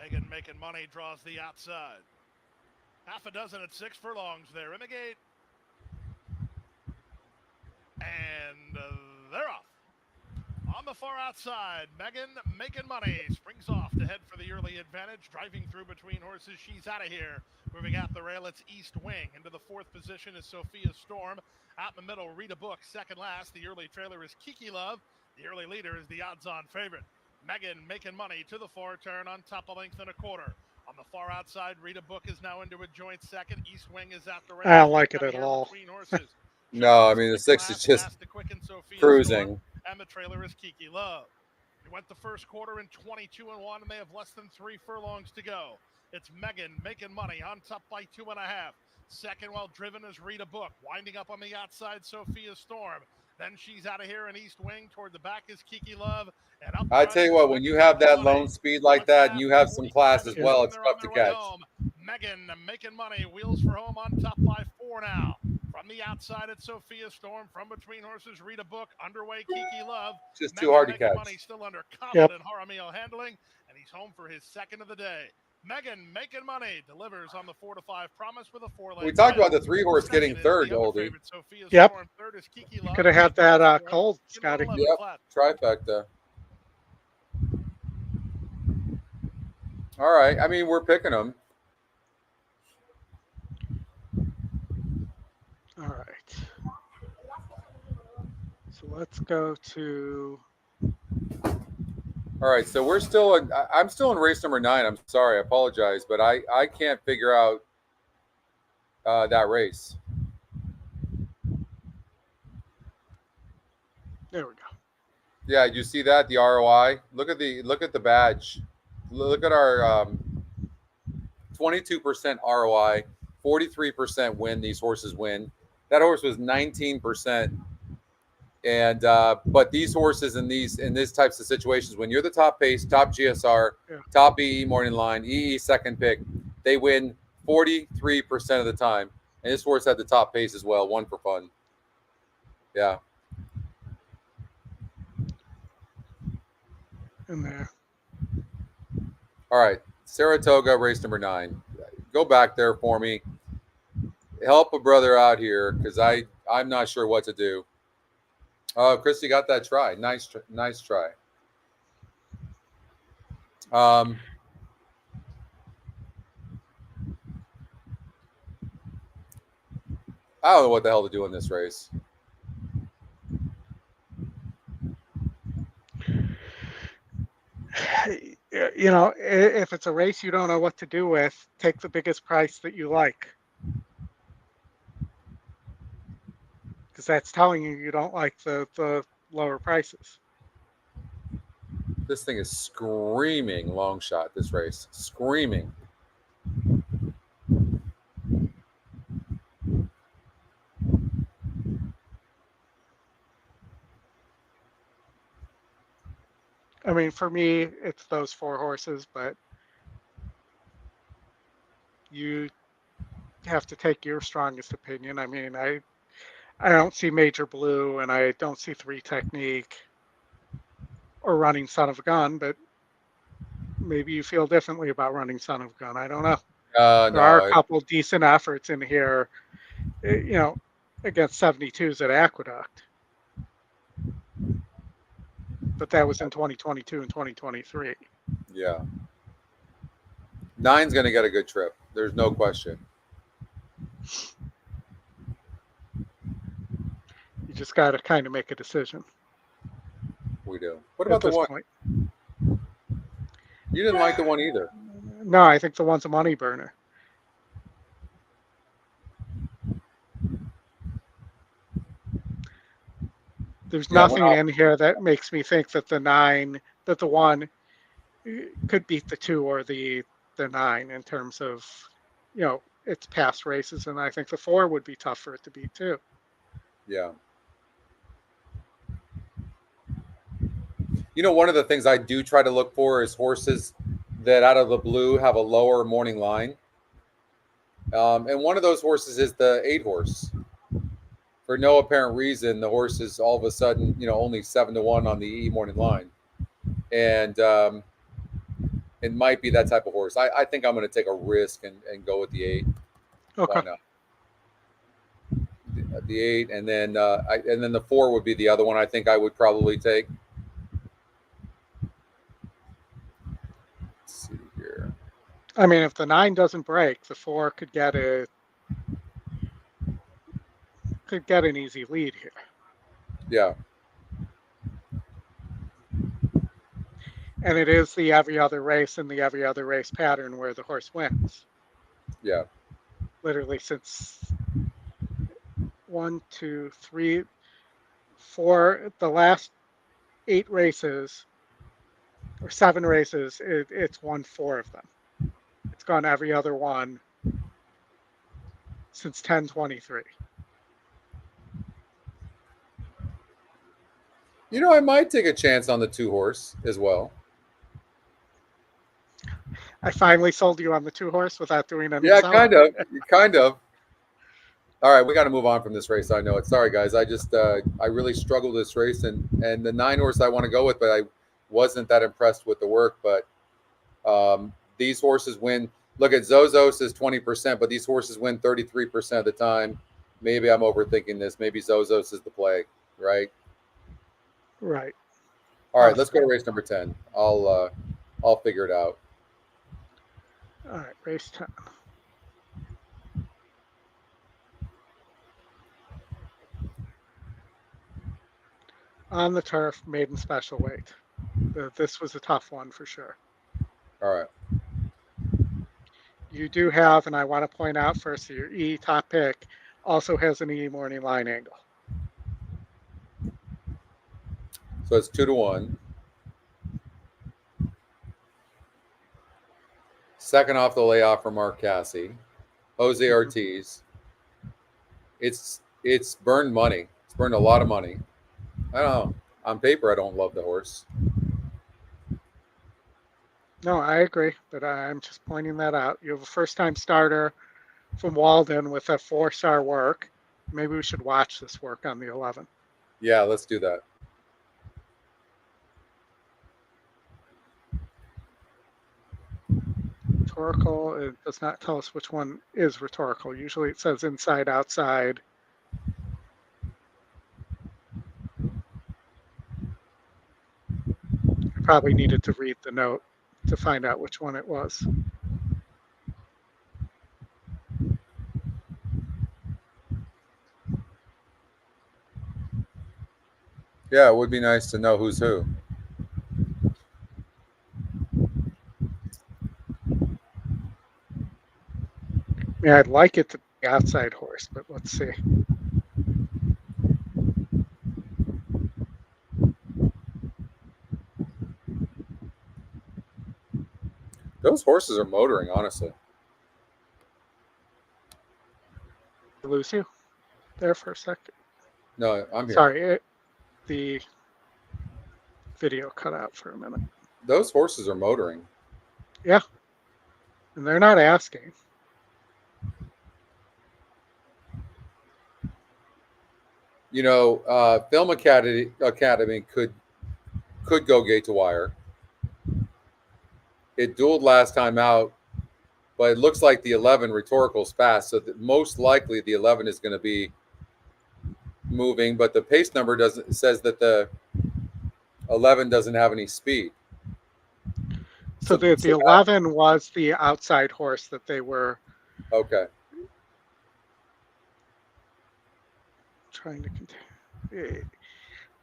Megan making money, draws the outside. Half a dozen at 6 furlongs there in the gate. And they're off. On the far outside, Megan making money. Springs off to head for the early advantage. Driving through between horses. She's out of here. Moving out the rail, it's East Wing. Into the 4th position is Sophia's Storm. Out in the middle, Rita Book. Second last, the early trailer is Kiki Love. The early leader is the odds-on favorite. Megan making money to the far turn on top of length and a quarter. On the far outside, Rita Book is now into a joint second. East Wing is at the rail. I don't like it at all. Between horses. No, I mean, the 6 is just cruising. And the trailer is Kiki Love. We went the first quarter in 22-1, and they have less than 3 furlongs to go. It's Megan making money on top by 2.5. Second, well driven, is Rita Book. Winding up on the outside, Sophia's Storm. Then she's out of here in East Wing. Toward the back is Kiki Love. And up I tell you what, when you have that lone speed like that, and you have some class as well, it's tough to catch. Megan making money. Wheels for home on top by 4 now. From the outside, it's Sophia Storm. From between horses, Rita Book. Underway, Kiki Love. Just too hard to catch. Money still under confident Jaramillo handling, and he's home for his second of the day. Megan making money. Delivers on the 4-5 promise with a 4-leg. We talked about the 3-horse getting third, Oldie. Yep. Could have had that cold, Scotty. Yep. Trifecta. All right. I mean, we're picking them. All right. So let's go to. All right. So I'm still in race number 9. I'm sorry. I apologize, but I can't figure out that race. There we go. Yeah. You see that? The ROI. Look at the badge. Look at our 22% ROI, 43% win. These horses win. That horse was 19%. And but these horses in these types of situations, when you're the top pace, top GSR, top EE morning line, EE second pick, they win 43% of the time. And this horse had the top pace as well, one for fun. Yeah. In there. All right, Saratoga, race number 9. Go back there for me. Help a brother out here because I'm not sure what to do. Oh, Christy got that try. Nice try. I don't know what the hell to do in this race. You know, if it's a race you don't know what to do with, take the biggest price that you like. Because that's telling you don't like the lower prices. This thing is screaming long shot, this race. Screaming. I mean, for me, it's those 4 horses, but you have to take your strongest opinion. I mean, I don't see Major Blue, and I don't see 3 Technique or Running Son of a Gun, but maybe you feel differently about Running Son of a Gun. I don't know. There are a couple decent efforts in here, you know, against 72s at Aqueduct. But that was in 2022 and 2023. Yeah. 9's going to get a good trip. There's no question. You just got to kind of make a decision. We do. What about the one? Point. You didn't like the one either. No, I think the one's a money burner. There's nothing in here that makes me think that the 1 could beat the 2 or the 9 in terms of, you know, its past races. And I think the 4 would be tough for it to beat too. Yeah. You know, one of the things I do try to look for is horses that out of the blue have a lower morning line. And one of those horses is the 8 horse. For no apparent reason, the horse is all of a sudden, only 7-1 on the E morning line. And it might be that type of horse. I think I'm going to take a risk and go with the 8. Okay. Why not? The 8, and then the 4 would be the other one I think I would probably take. Let's see here. I mean, if the 9 doesn't break, the 4 could get an easy lead here. Yeah. And it is the every other race and the every other race pattern where the horse wins. Yeah. Literally since 1, 2, 3, 4, the last 8 races or 7 races, it's won 4 of them. It's gone every other one since 1023. I might take a chance on the 2 horse as well. I finally sold you on the 2 horse without doing any Yeah, selling. kind of. All right, we got to move on from this race. I know it. Sorry, guys. I just I really struggled this race, and the 9 horse I want to go with, but I wasn't that impressed with the work. But these horses win. Look at Zozos is 20%, but these horses win 33% of the time. Maybe I'm overthinking this. Maybe Zozos is the play, right? Right. All right, let's go to race number 10. I'll figure it out. All right, race 10. On the turf, maiden special weight. This was a tough one for sure. All right. You do have, and I want to point out first, your E top pick also has an E morning line angle. So it's 2-1. Second off the layoff for Mark Cassie. Jose Ortiz. It's burned money. It's burned a lot of money. I don't know. On paper, I don't love the horse. No, I agree, but I'm just pointing that out. You have a first-time starter from Walden with a 4-star work. Maybe we should watch this work on the 11. Yeah, let's do that. Rhetorical, it does not tell us which one is rhetorical. Usually it says inside, outside. I probably needed to read the note to find out which one it was. Yeah, it would be nice to know who's who. Yeah, I'd like it to be outside horse, but let's see. Those horses are motoring, honestly. Lose you there for a second. No, I'm here. Sorry, the video cut out for a minute. Those horses are motoring. Yeah, and they're not asking. Film Academy could go gate to wire. It dueled last time out, but it looks like the 11 rhetorical's fast, so that most likely the 11 is going to be moving, but the pace number says that the 11 doesn't have any speed. So the 11 was the outside horse that they were okay. Trying to contain.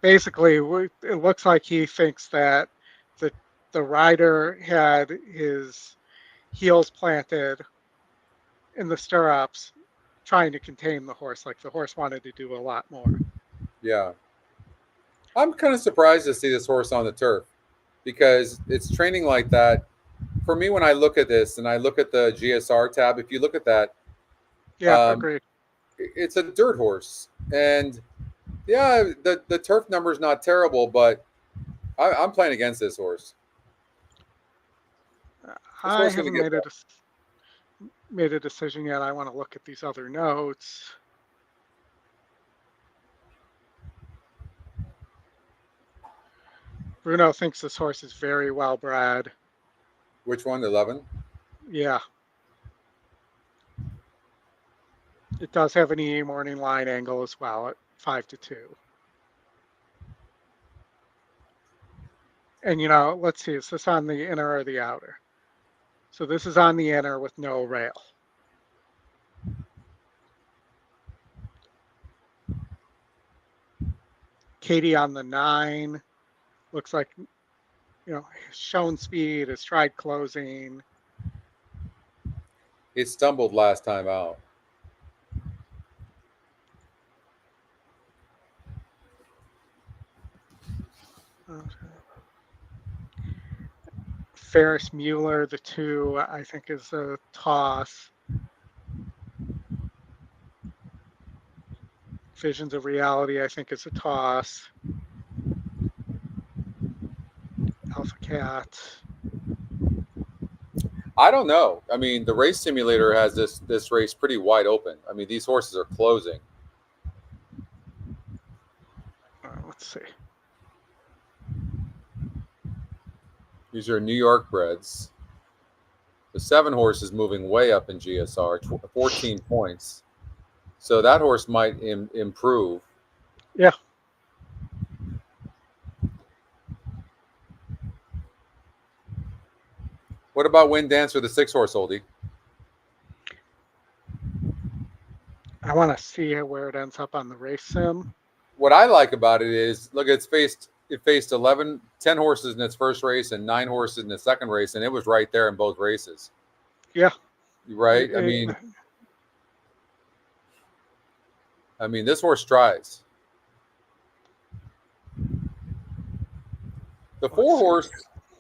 Basically, it looks like he thinks that the rider had his heels planted in the stirrups, trying to contain the horse. Like the horse wanted to do a lot more. Yeah. I'm kind of surprised to see this horse on the turf because it's training like that. For me, when I look at this and I look at the GSR tab, if you look at that, yeah, agreed. It's a dirt horse, and yeah, the turf number is not terrible, but I'm playing against this horse. I horse gonna haven't get made a decision yet. I want to look at these other notes. Bruno thinks this horse is very well bred. Which one? 11? Yeah. It does have an E morning line angle as well at 5-2. And let's see, is this on the inner or the outer? So this is on the inner with no rail. Katie on the 9 looks like, shown speed, his stride closing. It stumbled last time out. Ferris Mueller, the 2, I think is a toss. Visions of Reality, I think is a toss. Alpha Cat. I don't know. I mean, the race simulator has this race pretty wide open. I mean, these horses are closing. Let's see. These are New York breds. The 7 horse is moving way up in GSR, 14 points. So that horse might improve. Yeah. What about Wind Dancer, the 6 horse, Oldie? I want to see where it ends up on the race sim. What I like about it is, look, it faced 10 horses in its first race and 9 horses in the second race, and it was right there in both races. Yeah. Right? I mean, this horse tries. The 4 horse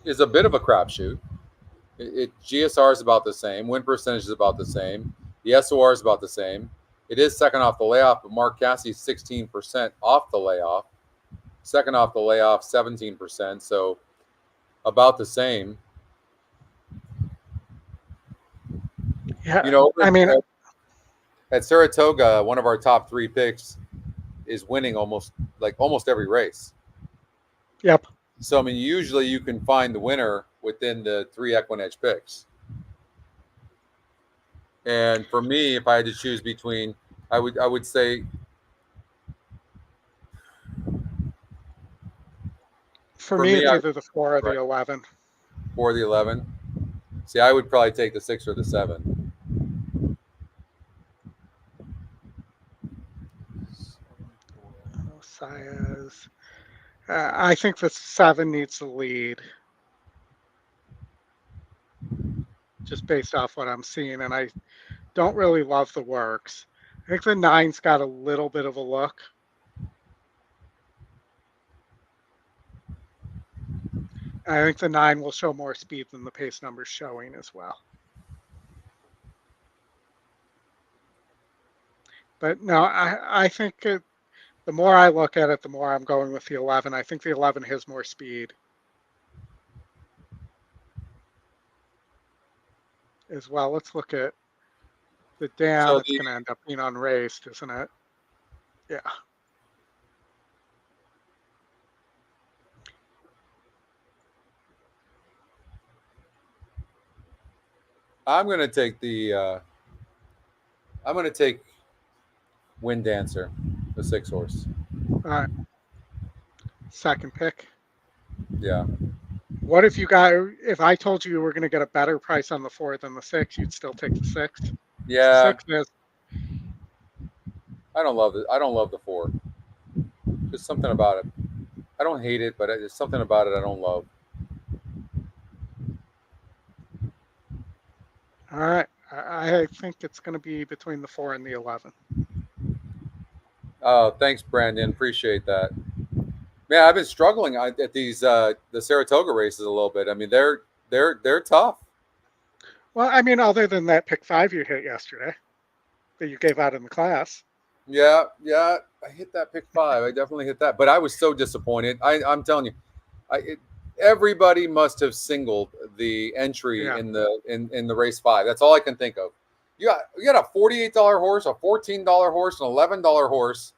is a bit of a crapshoot. GSR is about the same. Win percentage is about the same. The SOR is about the same. It is second off the layoff, but Mark Cassie's 16% off the layoff. Second off the layoff, 17%. So about the same. Yeah. At Saratoga, one of our top 3 picks is winning almost every race. Yep. So, I mean, usually you can find the winner within the 3 EquinEdge picks. And for me, if I had to choose between, I would say for me it's either the 4 or the 11. 4 or the 11. See, I would probably take the 6 or the 7. Saez. I think the 7 needs the lead. Just based off what I'm seeing, and I don't really love the works. I think the 9's got a little bit of a look. I think the 9 will show more speed than the pace numbers showing as well. But no, I think the more I look at it, the more I'm going with the 11. I think the 11 has more speed as well. Let's look at the dam. It's going to end up being unraced, isn't it? Yeah. I'm going to take Wind Dancer, the 6 horse. All right. Second pick. Yeah. What if if I told you were going to get a better price on the 4 than the 6, you'd still take the 6? Yeah. 6 is. I don't love it. I don't love the 4. There's something about it. I don't hate it, but there's something about it I don't love. All right. I think it's going to be between the 4 and the 11. Oh, thanks, Brandon. Appreciate that. Man, I've been struggling at these the Saratoga races a little bit. I mean, they're tough. Well, I mean, other than that pick 5 you hit yesterday that you gave out in the class. Yeah, I hit that pick 5. I definitely hit that, but I was so disappointed. I'm telling you, Everybody must have singled the entry Yeah. in the race 5. That's all I can think of. You got a $48 horse, a $14 horse, an $11 horse.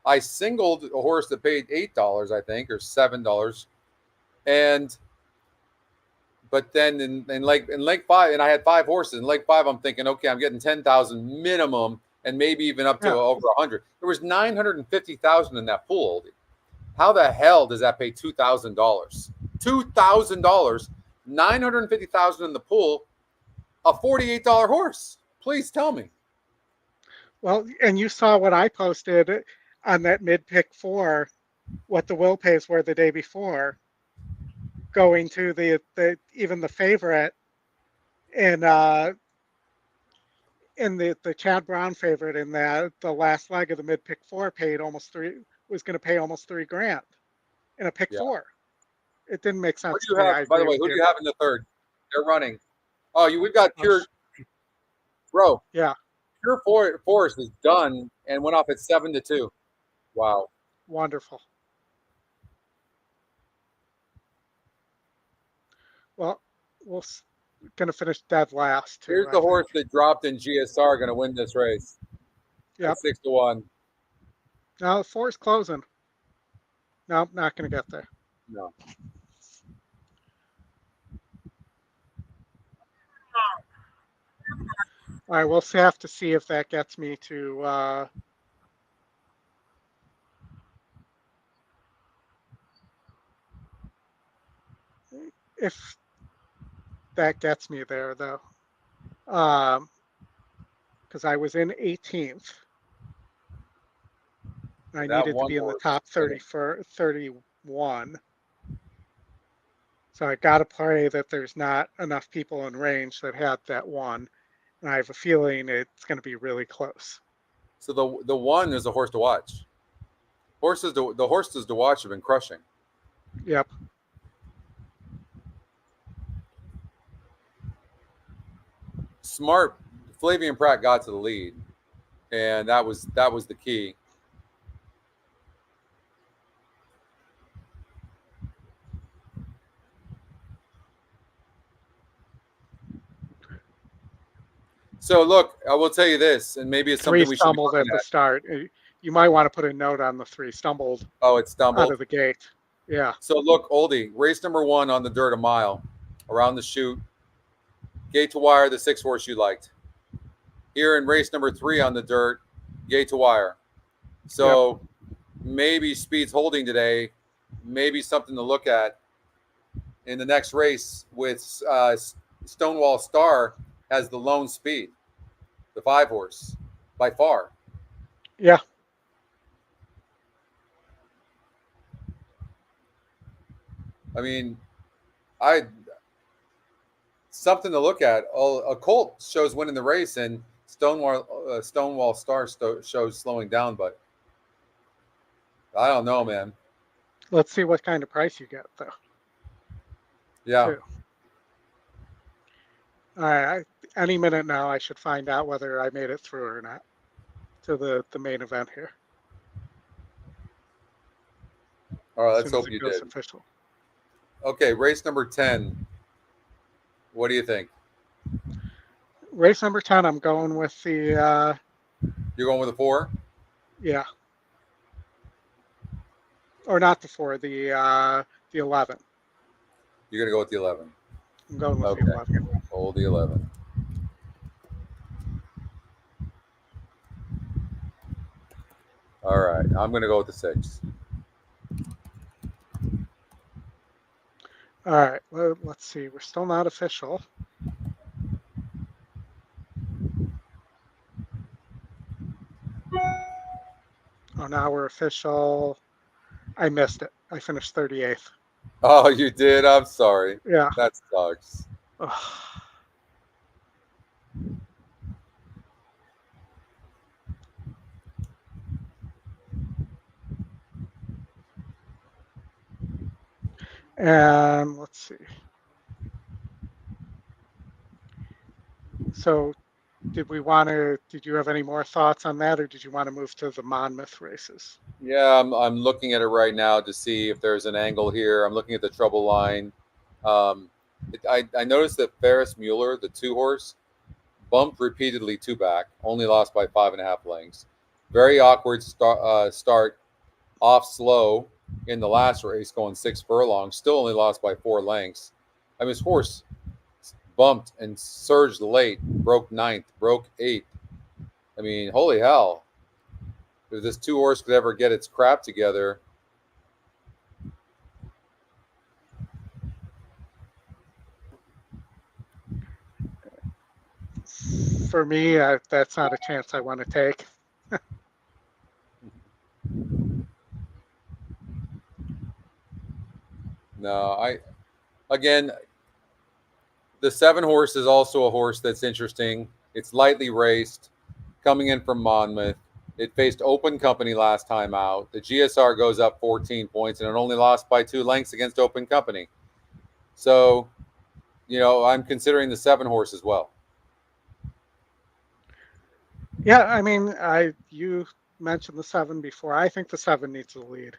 I singled a horse that paid $8, I think, or $7, and but then in Lake 5, and I had 5 horses in Lake 5. I'm thinking, okay, I'm getting 10,000 minimum, and maybe even up to Yeah. over 100. There was 950,000 in that pool. Oldie. How the hell does that pay $2,000? $2,000, 950,000 in the pool, a $48 horse. Please tell me. Well, and you saw what I posted on that mid-pick 4, what the will pays were the day before, going to the even the favorite in the Chad Brown favorite in the last leg of the mid-pick 4 was going to pay almost $3,000 in a pick Yeah. 4. It didn't make Who sense do to you me. have? I By the agree way, with who do you. you have in the third? They're running. Oh, we've got Pure, bro. Yeah, Pure Forest is done and went off at 7-2. Wow. wonderful. Well, we're going to finish dead last too, Here's I the think. horse that dropped in GSR going to win this race Yep. at 6-1. Now the 4 is closing. No, not going to get there. No. All right, we'll have to see if that gets me to if that gets me there though, because I was in 18th. I That needed to one be in the horse top finished. 31. So I got to pray that there's not enough people in range that had that one. And I have a feeling it's going to be really close. So the one is a horse to watch. The horses to watch have been crushing. Yep. Smart. Flavian Pratt got to the lead, and that was the key. So look, I will tell you this, and maybe it's 3 something we should be stumbled looking at the at. start. You might want to put a note on the 3 stumbled Oh, it out stumbled. of the gate. Yeah. So look, Oldie, race number 1 on the dirt, a mile, around the chute, gate to wire, the 6 horse you liked. Here in race number 3 on the dirt, gate to wire. So maybe speed's holding today, maybe something to look at in the next race with Stonewall Star has the lone speed, the 5 horse, by far. Yeah. I mean, something to look at. A Colt shows winning the race, and Stonewall Star shows slowing down. But I don't know, man. Let's see what kind of price you get, though. Yeah. Too. All right. Any minute now, I should find out whether I made it through or not to the main event here. All right. As Let's soon as hope it you goes did. official. Okay, race number 10. What do you think? Race number 10, I'm going with the You're going with a 4? yeah. Or not the 4, the 11. You're going to go with the 11. I'm going with Okay. the 11. Hold the 11. All right. I'm going to go with the 6. All right. Well, let's see. We're still not official. Oh, now we're official. I missed it. I finished 38th. Oh, you did? I'm sorry. Yeah. That sucks. Ugh. And let's see. So did you have any more thoughts on that, or did you want to move to the Monmouth races? Yeah, I'm looking at it right now to see if there's an angle here. I'm looking at the trouble line. Um, I noticed that Ferris Mueller, the two horse, bumped repeatedly two back, only lost by 5.5 lengths. Very awkward start off slow in the last race, going 6 furlongs, still only lost by 4 lengths. I mean, his horse bumped and surged late, broke ninth, broke eighth. I mean, holy hell. If this two horse could ever get its crap together, For me, that's not a chance I want to take. no, again, the 7 horse is also a horse that's interesting. It's lightly raced, coming in from Monmouth. It faced Open Company last time out. The GSR goes up 14 points, and it only lost by 2 lengths against Open Company. So, I'm considering the 7 horse as well. Yeah, I mean, you mentioned the 7 before. I think the 7 needs the lead,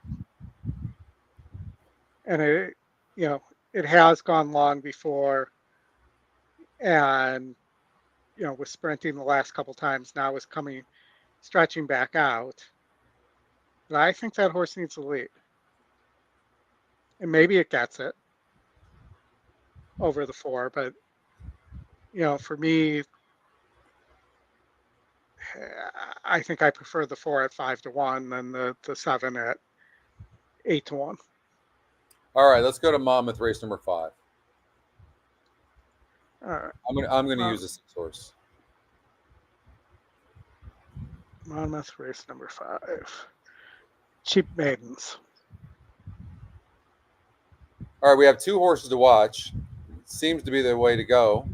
and it has gone long before, and was sprinting the last couple times. Now is stretching back out. But I think that horse needs the lead, and maybe it gets it over the 4. But for me, I think I prefer the 4 at 5-1 than the 7 at 8-1. All right, let's go to Monmouth race number 5. I'm gonna Well, use a 6 horse. Monmouth race number 5. Cheap Maidens. All right, we have 2 horses to watch. Seems to be the way to go.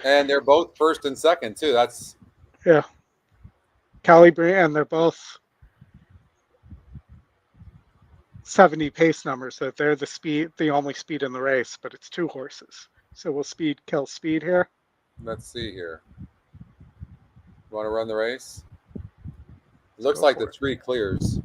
And they're both first and second too. That's Kelly and they're both 70 pace numbers. That they're the only speed in the race, but it's 2 horses. So will speed kill speed here? Let's see here. You want to run the race? It looks like the 3 clears.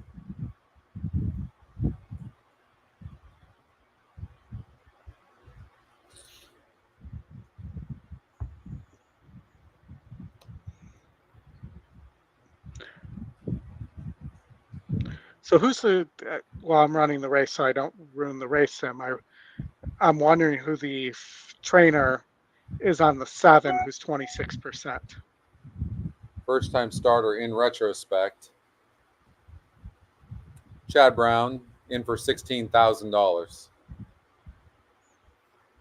So who's I'm running the race, so I don't ruin the race sim. I'm wondering who the trainer is on the 7, who's 26%. First time starter in retrospect. Chad Brown in for $16,000.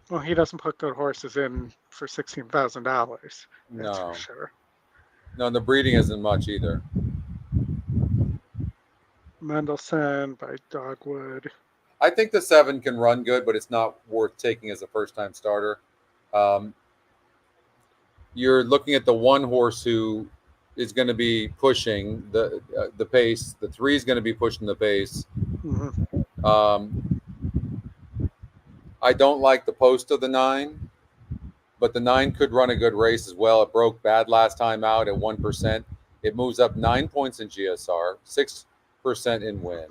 Well, he doesn't put good horses in for $16,000. That's No. for sure. No, the breeding isn't much either. Mendelssohn by Dogwood. I think the 7 can run good, but it's not worth taking as a first time starter. You're looking at the 1 horse who is going to be pushing the pace. The 3 is going to be pushing the pace. Mm-hmm. I don't like the post of the 9, but the 9 could run a good race as well. It broke bad last time out at 1%. It moves up 9 points in GSR, 6% in win,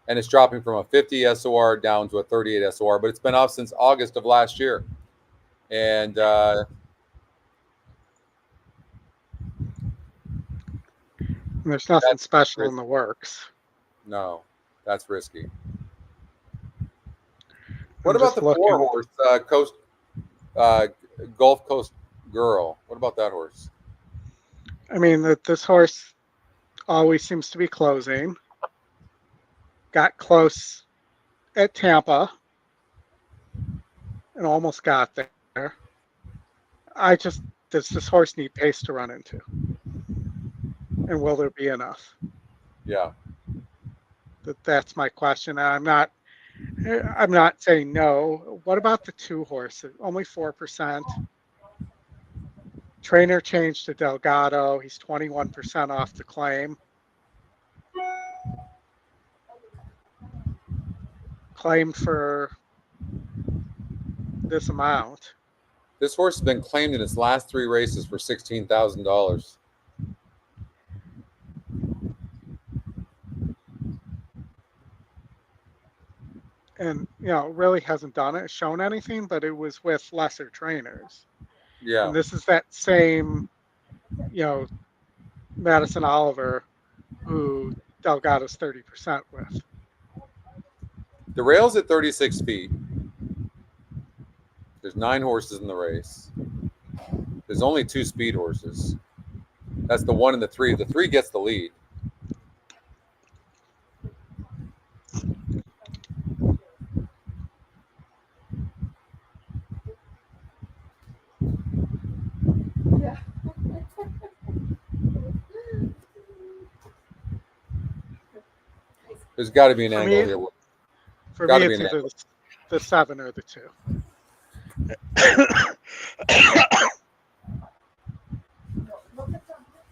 and it's dropping from a 50 SOR down to a 38 SOR, but it's been off since August of last year. And there's nothing special in the works. No, that's risky. What about the 4 horse, Gulf Coast Girl? What about that horse? I mean, this horse always seems to be closing. Got close at Tampa and almost got there. Does this horse need pace to run into? And will there be enough? Yeah. That's my question. I'm not saying no. What about the 2 horses? Only 4%. Trainer changed to Delgado. He's 21% off the claim. Claimed for this amount. This horse has been claimed in its last 3 races for $16,000. And, really hasn't shown anything, but it was with lesser trainers. Yeah. And this is that same, Madison Oliver, who Delgado's 30% with. The rail's at 36 feet. There's 9 horses in the race. There's only 2 speed horses. That's the 1 and the 3. The 3 gets the lead. Yeah. There's got to be an For angle me- here. For Gotta me, be it's an either the 7 or the 2.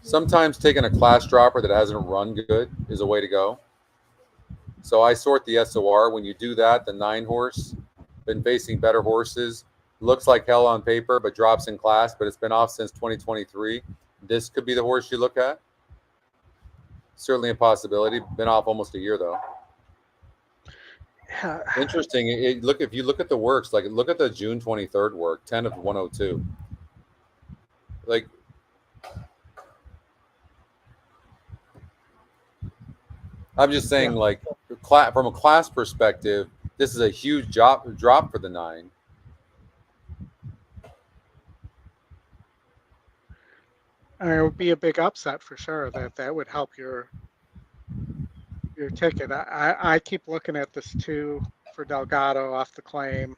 Sometimes taking a class dropper that hasn't run good is a way to go. So I sort the SOR. When you do that, the 9 horse, been facing better horses, looks like hell on paper, but drops in class, but it's been off since 2023. This could be the horse you look at. Certainly a possibility. Been off almost a year though. Interesting. If you look at the works, like look at the June 23rd work, 10 of 102. Like I'm just saying, like from a class perspective, this is a huge drop for the 9. It would be a big upset for sure. That would help your ticket. I keep looking at this 2 for Delgado off the claim.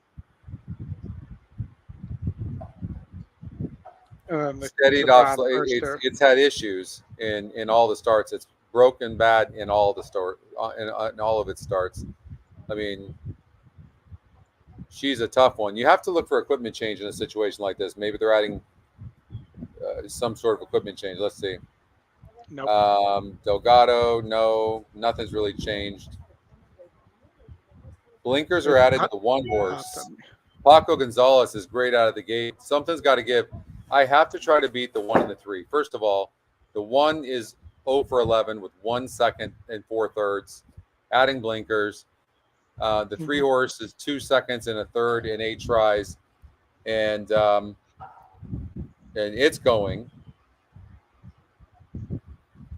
Steadied off. It's had issues in all the starts. It's broken bad in all the in all of its starts. I mean, she's a tough one. You have to look for equipment change in a situation like this. Maybe they're adding some sort of equipment change. Let's see. Nope. Delgado, no, nothing's really changed. Blinkers are added to the 1 horse. Paco Gonzalez is great out of the gate. Something's got to give. I have to try to beat the 1 and the 3. First of all, the 1 is 0 for 11 with 1 second and 4 thirds, adding blinkers. The 3 horse is 2 seconds and a third and 8 tries, and it's going.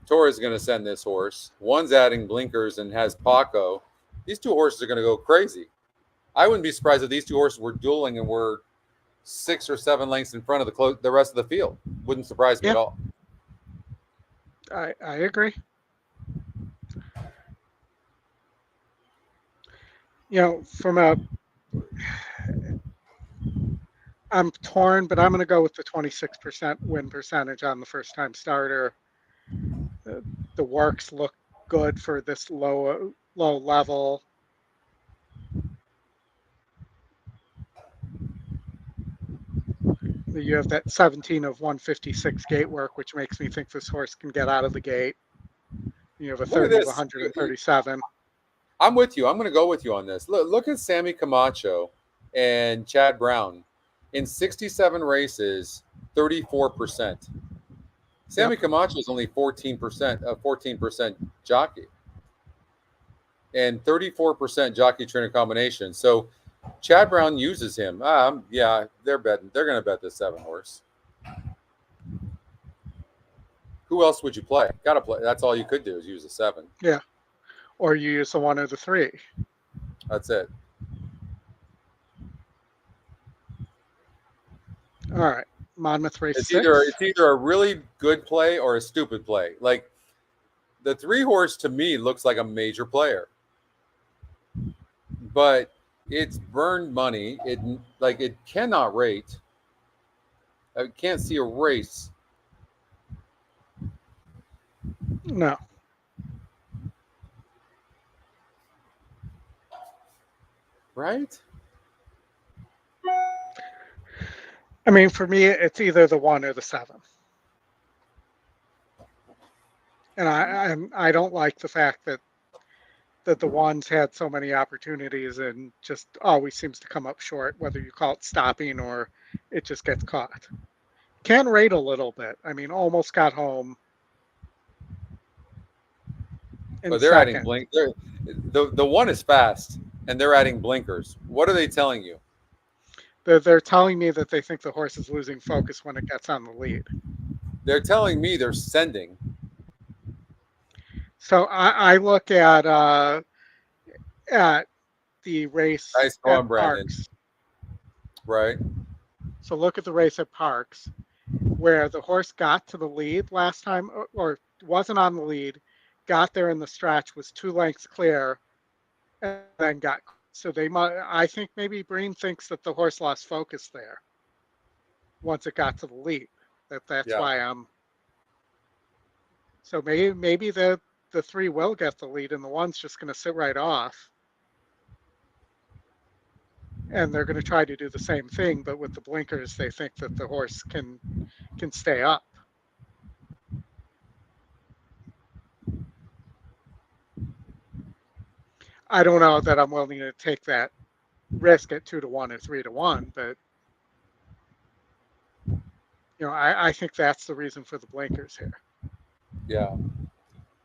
Torres is going to send this horse. 1's adding blinkers and has Paco. These 2 horses are going to go crazy. I wouldn't be surprised if these 2 horses were dueling and were 6 or 7 lengths in front of the rest of the field. Wouldn't surprise me at all. I agree. I'm torn, but I'm going to go with the 26% win percentage on the first time starter. The works look good for this low level. You have that 17 of 156 gate work, which makes me think this horse can get out of the gate. You have a 30 of 137. I'm with you. I'm going to go with you on this. Look at Sammy Camacho and Chad Brown. In 67 races, 34%. Sammy Camacho is only 14% jockey. And 34% jockey trainer combination. So Chad Brown uses him. Yeah, they're betting. They're going to bet the 7 horse. Who else would you play? Got to play. That's all you could do is use a 7. Yeah, or you use the 1 or the 3. That's it. All right, Monmouth race 6. It's either a really good play or a stupid play. Like the 3 horse to me looks like a major player, but it's burned money. It cannot rate. I can't see a race. No. Right? I mean, for me, it's either the 1 or the 7. And I don't like the fact that the 1's had so many opportunities and just always seems to come up short, whether you call it stopping or it just gets caught. Can rate a little bit. I mean, almost got home in But they're adding second. blink. The one is fast, and they're adding blinkers. What are they telling you? They're telling me that they think the horse is losing focus when it gets on the lead. They're telling me they're sending. So I look at the race Nice at going, Brandon. Parks. Right. So look at the race at Parks, where the horse got to the lead last time, or wasn't on the lead, got there in the stretch, was 2 lengths clear, and then got. So they might. I think maybe Breen thinks that the horse lost focus there once it got to the lead. That's why I'm. So maybe the 3 will get the lead, and the 1's just going to sit right off. And they're going to try to do the same thing, but with the blinkers, they think that the horse can stay up. I don't know that I'm willing to take that risk at 2-1 or 3-1, but I think that's the reason for the blinkers here. Yeah.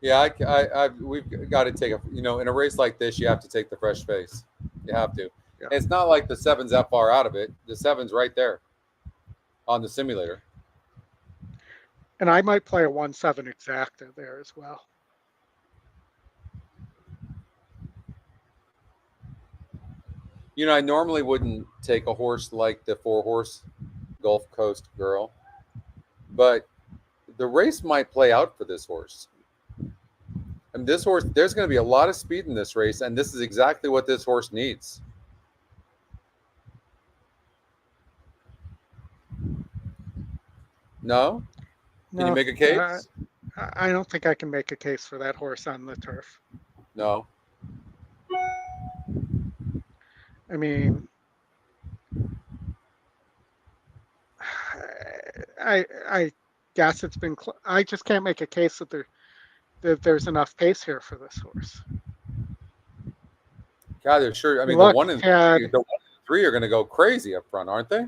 We've got to take in a race like this, you have to take the fresh face. You have to. Yeah. It's not like the 7's that far out of it. The 7's right there on the simulator. And I might play a 1-7 exacta there as well. I normally wouldn't take a horse like the 4-horse Gulf Coast Girl, but the race might play out for this horse. And this horse, there's going to be a lot of speed in this race, and this is exactly what this horse needs. No? Can you make a case? I don't think I can make a case for that horse on the turf. No. I mean, I guess it's been. I just can't make a case that there's enough pace here for this horse. God, they're sure. I mean, Look, the 1 and 3 are going to go crazy up front, aren't they?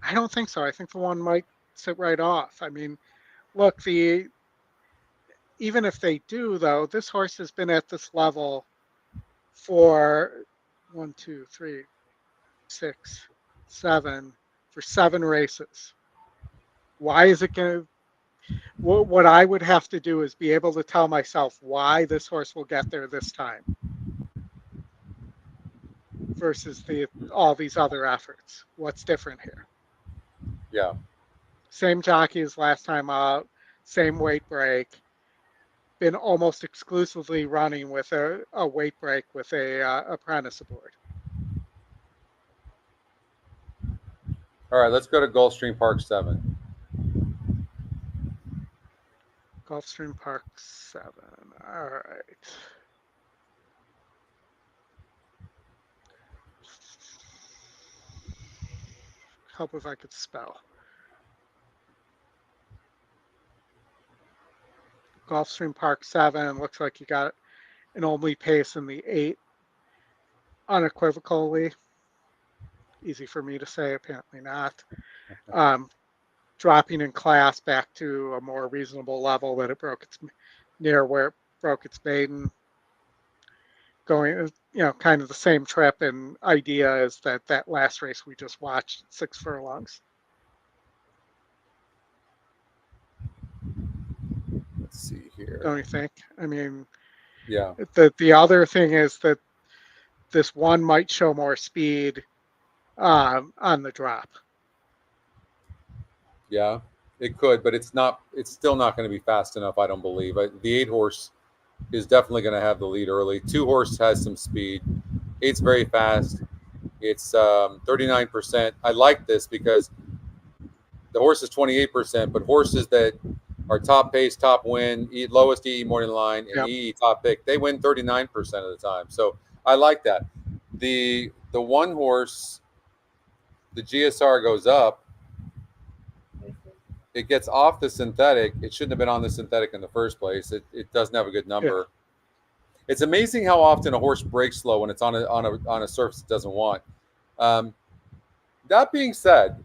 I don't think so. I think the 1 might sit right off. I mean, look, even if they do, though, this horse has been at this level for 1, 2, 3, 6, 7 for 7 races. Why is it going to? What I would have to do is be able to tell myself why this horse will get there this time versus all these other efforts. What's different here? Yeah. Same jockey as last time out, same weight break. Been almost exclusively running with a weight break with a apprentice aboard. All right, let's go to Gulfstream Park 7. Gulfstream Park 7. All right. Help if I could spell. Gulfstream Park 7. Looks like you got an only pace in the 8 unequivocally. Easy for me to say, apparently not. Dropping in class back to a more reasonable level that it broke near where it broke its maiden. Going, kind of the same trip and idea as that last race we just watched, 6 furlongs. Let's see here. Don't you think? I mean, yeah. The other thing is that this 1 might show more speed on the drop. Yeah, it could, but it's still not going to be fast enough, I don't believe. The 8-horse is definitely going to have the lead early. 2-horse has some speed. 8's very fast. It's 39%. I like this because the horse is 28%, but horses that are top pace, top win, lowest EE morning line, and EE top pick, they win 39% of the time. So I like that. The 1-horse, the GSR goes up. It gets off the synthetic. It shouldn't have been on the synthetic in the first place. It doesn't have a good number. Yeah. It's amazing how often a horse breaks slow when it's on a surface it doesn't want. That being said,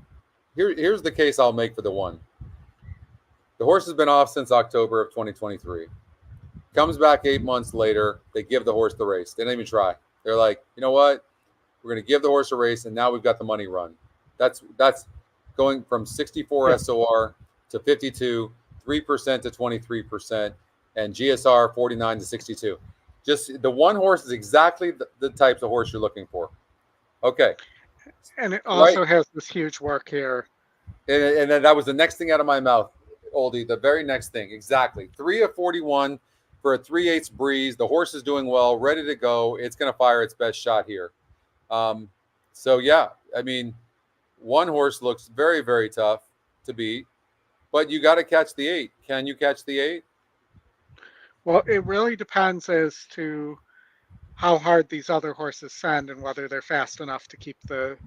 here's the case I'll make for the one. The horse has been off since October of 2023. Comes back 8 months later. They give the horse the race. They don't even try. They're like, you know what? We're going to give the horse a race, and now we've got the money run. That's going from 64 SOR to 52, 3% to 23%, and GSR 49 to 62. Just the one horse is exactly the types of horse you're looking for. Okay. And it also has this huge work here. And then that was the next thing out of my mouth, Oldie. The very next thing. Exactly. 3 of 41 for a 3/8 breeze. The horse is doing well, ready to go. It's going to fire its best shot here. So, yeah, I mean, one horse looks very, very tough to beat, but you got to catch the 8. Can you catch the 8? Well, it really depends as to how hard these other horses send and whether they're fast enough to keep the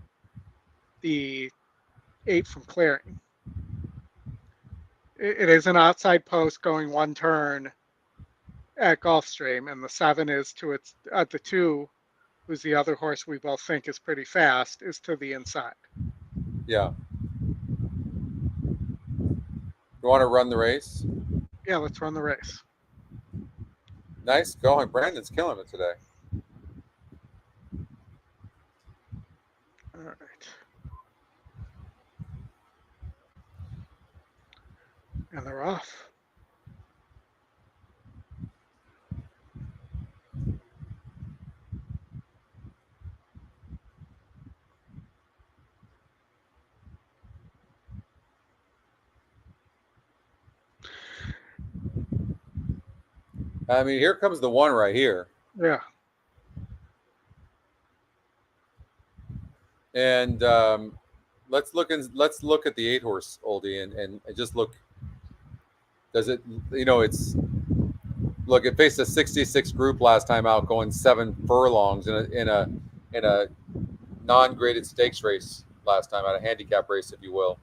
8 from clearing. It is an outside post going one turn at Gulfstream, and the 7 is to its the 2, who's the other horse we both think is pretty fast, is to the inside. Yeah. You want to run the race? Yeah, let's run the race. Nice going. Brandon's killing it today. All right. And they're off. I mean, here comes the one right here. Yeah. And let's look at the 8 horse, Oldie, and just look. Does it? It's look. It faced a 66 group last time out, going 7 furlongs in a non-graded stakes race last time out, a handicap race, if you will.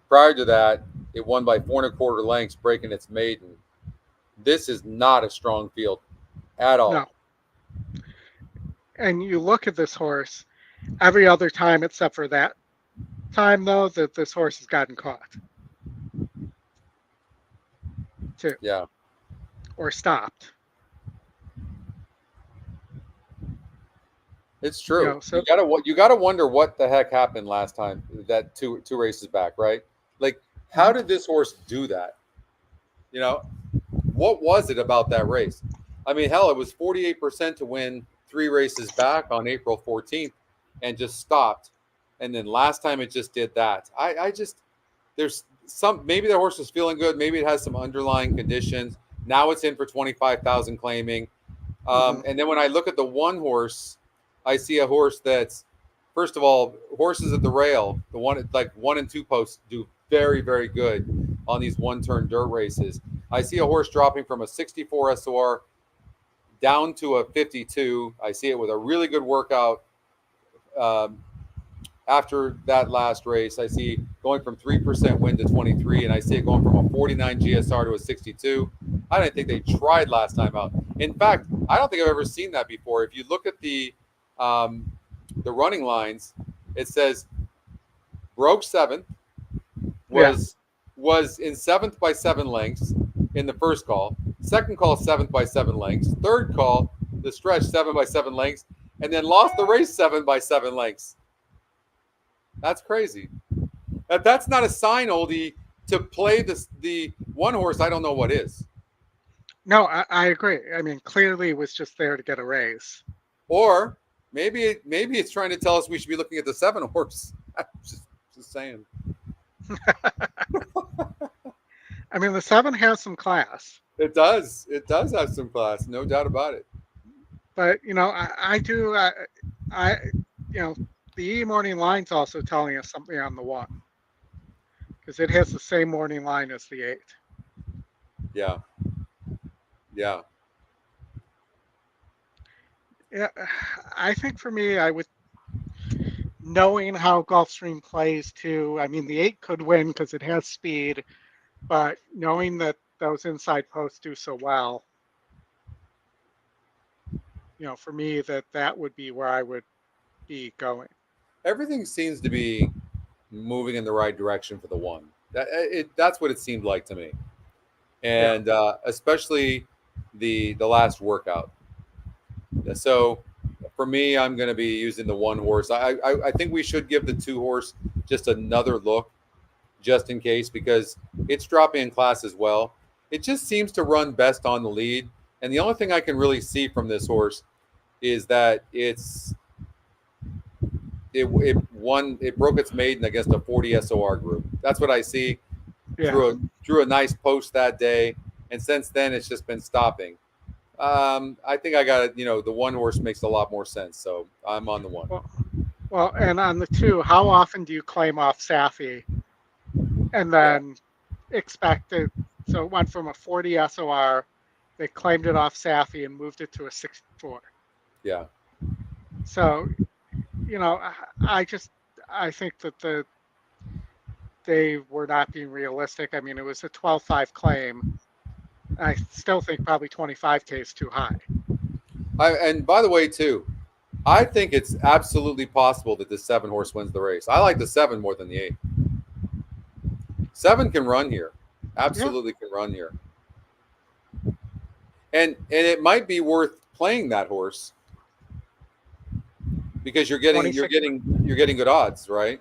Prior to that, it won by 4 1/4 lengths, breaking its maiden. This is not a strong field at all. No. And you look at this horse, every other time except for that time, though, that this horse has gotten caught. Too. Yeah. Or stopped. It's true. So you gotta wonder what the heck happened last time, that two races back, right? Like, how did this horse do that? What was it about that race? I mean, hell, it was 48% to win 3 races back on April 14th and just stopped. And then last time it just did that. There's maybe the horse was feeling good. Maybe it has some underlying conditions. Now it's in for 25,000 claiming. And then when I look at the one horse, I see a horse that's, first of all, horses at the rail, the one like 1 and 2 posts do very, very good on these one-turn dirt races. I see a horse dropping from a 64 SOR down to a 52. I see it with a really good workout after that last race. I see going from 3% win to 23, and I see it going from a 49 GSR to a 62. I didn't think they tried last time out. In fact, I don't think I've ever seen that before. If you look at the running lines, it says broke 7th, was in 7th by 7 lengths in the first call. Second call, 7th by 7 lengths. Third call, the stretch, 7 by 7 lengths, and then lost the race 7 by 7 lengths. That's crazy. That's not a sign, Oldie, to play the one horse. I don't know what is. No, I agree. I mean, clearly it was just there to get a raise. Or maybe it's trying to tell us we should be looking at the 7 horse. just saying. I mean, the 7 has some class. It does. It does have some class, no doubt about it. But the E morning line's also telling us something on the 1, because it has the same morning line as the 8. Yeah. Yeah. Yeah, I think for me, I would, knowing how Gulfstream plays too. I mean, the 8 could win because it has speed, but knowing that those inside posts do so well, for me, that would be where I would be going. Everything seems to be moving in the right direction for the one. That's what it seemed like to me, Yeah. and especially the last workout. So for me, I'm going to be using the one horse. I think we should give the two horse just another look, just in case, because it's dropping in class as well. It just seems to run best on the lead, and the only thing I can really see from this horse is that it broke its maiden against a 40 SOR group. That's what I see. Yeah. Drew a nice post that day, and since then it's just been stopping. I think I got it. The one horse makes a lot more sense, so I'm on the one. Well, and on the two, how often do you claim off Safi and Yeah, then expect it? So it went from a 40 SOR, they claimed it off Safi and moved it to a 64. yeah. So, I just I think that they were not being realistic. I mean, it was a 12-5 claim. I still think probably 25K is too high. And by the way, too, I think it's absolutely possible that the 7 horse wins the race. I like the 7 more than the 8. 7 can run here, Yeah. absolutely can run here, and it might be worth playing that horse because you're getting 26, good odds, right?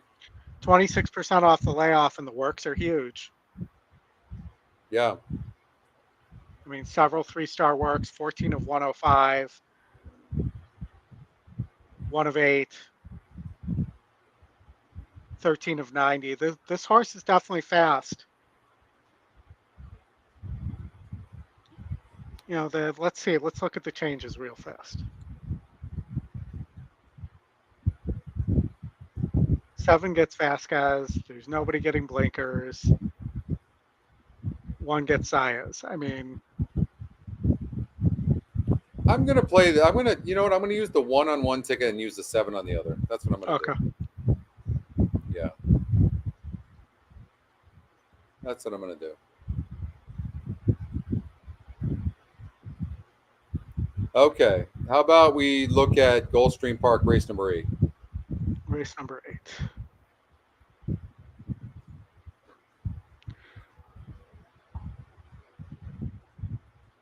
26% off the layoff, and the works are huge. Yeah. I mean, several 3-star works, 14 of 105, 1 of 8, 13 of 90. This horse is definitely fast. Let's see. Let's look at the changes real fast. 7 gets Vasquez. There's nobody getting blinkers. 1 gets Zayas. I mean, I'm gonna play. I'm gonna. You know what? I'm gonna use the 1 on one ticket and use the 7 on the other. That's what I'm gonna okay. do. Yeah. That's what I'm gonna do. Okay. How about we look at Gulfstream Park race number 8? Race number 8.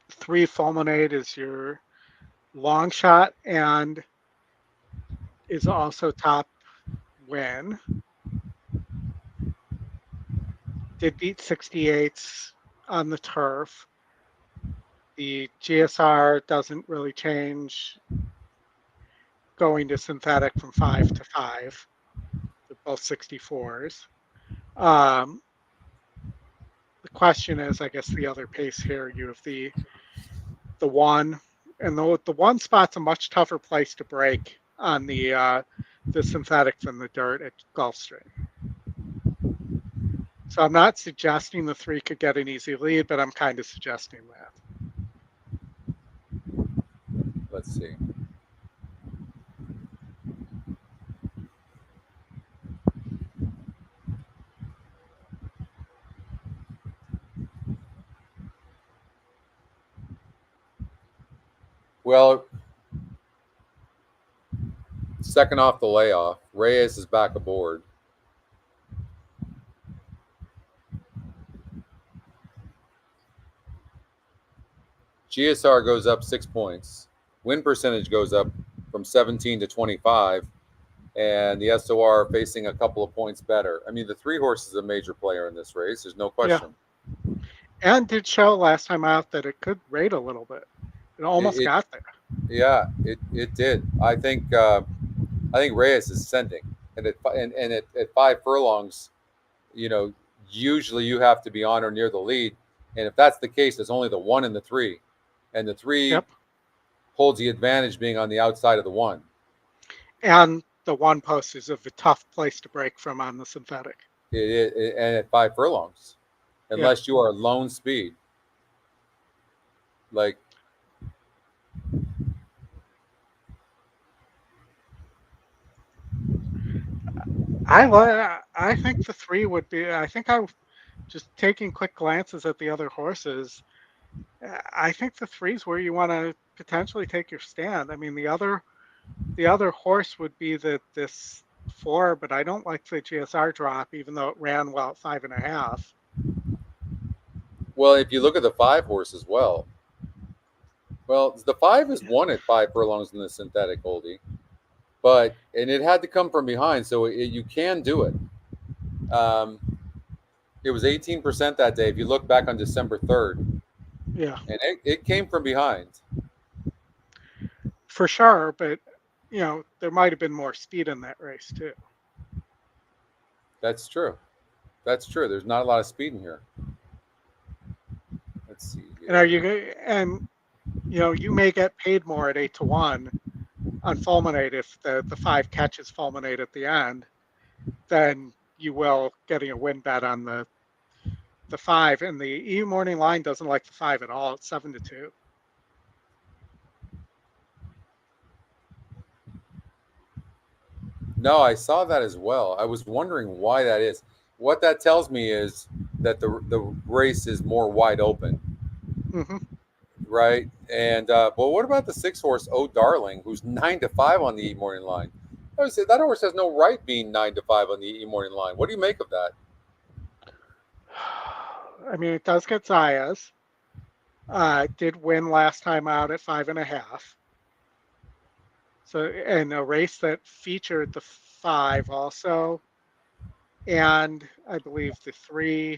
Three Fulminate is your long shot and is also top win. Did beat 68s on the turf. The GSR doesn't really change going to synthetic from 5 to 5. They're both 64s. The question is, I guess, the other pace here. You have the 1, and the 1 spot's a much tougher place to break on the synthetic than the dirt at Gulfstream. So I'm not suggesting the 3 could get an easy lead, but I'm kind of suggesting that. Let's see. Well, second off the layoff, Reyes is back aboard. GSR goes up 6 points. Win percentage goes up from 17 to 25. And the SOR facing a couple of points better. I mean, the 3 horse is a major player in this race. There's no question. Yeah. And did show last time out that it could rate a little bit. It almost got there. Yeah, it did. I think Reyes is sending, and at 5 furlongs, usually you have to be on or near the lead, and if that's the case, there's only the 1 and the 3, and the 3 holds the advantage being on the outside of the 1. And the 1 post is a tough place to break from on the synthetic. And at 5 furlongs, unless you are lone speed, like. I think the 3 would be. I think I just taking quick glances at the other horses. I think the 3 is where you want to potentially take your stand. I mean, the other horse would be this 4, but I don't like the GSR drop, even though it ran well at 5.5. Well, if you look at the 5 horse as well, the 5 has won at 5 furlongs in the synthetic, Oldie, and it had to come from behind, so you can do it. It was 18% that day. If you look back on December 3rd, Yeah, and it came from behind. for sure. But, there might have been more speed in that race too. That's true. That's true. There's not a lot of speed in here. Let's see. You may get paid more at 8-1 on fulminate if the 5 catches fulminate at the end than you will getting a win bet on the 5. And the EU morning line doesn't like the 5 at all. It's 7-2. No, I saw that as well. I was wondering why that is. What that tells me is that the race is more wide open, Mm-hmm. right? And but what about the 6 horse Oh Darling, who's 9-5 on the E morning line? I would say that horse has no right being 9-5 on the E morning line. What do you make of that? I mean, it does get Zayas. Did win last time out at 5.5. So, and a race that featured the 5 also, and I believe the 3.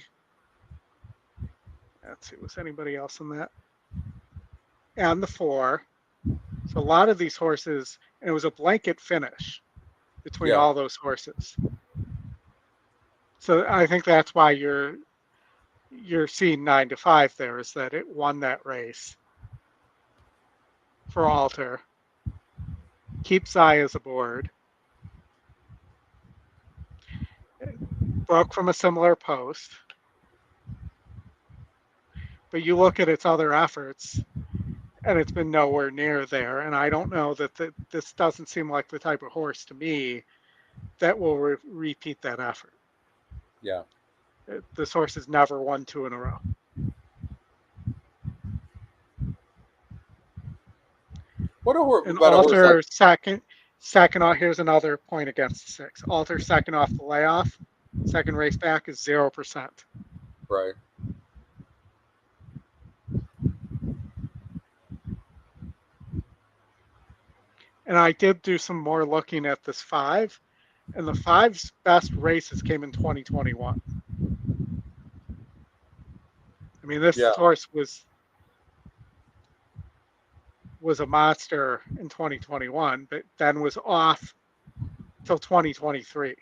Let's see, was anybody else in that? And the 4. So a lot of these horses, and it was a blanket finish between all those horses. So I think that's why you're seeing 9-5 there, is that it won that race for Alter. Keep Zayas aboard. Broke from a similar post. But you look at its other efforts, and it's been nowhere near there. And I don't know that this doesn't seem like the type of horse to me that will repeat that effort. Yeah. This horse has never won 2 in a row. What a horse! And About Alter a horse like, second off. Here's another point against the 6. Alter second off the layoff. Second race back is 0%. right. And I did do some more looking at this 5, and the 5's best races came in 2021. I mean, this horse was a monster in 2021, but then was off till 2023.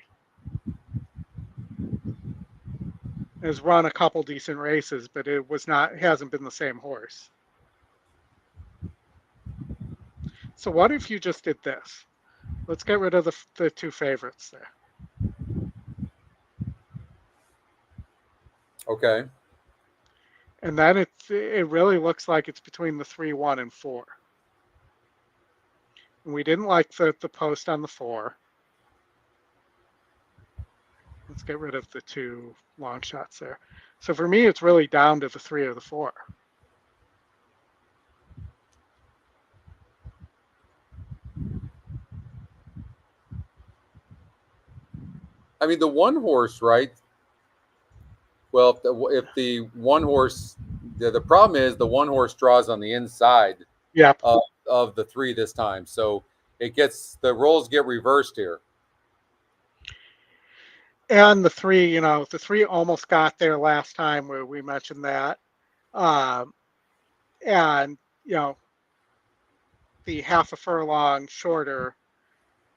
Has run a couple decent races, but it hasn't been the same horse. So what if you just did this? Let's get rid of the 2 favorites there. Okay. And then it really looks like it's between the 3, 1, and 4. And we didn't like the post on the 4. Let's get rid of the 2 long shots there. So for me, it's really down to the 3 or the 4. I mean, the 1 horse, right? Well, if the 1 horse, the problem is the 1 horse draws on the inside of the 3 this time. So the roles get reversed here. And the 3, the 3 almost got there last time where we mentioned that. And, the half a furlong shorter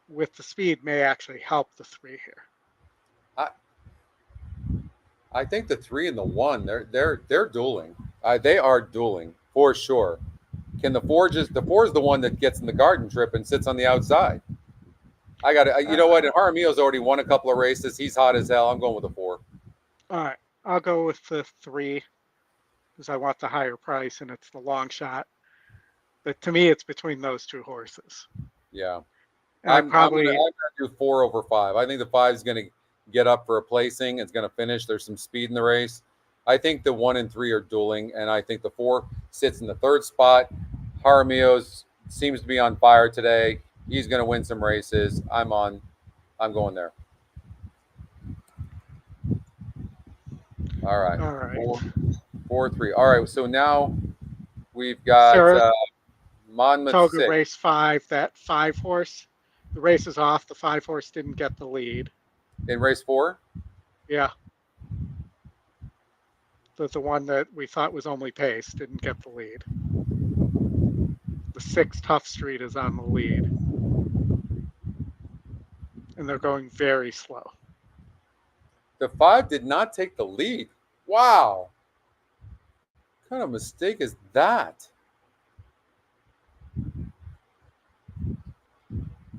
with the speed may actually help the 3 here. I think the 3 and the 1, they're dueling. They are dueling for sure. Can the 4 the 4 is the one that gets in the garden trip and sits on the outside. I got it. You know what? And Jaramillo's already won a couple of races. He's hot as hell. I'm going with the 4. All right. I'll go with the 3 because I want the higher price and it's the long shot. But to me, it's between those 2 horses. Yeah. I'm going to do 4 over 5. I think the 5 is going to get up for a placing. It's going to finish. There's some speed in the race. I think the 1 and 3 are dueling, and I think the 4 sits in the 3rd spot. Jaramillo seems to be on fire today. He's going to win some races. I'm on I'm going there. All right. All right. 4-3. All right. So now we've got Saratoga Monmouth 6 race 5, that 5 horse. The race is off. The 5 horse didn't get the lead. in race 4. Yeah. The one that we thought was only pace didn't get the lead. The 6 Tough Street is on the lead. And they're going very slow. The 5 did not take the lead. Wow. What kind of mistake is that?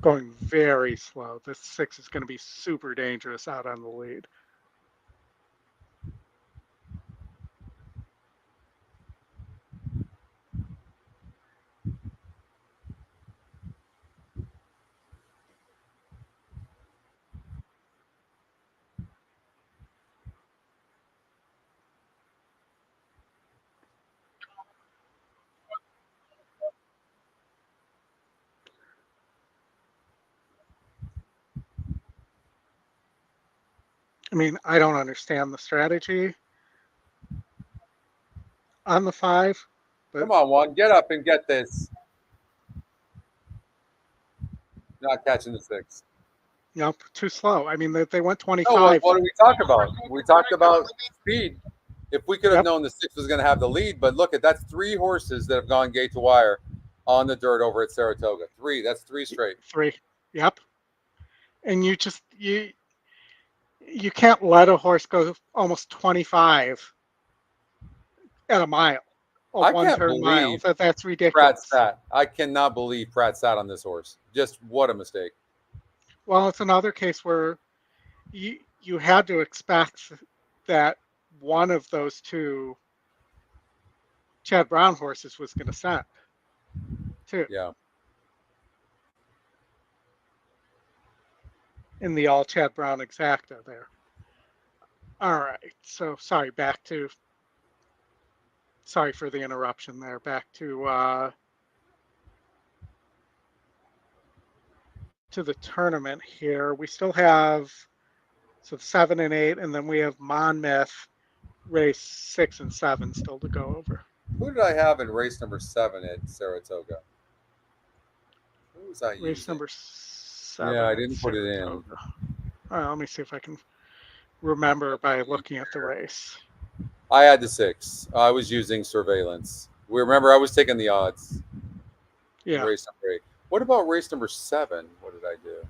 Going very slow. This 6 is going to be super dangerous out on the lead. I mean, I don't understand the strategy on the 5. But Come on, Juan. Get up and get this. Not catching the 6. too slow. I mean, they went Oh, 25. what did we talk about? We talked about speed. If we could have Yep. known the 6 was going to have the lead, but look, that's 3 horses that have gone gate to wire on the dirt over at Saratoga. 3. That's 3 straight. 3. Yep. And you just you can't let a horse go almost 25 at a mile. I One can't turn mile. believe That's Pratt ridiculous. sat. I cannot believe Pratt sat on this horse. Just what a mistake. Well, it's another case where you had to expect that one of those 2 Chad Brown horses was going to set too. Yeah. In the all Chad Brown exacta there. All right. So sorry for the interruption there. Back to the tournament here. We still have 7 and 8, and then we have Monmouth race 6 and 7 still to go over. Who did I have in race number 7 at Saratoga? Who was I using? Race number 7. Yeah, I didn't put it in. Saratoga. All right, let me see if I can remember by looking at the race. I had the 6. I was using surveillance. Remember, I was taking the odds. Yeah. Race number 8. What about race number 7? What did I do?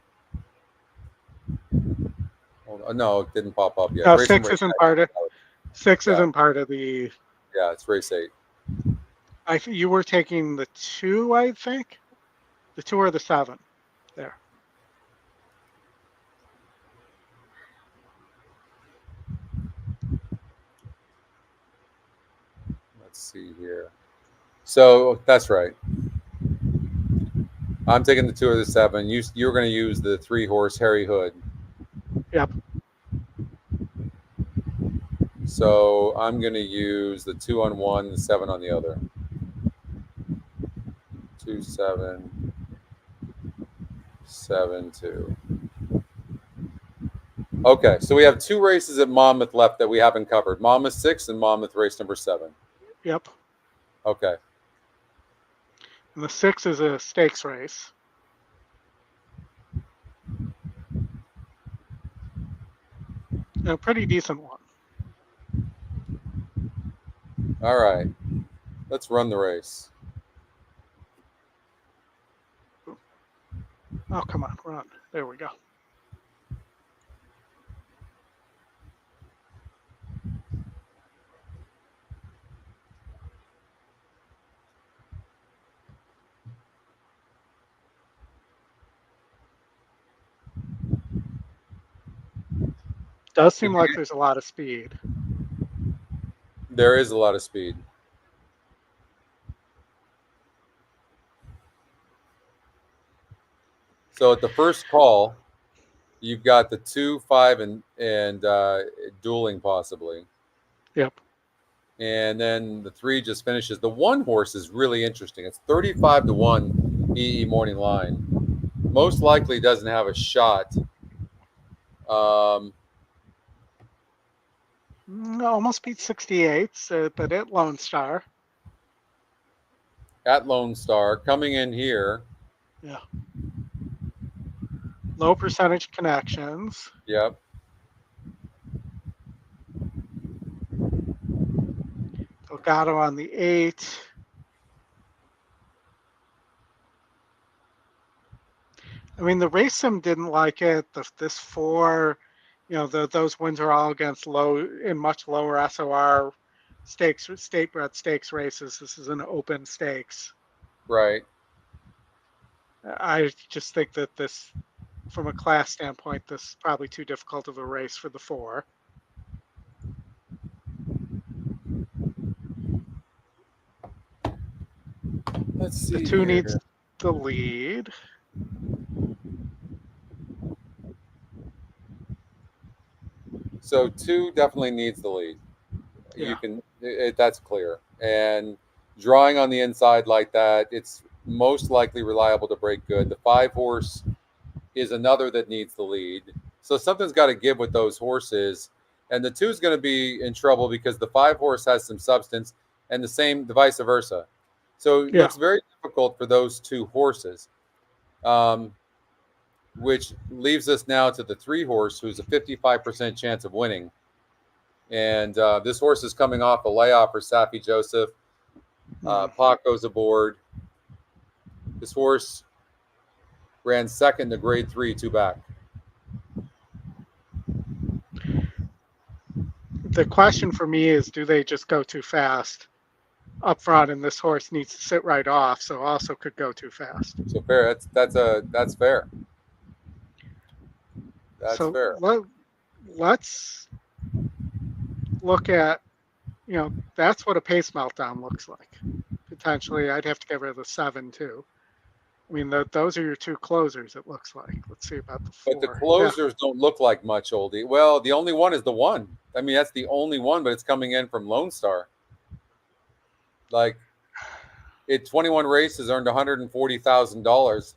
No, it didn't pop up yet. No, Race 6 number isn't 8. part of. 6 Yeah. isn't part of the. Yeah, it's race 8. You were taking the 2, I think. The 2 or the 7. There. Let's see here. So that's right. I'm taking the 2 or the 7. You're going to use the 3 horse Harry Hood. Yep. So I'm going to use the 2 on one, the 7 on the other. 2, 7, 7, 2. Okay, so we have 2 races at Monmouth left that we haven't covered. Monmouth 6 and Monmouth race number 7. Yep. Okay. And the 6 is a stakes race. A pretty decent one. All right. Let's run the race. Oh, come on, run. There we go. Does seem like there's a lot of speed. There is a lot of speed. So at the first call, you've got the 2, 5, and dueling possibly. Yep. And then the 3 just finishes. The 1 horse is really interesting. It's 35-1 EE morning line. Most likely doesn't have a shot Almost beat 68, but at Lone Star. At Lone Star, coming in here. Yeah. Low percentage connections. Yep. Delgado on the 8. I mean, the race sim didn't like it. This 4, those wins are all against much lower SOR stakes, state bred stakes races. This is an open stakes. Right. I just think that this, from a class standpoint, this is probably too difficult of a race for the 4. Let's see. The 2 here. needs the lead. So 2 definitely needs the lead. Yeah. That's clear. And drawing on the inside like that, it's most likely reliable to break good. The 5 horse is another that needs the lead. So something's got to give with those horses. And the 2 is going to be in trouble because the 5 horse has some substance, and the vice versa. So it looks very difficult for those 2 horses, which leaves us now to the 3 horse, who's a 55% chance of winning. And this horse is coming off a layoff for Safi Joseph. Pac goes aboard. This horse ran second to grade 3, 2 back. The question for me is, do they just go too fast up front, and this horse needs to sit right off, so also could go too fast. So fair. That's fair. That's fair. Let's look at, that's what a pace meltdown looks like. Potentially, I'd have to get rid of the 7 too. I mean, those are your 2 closers, it looks like. Let's see about the 4. But the closers don't look like much, Oldie. Well, the only one is the 1. I mean, that's the only one, but it's coming in from Lone Star. Like, 21 races, earned $140,000.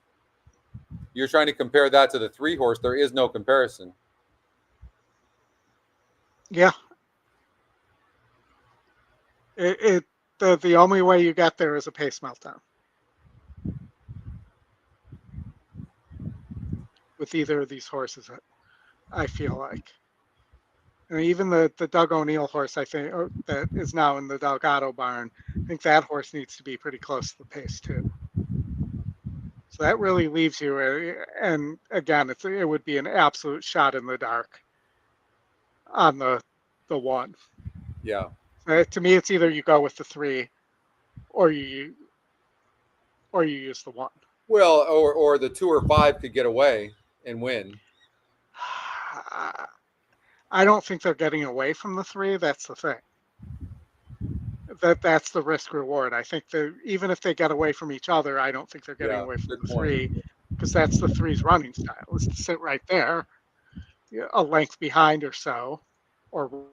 You're trying to compare that to the 3 horse. There is no comparison. Yeah. The only way you get there is a pace meltdown with either of these horses, I feel like. And even the Doug O'Neill horse, I think, that is now in the Delgado barn, I think that horse needs to be pretty close to the pace too. So that really leaves you, and again, it would be an absolute shot in the dark on the 1. Yeah. To me, it's either you go with the 3, or you use the 1. Well, or the 2 or 5 could get away and win. I don't think they're getting away from the 3. That's the thing. That's the risk reward. I think even if they get away from each other, I don't think they're getting away from the 3, because that's the 3's running style, is to sit right there, a length behind or so, or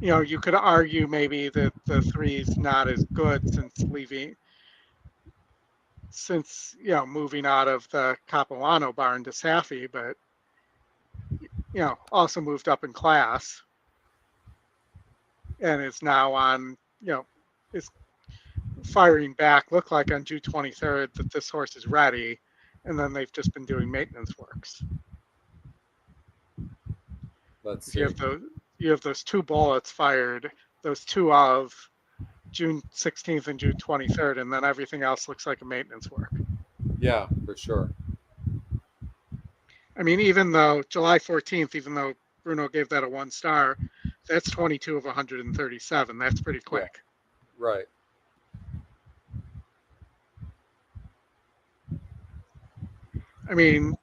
you could argue maybe that the 3's not as good since moving out of the Capilano barn to Safi, but also moved up in class and is now on, is firing back. Looked like on June 23rd that this horse is ready, and then they've just been doing maintenance works. Let's see. You have those 2 bullets fired, those 2 of June 16th and June 23rd, and then everything else looks like a maintenance work. Yeah, for sure. I mean, even though July 14th, even though Bruno gave that a 1 star, that's 22 of 137. That's pretty quick. Yeah. Right. I mean,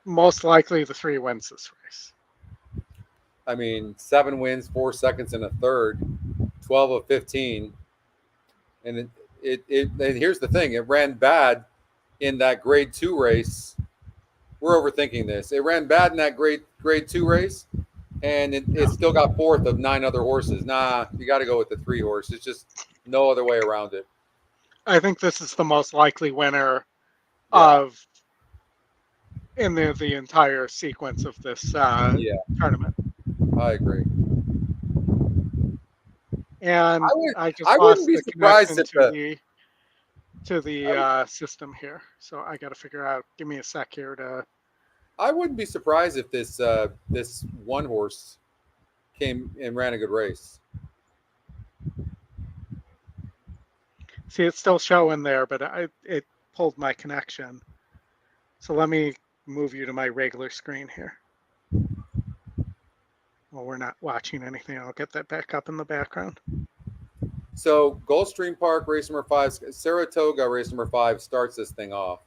most likely the 3 wins this race. I mean, 7 wins, 4 seconds, and a third, 12 of 15. And and here's the thing: it ran bad in that grade 2 race. We're overthinking this. It ran bad in that grade 2 race, and it still got 4th of 9 other horses. Nah, you got to go with the 3 horse. It's just no other way around it. I think this is the most likely winner of in the entire sequence of this tournament. I agree. And I just I wouldn't lost be the surprised connection if to the system here. So I got to figure out. Give me a sec here to. I wouldn't be surprised if this this one horse came and ran a good race. See, it's still showing there, but it pulled my connection. So let me move you to my regular screen here. Well, we're not watching anything. I'll get that back up in the background. So Gulfstream Park, race number 5, Saratoga, race number 5 starts this thing off.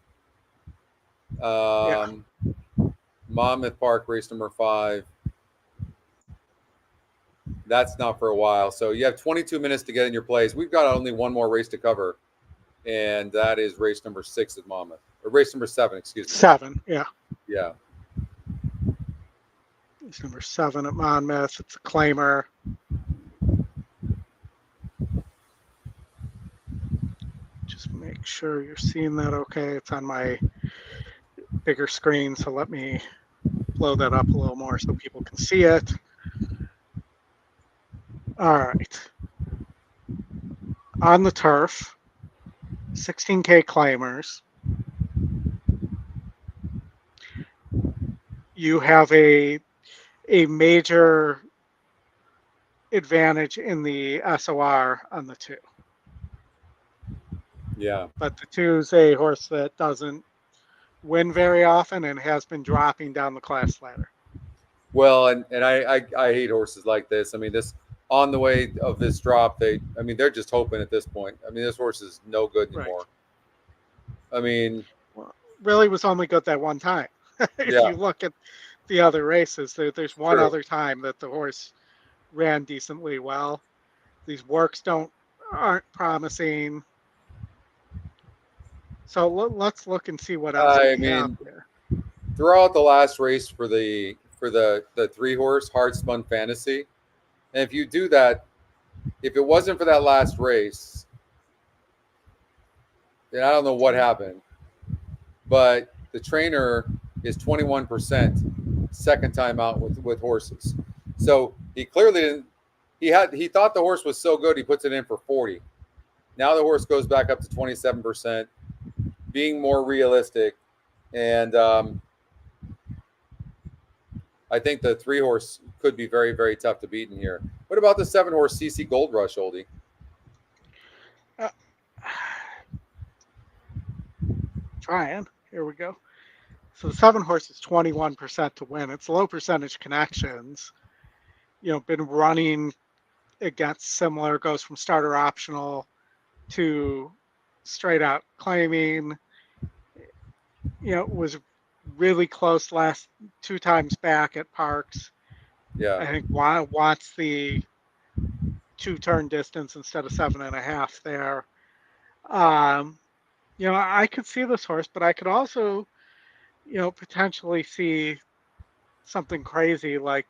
Monmouth Park, race number 5. That's not for a while. So you have 22 minutes to get in your plays. We've got only one more race to cover, and that is race number 6 at Monmouth, or race number 7, excuse me. 7, yeah. Yeah. Race number 7 at Monmouth. It's a claimer. Just make sure you're seeing that okay. It's on my bigger screen, so let me blow that up a little more so people can see it. All right. On the turf, 16K claimers. You have a major advantage in the SOR on the 2. Yeah. But the 2's a horse that doesn't win very often and has been dropping down the class ladder. Well, and I hate horses like this. I mean, this on the way of this drop, they're just hoping at this point. I mean, this horse is no good anymore. Right. I mean, well, really was only good that one time. If you look at the other races, there's one other time that the horse ran decently well. These works aren't promising. So let's look and see what else we have there. Throughout the last race for the 3-horse Hard Spun Fantasy, and if you do that, if it wasn't for that last race, then I don't know what happened. But the trainer is 21% second time out with horses. So he clearly didn't. He thought the horse was so good he puts it in for 40. Now the horse goes back up to 27%, being more realistic, and I think the 3-horse could be very, very tough to beat in here. What about the 7-horse CC Gold Rush, Oldie? Trying. Here we go. So the 7-horse is 21% to win. It's low percentage connections. Been running against similar, goes from starter optional to straight out claiming. Was really close last 2 times back at Parks. Yeah. I think wants the 2-turn distance instead of 7.5 there. I could see this horse, but I could also, potentially see something crazy like,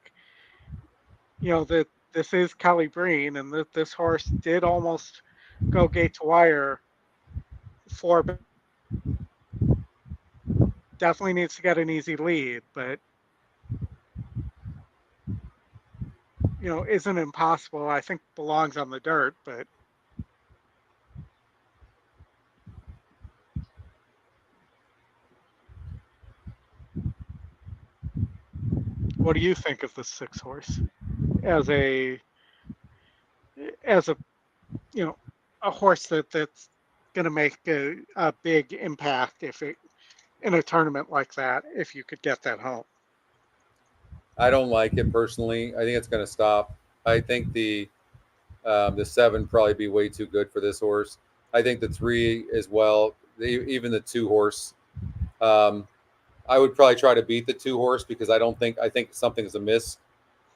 that this is Kelly Breen, and that this horse did almost go gate to wire for. Definitely needs to get an easy lead, but isn't impossible. I think belongs on the dirt, but what do you think of the 6-horse as a a horse that's going to make a big impact in a tournament like that, if you could get that home? I don't like it personally. I think it's going to stop. I think the 7 probably be way too good for this horse. I think the 3 as well, even the 2-horse. I would probably try to beat the 2-horse because I think something's amiss.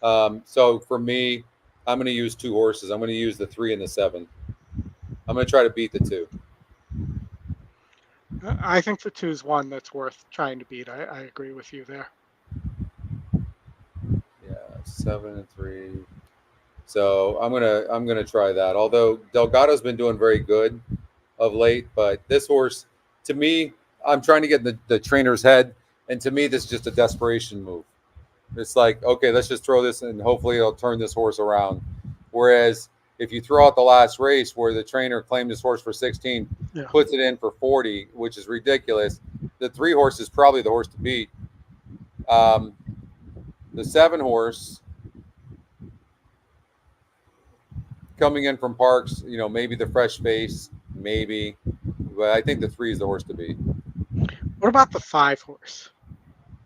So for me, I'm going to use 2 horses. I'm going to use the 3 and the 7. I'm going to try to beat the 2. I think the 2 is one that's worth trying to beat. I agree with you there. Yeah, 7 and 3. So I'm gonna try that. Although Delgado's been doing very good of late, but this horse, to me, I'm trying to get the trainer's head, and to me, this is just a desperation move. It's like, okay, let's just throw this and hopefully it'll turn this horse around. Whereas if you throw out the last race where the trainer claimed this horse for 16, puts it in for 40, which is ridiculous, the 3 horse is probably the horse to beat. The 7 horse coming in from Parks, maybe the fresh face, maybe, but I think the 3 is the horse to beat. What about the 5 horse?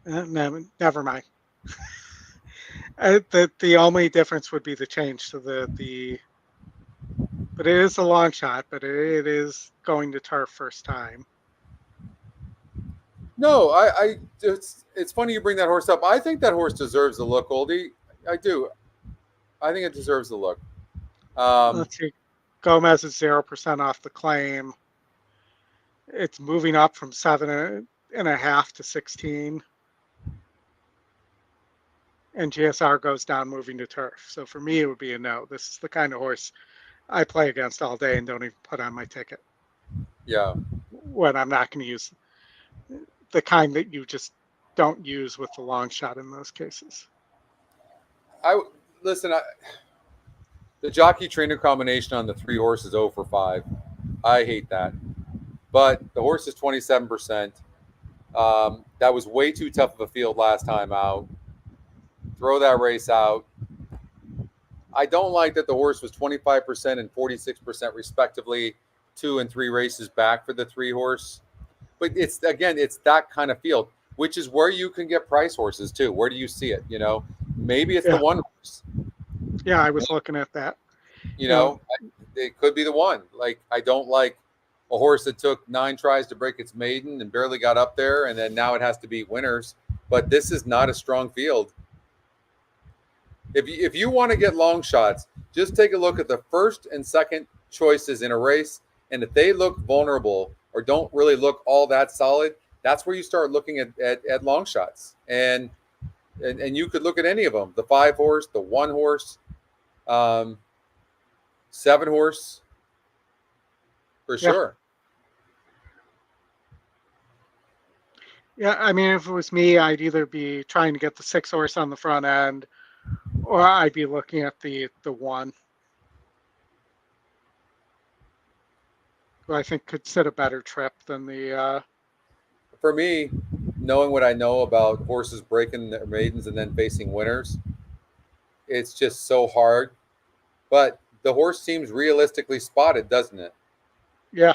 Never mind. The only difference would be the change to the but it is a long shot, but it is going to turf first time. No, it's funny you bring that horse up. I think that horse deserves the look, Oldie. I do. I think it deserves the look. Let's see. Gomez is 0% off the claim. It's moving up from 7.5 to 16. And GSR goes down, moving to turf. So for me, it would be a no. This is the kind of horse I play against all day and don't even put on my ticket. Yeah. When I'm not going to use the kind that you just don't use with the long shot in those cases. The jockey trainer combination on the 3 horses 0 for 5. I hate that. But the horse is 27%. That was way too tough of a field last time out. Throw that race out. I don't like that the horse was 25% and 46% respectively, 2 and 3 races back for the 3 horse. But it's that kind of field, which is where you can get price horses too. Where do you see it? Maybe it's the 1 horse. Yeah, I was looking at that. It could be the 1. Like, I don't like a horse that took 9 tries to break its maiden and barely got up there, and then now it has to beat winners. But this is not a strong field. If you want to get long shots, just take a look at the first and second choices in a race, and if they look vulnerable or don't really look all that solid, that's where you start looking at long shots. And you could look at any of them: the 5 horse, the 1 horse, 7 horse, for sure. Yeah, I mean, if it was me, I'd either be trying to get the 6 horse on the front end, or I'd be looking at the 1, who I think could sit a better trip than the. For me, knowing what I know about horses breaking their maidens and then facing winners, it's just so hard. But the horse seems realistically spotted, doesn't it? Yeah.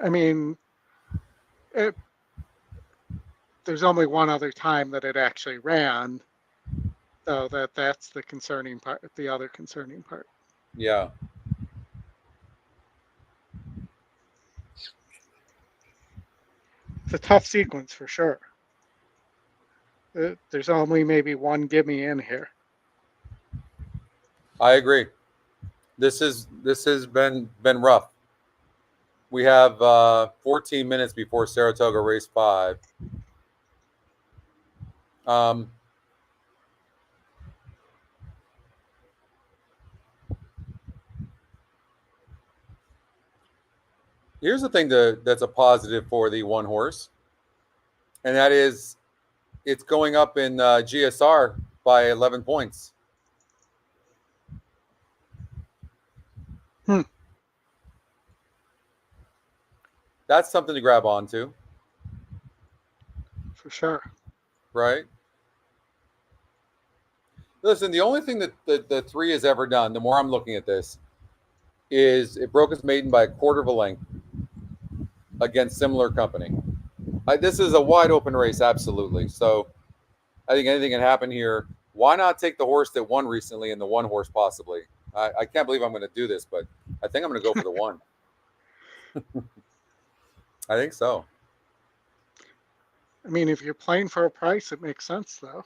I mean, there's only one other time that it actually ran, so that's the concerning part. The other concerning part. Yeah. It's a tough sequence for sure. There's only maybe one gimme in here. I agree. This has been rough. We have 14 minutes before Saratoga race 5. Here's the thing that's a positive for the 1 horse, and that is it's going up in GSR by 11 points. That's something to grab onto. For sure. Right? Listen, the only thing that the 3 has ever done, the more I'm looking at this, is it broke its maiden by a quarter of a length against similar company. This is a wide open race, absolutely. So I think anything can happen here. Why not take the horse that won recently and the 1 horse possibly? I can't believe I'm going to do this, but I think I'm going to go for the 1. I think so. I mean, if you're playing for a price, it makes sense, though.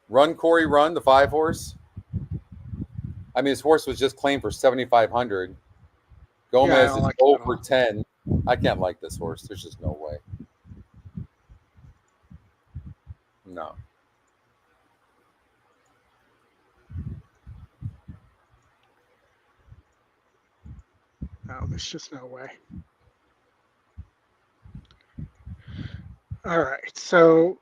Run, Corey, run, the 5 horse. I mean, his horse was just claimed for 7,500. Gomez is 0 for 10. I can't like this horse. There's just no way. No. No, there's just no way. All right, so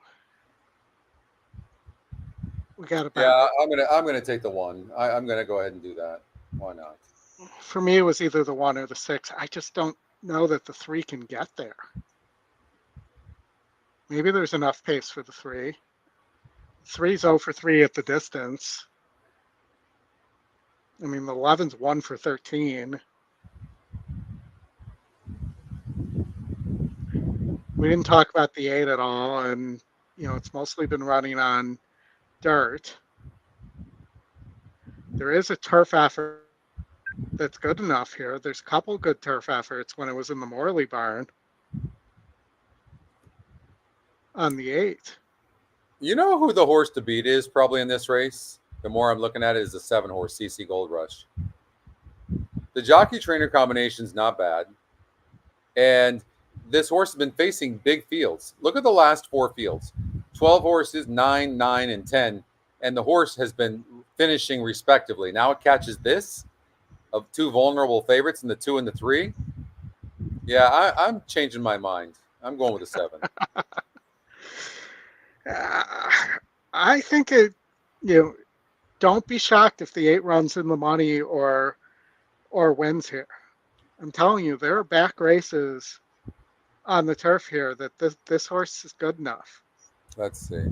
we got Yeah, about. I'm gonna take the one. I'm gonna go ahead and do that. Why not? For me, it was either the 1 or the 6. I just don't know that the 3 can get there. Maybe there's enough pace for the 3. 3's 0 for 3 at the distance. I mean, the 11's 1 for 13. We didn't talk about the 8 at all, and it's mostly been running on dirt. There is a turf effort that's good enough here. There's a couple good turf efforts when it was in the Morley barn on the 8. You know who the horse to beat is probably in this race? The more I'm looking at it is the 7 horse CC Gold Rush. The jockey trainer combination is not bad. And this horse has been facing big fields. Look at the last 4 fields. 12 horses, 9, 9, and 10. And the horse has been finishing respectively. Now it catches this of 2 vulnerable favorites in the 2 and the 3. Yeah, I'm changing my mind. I'm going with the 7. I think don't be shocked if the 8 runs in the money or wins here. I'm telling you, there are back races on the turf here that this horse is good enough. Let's see.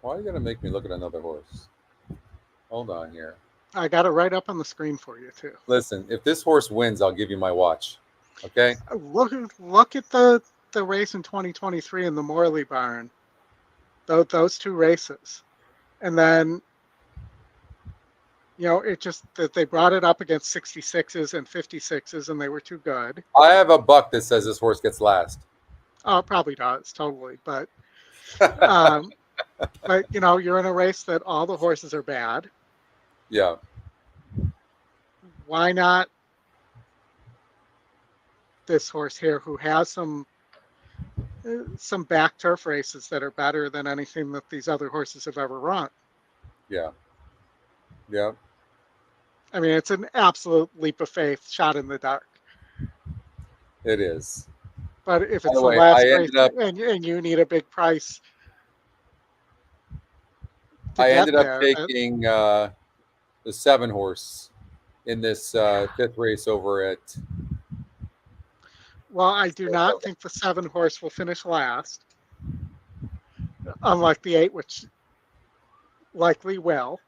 Why are you going to make me look at another horse? Hold on here. I got it right up on the screen for you, too. Listen, if this horse wins, I'll give you my watch. Okay? Look at the race in 2023 in the Morley barn. Those 2 races. And then, it just that they brought it up against 66s and 56s, and they were too good. I have a buck that says this horse gets last. Oh, it probably does, totally. But, but you're in a race that all the horses are bad. Yeah. Why not this horse here who has some back turf races that are better than anything that these other horses have ever run? Yeah. Yeah. I mean, it's an absolute leap of faith, shot in the dark. It is. But if it's By the the way, last I race ended up and you need a big price to I get ended up there, taking the 7 horse in this 5th race over at. well, I do not think the 7 horse will finish last, unlike the 8, which likely will.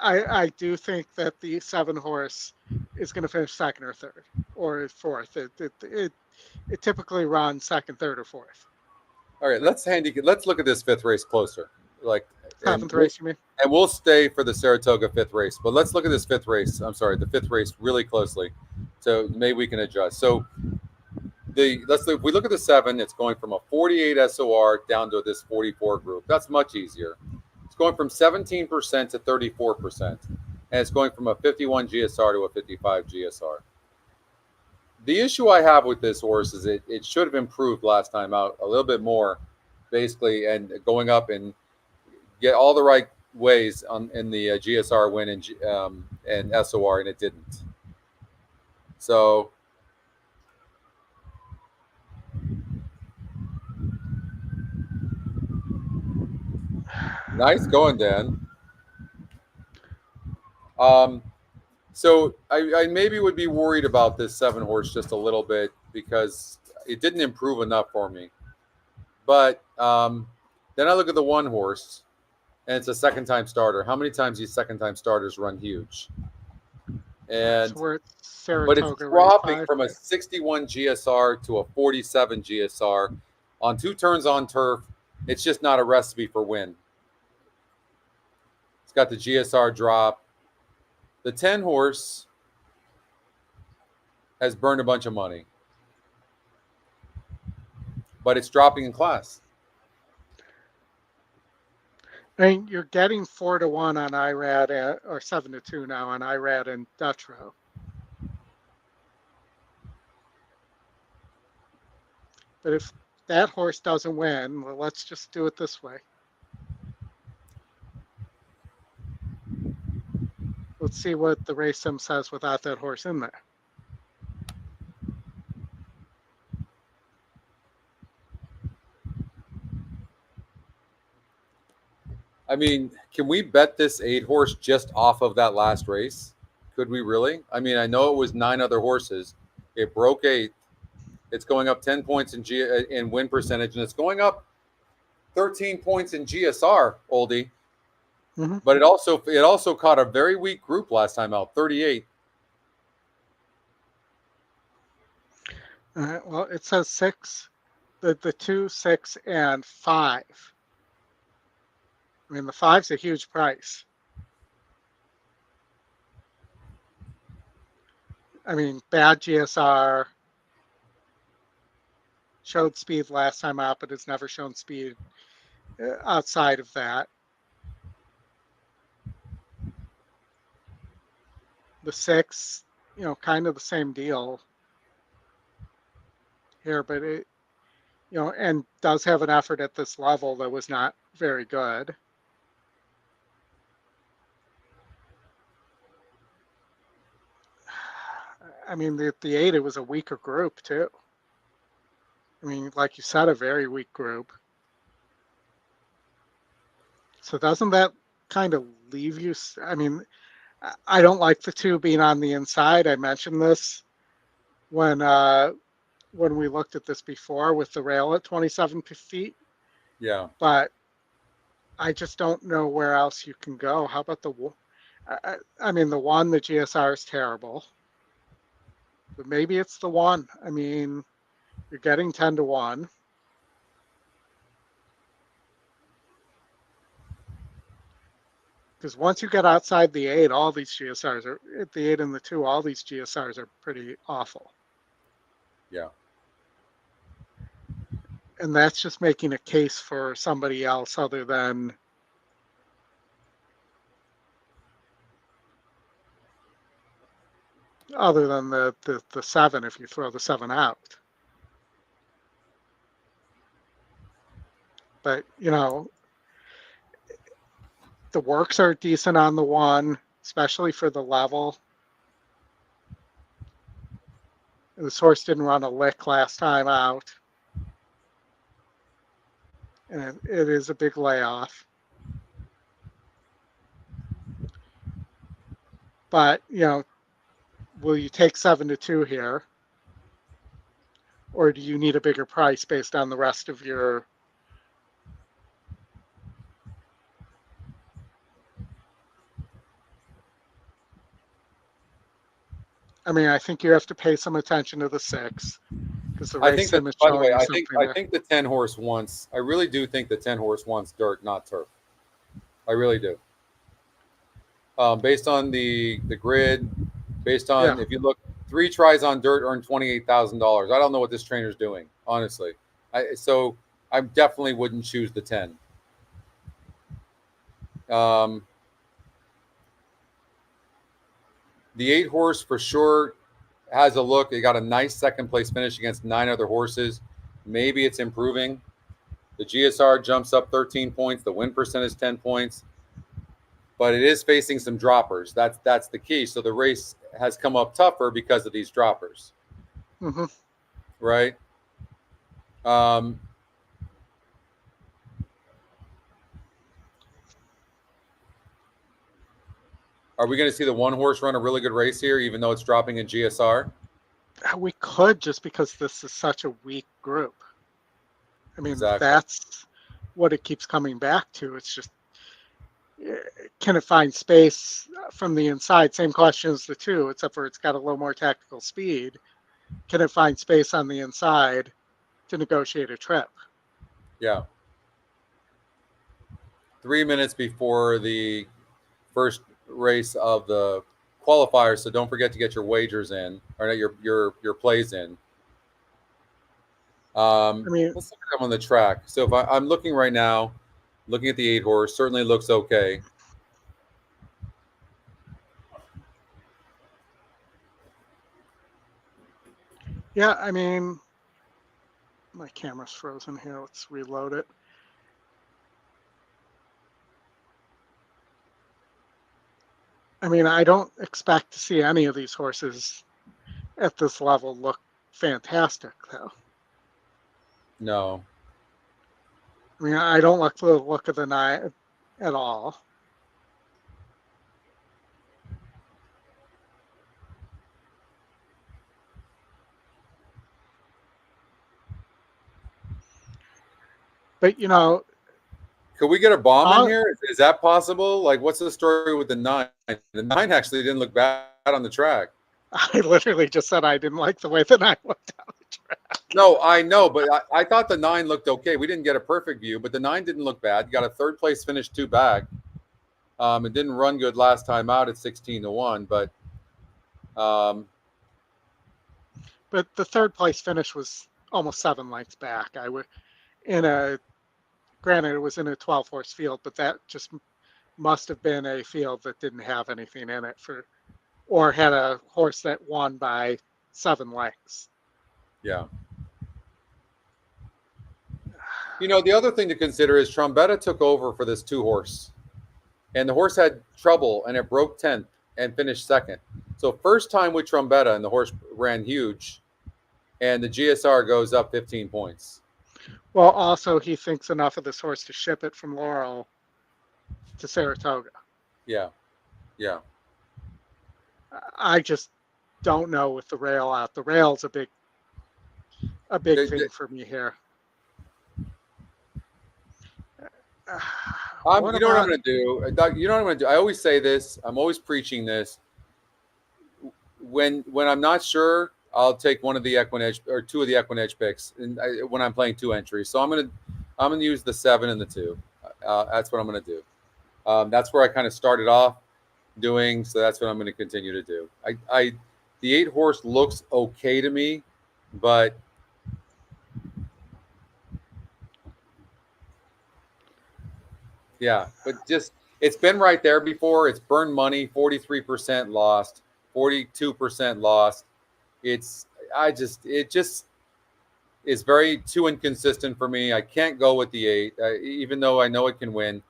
I do think that the 7 horse is going to finish 2nd or 3rd or 4th. It typically runs 2nd, 3rd, or 4th. All right, let's look at this 5th race closer. Like 7th race, you mean? And we'll stay for the Saratoga 5th race, but let's look at this 5th race. I'm sorry, the 5th race really closely, so maybe we can adjust. So if we look at the 7, it's going from a 48 SOR down to this 44 group. That's much easier. It's going from 17% to 34%, and it's going from a 51 GSR to a 55 GSR. The issue I have with this horse is it should have improved last time out a little bit more, basically, and going up and get all the right ways in the GSR win and SOR, and it didn't. So nice going, Dan. So I maybe would be worried about this 7 horse just a little bit because it didn't improve enough for me. But then I look at the 1 horse, and it's a 2nd-time starter. How many times these 2nd-time starters run huge? And So we're at Saratoga, but it's dropping from a 61 GSR to a 47 GSR on 2 turns on turf. It's just not a recipe for win. It's got the GSR drop. The 10 horse has burned a bunch of money, but it's dropping in class. I mean, you're getting 4-1 on IRAD or 7-2 now on IRAD and Dutro. But if that horse doesn't win, well, let's just do it this way. Let's see what the race sim says without that horse in there. I mean, can we bet this 8-horse just off of that last race? Could we really? I mean, I know it was 9 other horses. It broke 8th. It's going up 10 points in win percentage, and it's going up 13 points in GSR, Oldie. Mm-hmm. But it also caught a very weak group last time out, 38. All right, well, it says 6, the 2, 6, and 5. I mean, the 5's a huge price. I mean, bad GSR, showed speed last time out, but has never shown speed outside of that. The 6, kind of the same deal here, but it, and does have an effort at this level that was not very good. I mean, the 8, it was a weaker group too. I mean, like you said, a very weak group. So doesn't that kind of leave you? I mean, I don't like the 2 being on the inside. I mentioned this when we looked at this before with the rail at 27 feet. Yeah. But I just don't know where else you can go. How about the? I mean, the 1, the GSR is terrible. But maybe it's the 1. I mean, you're getting 10 to 1. Because once you get outside the 8, all these GSRs are the 8 and the 2. All these GSRs are pretty awful. Yeah. And that's just making a case for somebody else other than the 7 if you throw the 7 out. But, the works are decent on the 1, especially for the level. This horse didn't run a lick last time out. And it is a big layoff. But, will you take 7 to 2 here? Or do you need a bigger price based on the rest of your... I mean, I think you have to pay some attention to the 6 because the race sim is by the way, showing you I something think there. I think the 10-horse wants. I really do think the 10-horse wants dirt, not turf. I really do. Based on the grid, based on if you look, 3 tries on dirt earned $28,000. I don't know what this trainer's doing, honestly. So I definitely wouldn't choose the 10. The 8-horse for sure has a look. It got a nice second place finish against 9 other horses. Maybe it's improving. The GSR jumps up 13 points. The win percent is 10 points. But it is facing some droppers. That's the key. So the race has come up tougher because of these droppers. Mm-hmm. Right? Are we going to see the 1-horse run a really good race here, even though it's dropping in GSR? We could, just because this is such a weak group. I mean, Exactly. That's what it keeps coming back to. It's just, can it find space from the inside? Same question as the 2, except for it's got a little more tactical speed. Can it find space on the inside to negotiate a trip? Yeah. 3 minutes before the first race of the qualifiers, so don't forget to get your wagers in, or your plays in. I mean, let's look at them on the track. So if I'm looking right now, looking at the 8-horse, certainly looks okay. yeah, I mean, My camera's frozen here. Let's reload it. I mean, I don't expect to see any of these horses at this level look fantastic, though. No. I mean, I don't like the look of the 9 at all. But, you know, could we get a bomb in here? Is that possible? Like, what's the story with the 9? The 9 actually didn't look bad on the track. I literally just said I didn't like the way the 9 looked on the track. No, I know, but I thought the 9 looked okay. We didn't get a perfect view, but the 9 didn't look bad. You got a third place finish 2 back. It didn't run good last time out at 16-1, but the third place finish was almost 7 lengths back. I would granted it was in a 12-horse field, but that just must have been a field that didn't have anything in it or had a horse that won by 7 lengths. Yeah. You know, the other thing to consider is Trombetta took over for this 2-horse, and the horse had trouble, and it broke 10th and finished 2nd. So first time with Trombetta, and the horse ran huge, and the GSR goes up 15 points. Well, also, he thinks enough of this horse to ship it from Laurel to Saratoga. Yeah. Yeah. I just don't know with the rail out. The rail's a big thing for me here. You know what I'm going to do? Doug, you know what I'm going to do? I always say this. I'm always preaching this. When I'm not sure, I'll take one of the EquinEdge or 2 of the EquinEdge picks when I'm playing 2 entries. So I'm gonna use the 7 and the 2. That's what I'm gonna do. That's where I kind of started off doing. So that's what I'm going to continue to do. The 8-horse looks okay to me, but yeah, but just it's been right there before. It's burned money, 43% lost, 42% lost. It just is very too inconsistent for me. I can't go with the 8, even though I know it can win.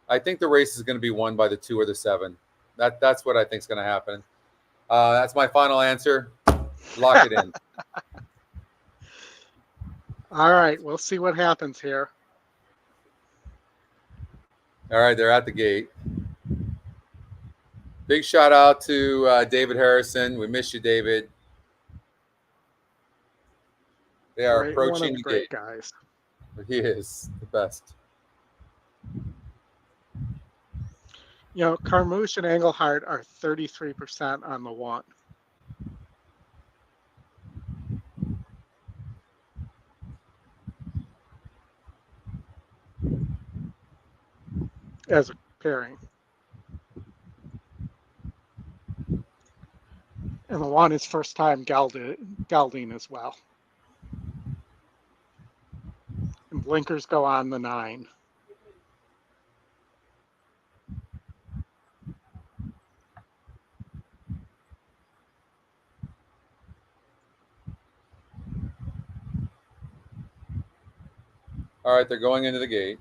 I think the race is going to be won by the 2 or the 7. That's what I think is going to happen. That's my final answer. Lock it in. All right, we'll see what happens here. All right, they're at the gate. Big shout out to David Harrison. We miss you, David. They are approaching the gate. Guys. He is the best. You know, Carmouche and Engelhardt are 33% on the 1. As a pairing. And the 1 is first time gelding as well. And blinkers go on the 9. All right, they're going into the gate.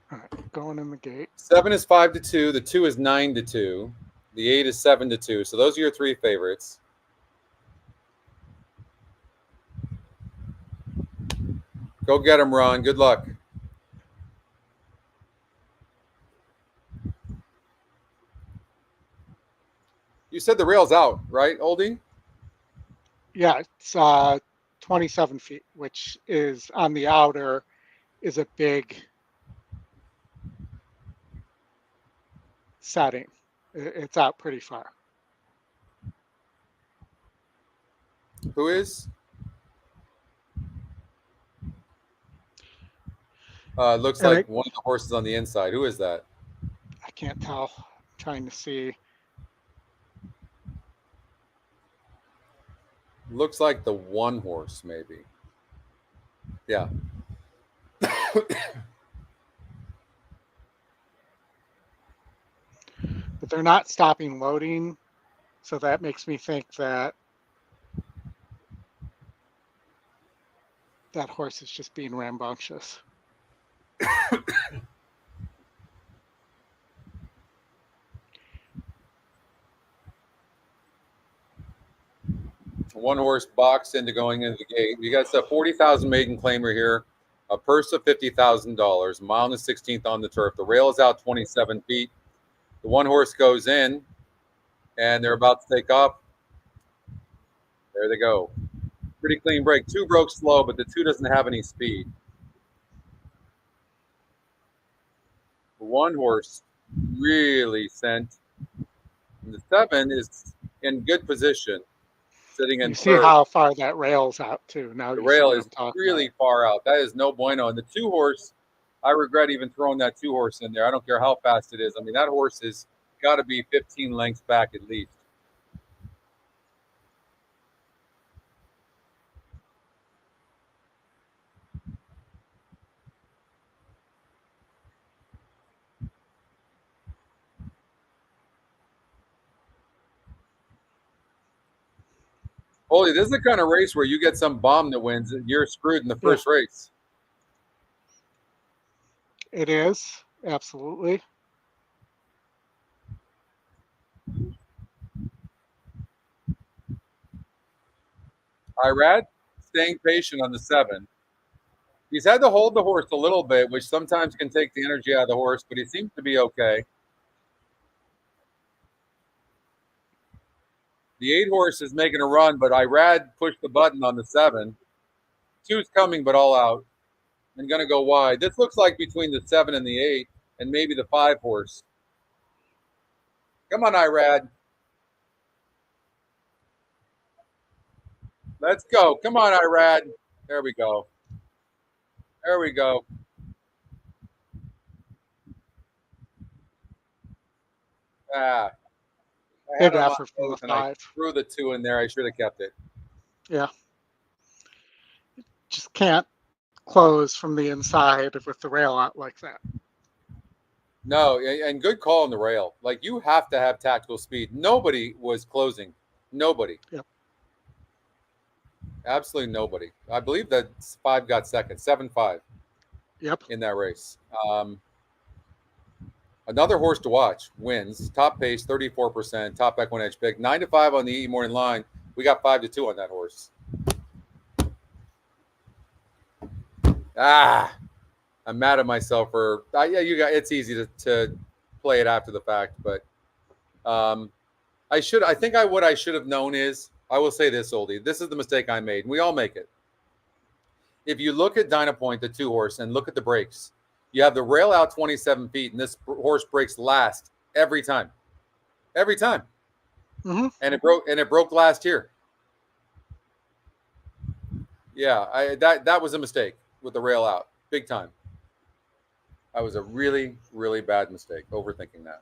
All right, going in the gate. 7 is 5-2. The 2 is 9-2. The 8 is 7-2. So those are your 3 favorites. Go get them, Ron. Good luck. You said the rail's out, right, Oldie? Yeah, it's 27 feet, which is on the outer, is a big setting. It's out pretty far. Who is? Looks like one of the horses on the inside. Who is that? can't tell. I'm trying to see. Looks like the one horse, maybe. Yeah. But they're not stopping loading, so that makes me think that that horse is just being rambunctious. One horse boxed into going into the gate. You got a 40,000 maiden claimer here, a purse of $50,000, mile and 16th on the turf. The rail is out 27 feet. The one horse goes in, and they're about to take off. There they go. Pretty clean break. 2 broke slow, but the 2 doesn't have any speed. The one horse really sent. And the 7 is in good position, sitting in You see third. how far that rail's out too. Now The you see rail what is I'm talking really about. far out. That is no bueno. And the 2 horse, I regret even throwing that 2 horse in there. I don't care how fast it is. I mean, that horse has got to be 15 lengths back at least. Holy, this is the kind of race where you get some bomb that wins and you're screwed in the Yeah. first race. It is, absolutely. Irad staying patient on the 7. He's had to hold the horse a little bit, which sometimes can take the energy out of the horse, but he seems to be okay. The 8 horse is making a run, but Irad pushed the button on the 7. 2's coming, but all out and going to go wide. This looks like between the 7 and the 8 and maybe the 5 horse. Come on, Irad. Let's go. Come on, Irad. There we go. There we go. Ah, I had Big him on effort from the both, and I 5. threw the 2 in there. I should have kept it. Yeah. Just can't close from the inside with the rail out like that. No, and good call on the rail. Like, you have to have tactical speed. Nobody was closing. Nobody. Yep. Absolutely nobody. I believe that 5 got second, 7-5 Yep. in that race. Another horse to watch wins. Top pace, 34%. Top EquinEdge pick. 9-5 on the E morning line. We got 5-2 on that horse. I'm mad at myself for. Yeah, you got. It's easy to play it after the fact, but I think what I should have known is. I will say this, Oldie. This is the mistake I made. We all make it. If you look at Dynapoint, the 2 horse, and look at the brakes, you have the rail out 27 feet, and this horse breaks last every time. Every time. Mm-hmm. And it broke last here. Yeah, that was a mistake with the rail out, big time. That was a really, really bad mistake, overthinking that.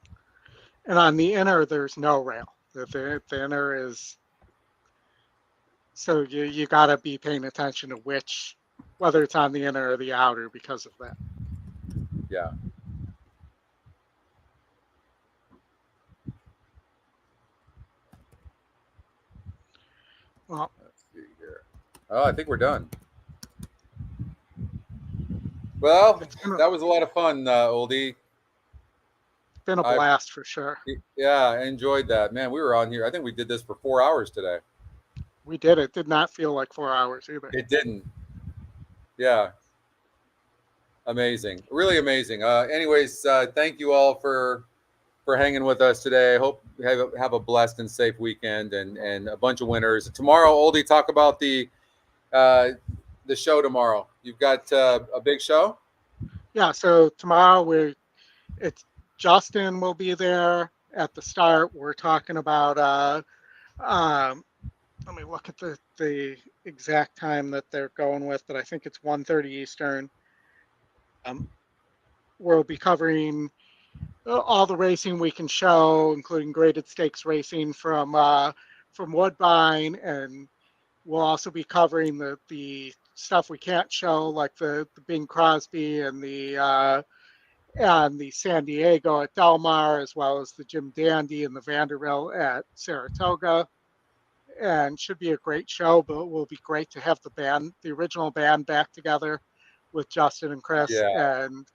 And on the inner, there's no rail. The inner is, so you got to be paying attention to whether it's on the inner or the outer because of that. Yeah. Well, let's see here. Oh, I think we're done. Well, that was a lot of fun, Oldie. Been a blast for sure. Yeah, I enjoyed that. Man, we were on here. I think we did this for 4 hours today. We did. It did not feel like 4 hours either. It didn't. Yeah. Amazing. Really amazing. Anyways, thank you all for hanging with us today. I hope you have a blessed and safe weekend and a bunch of winners. Tomorrow, Oldie, talk about the show tomorrow. You've got a big show? Yeah, so tomorrow Justin will be there at the start. We're talking about let me look at the exact time that they're going with, but I think it's 1:30 Eastern. We'll be covering all the racing we can show, including graded stakes racing from Woodbine, and we'll also be covering the stuff we can't show, like the Bing Crosby and the San Diego at Del Mar, as well as the Jim Dandy and the Vanderbilt at Saratoga. And should be a great show, but it will be great to have the original band back together with Justin and Chris. Yeah. And,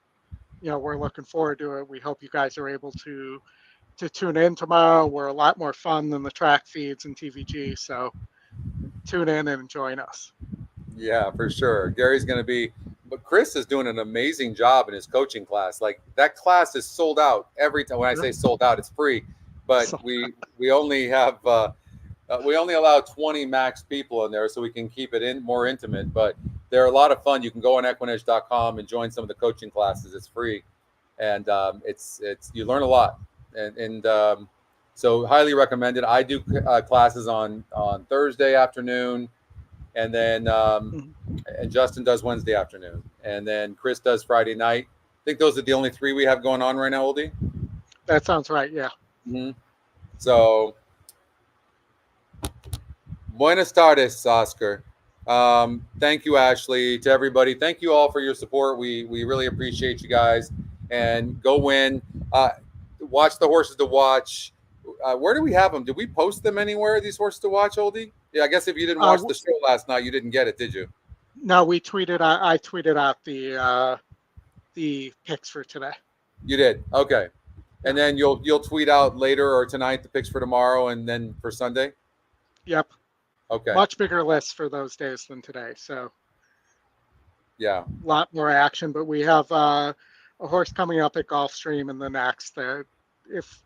we're looking forward to it. We hope you guys are able to tune in tomorrow. We're a lot more fun than the track feeds and TVG. So tune in and join us. Yeah, for sure. Gary's going to be, but Chris is doing an amazing job in his coaching class. Like that class is sold out every time. When I say sold out, it's free, but we only have we only allow 20 max people in there, so we can keep it more intimate. But they're a lot of fun. You can go on EquinEdge.com and join some of the coaching classes. It's free, and it's you learn a lot, and so highly recommended. I do classes on Thursday afternoon. And then and Justin does Wednesday afternoon, and then Chris does Friday night. I think those are the only 3 we have going on right now, Oldie. That sounds right. Yeah. Mm-hmm. So, buenas tardes, Oscar. Thank you, Ashley. To everybody, thank you all for your support. We really appreciate you guys, and go win. Watch the horses to watch. Where do we have them? Did we post them anywhere? These horses to watch, Oldie? Yeah, I guess if you didn't watch the show last night, you didn't get it, did you? No, we tweeted. I tweeted out the picks for today. You did, okay. And then you'll tweet out later or tonight the picks for tomorrow and then for Sunday. Yep. Okay. Much bigger list for those days than today. So. Yeah. A lot more action, but we have a horse coming up at Gulfstream in the next. If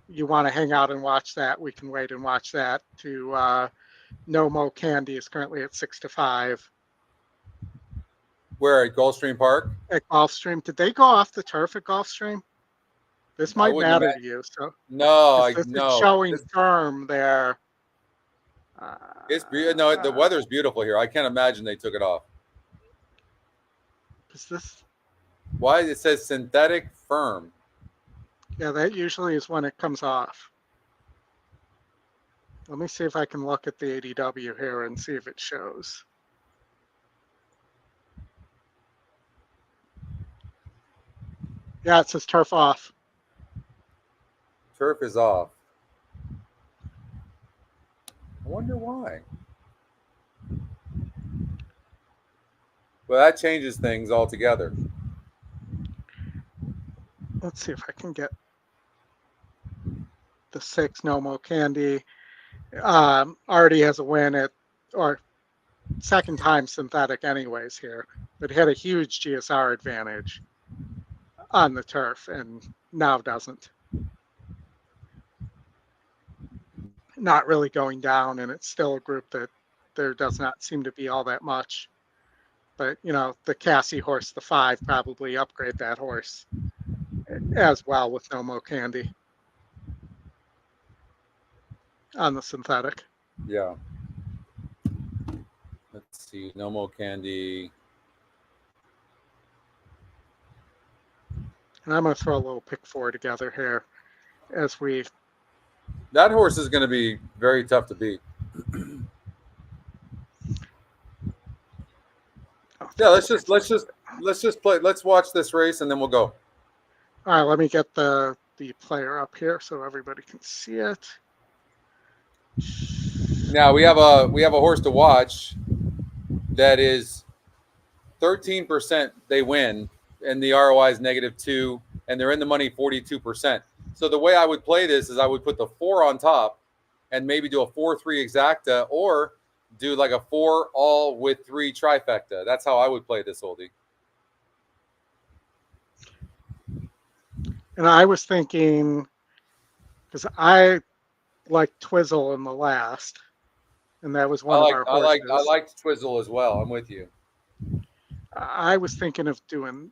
you want to hang out and watch that, we can wait and watch that. No Mo Candy is currently at 6-5. Where at Gulfstream Park? At Gulfstream. Did they go off the turf at Gulfstream? This might matter to you. So no, this is showing firm there. It's no, the weather's beautiful here. I can't imagine they took it off. Is this? Why it says synthetic firm? Yeah, that usually is when it comes off. Let me see if I can look at the ADW here and see if it shows. Yeah, it says turf off. Turf is off. I wonder why. Well, that changes things altogether. Let's see if I can get the 6 No Mo Candy. Already has a win or second time synthetic anyways here, but had a huge GSR advantage on the turf and now doesn't. Not really going down, and it's still a group that there does not seem to be all that much. But, the Cassie horse, the 5, probably upgrade that horse as well with No Mo Candy on the synthetic. Yeah. Let's see. No Mo Candy. And I'm going to throw a little pick 4 together here as we. That horse is going to be very tough to beat. Yeah, let's just play. Let's watch this race and then we'll go. All right, let me get the player up here so everybody can see it. Now we have a horse to watch that is 13% they win, and the ROI is -2, and they're in the money 42%. So the way I would play this is I would put the 4 on top and maybe do a 4-3 exacta or do like a 4 all with 3 trifecta. That's how I would play this, Oldie. And I was thinking, because I liked Twizzle in the last, and that was one of our horses. I liked Twizzle as well. I'm with you. I was thinking of doing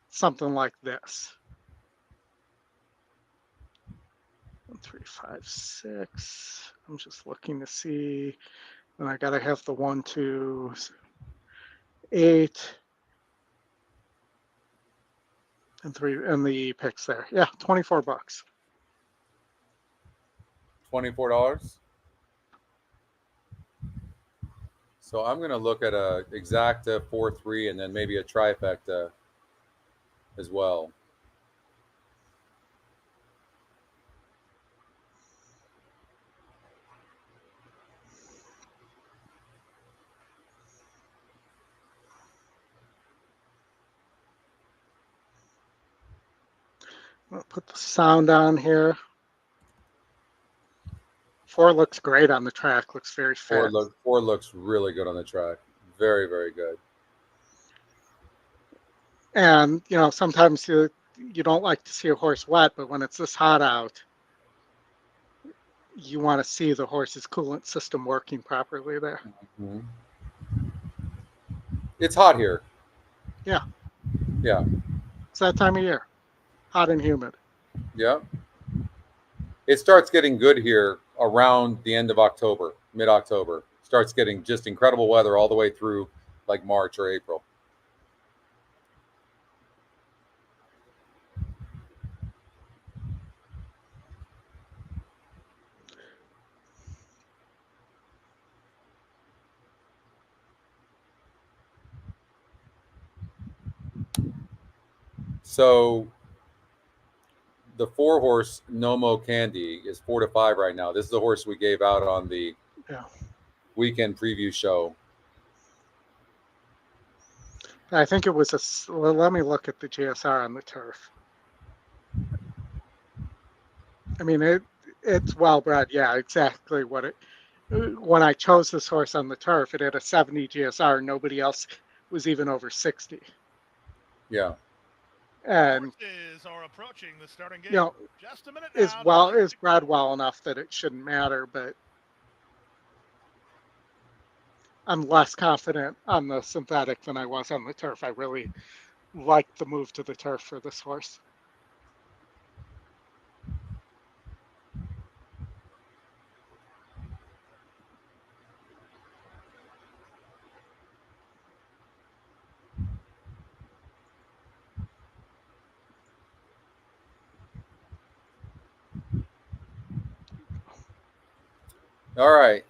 something like this. 1, 3, 5, 6. I'm just looking to see. And I got to have the 1, 2, 8. and the picks there. Yeah, $24. $24. So I'm going to look at a exacta 4-3 and then maybe a trifecta as well. I'll put the sound on here. 4 looks great on the track. Looks very fit. 4 looks really good on the track. Very, very good. And, sometimes you don't like to see a horse wet, but when it's this hot out, you want to see the horse's coolant system working properly there. Mm-hmm. It's hot here. Yeah. Yeah. It's that time of year. Hot and humid. Yeah. It starts getting good here around the end of October, mid-October. Starts getting just incredible weather all the way through like March or April. So the 4-horse Nomo Candy is 4-5 right now. This is the horse we gave out on the weekend preview show. I think it was let me look at the GSR on the turf. I mean, it's well bred. Yeah, exactly what it. When I chose this horse on the turf, it had a 70 GSR. Nobody else was even over 60. Yeah. And are approaching the starting gate. Just a minute is bred well enough that it shouldn't matter, but I'm less confident on the synthetic than I was on the turf. I really liked the move to the turf for this horse. All right.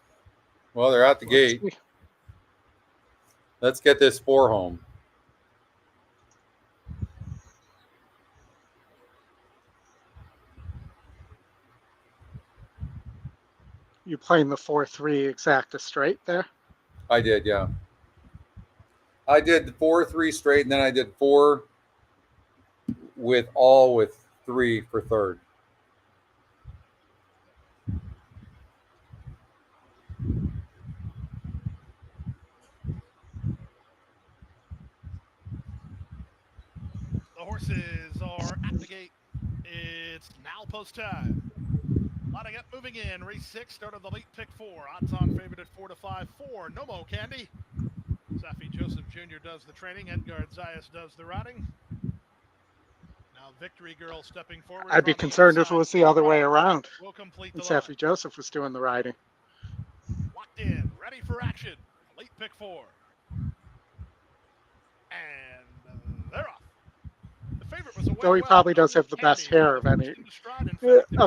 Well, they're out the gate. Let's get this 4 home. You playing the 4-3 exacta straight there? I did, yeah. I did 4-3 straight, and then I did 4 with 3 for third. The horses are at the gate. It's now post time. Lining up, moving in. Race 6, start of the late pick 4. Odds on favorite at 4-5. 4, Nomo Candy. Safi Joseph Jr. does the training. Edgar Zayas does the riding. Now Victory Girl stepping forward. I'd be concerned if it was the other way around. We'll complete the Safi Joseph was doing the riding. Locked in, ready for action. Late pick 4. And they're off. Though he probably does have the best hair of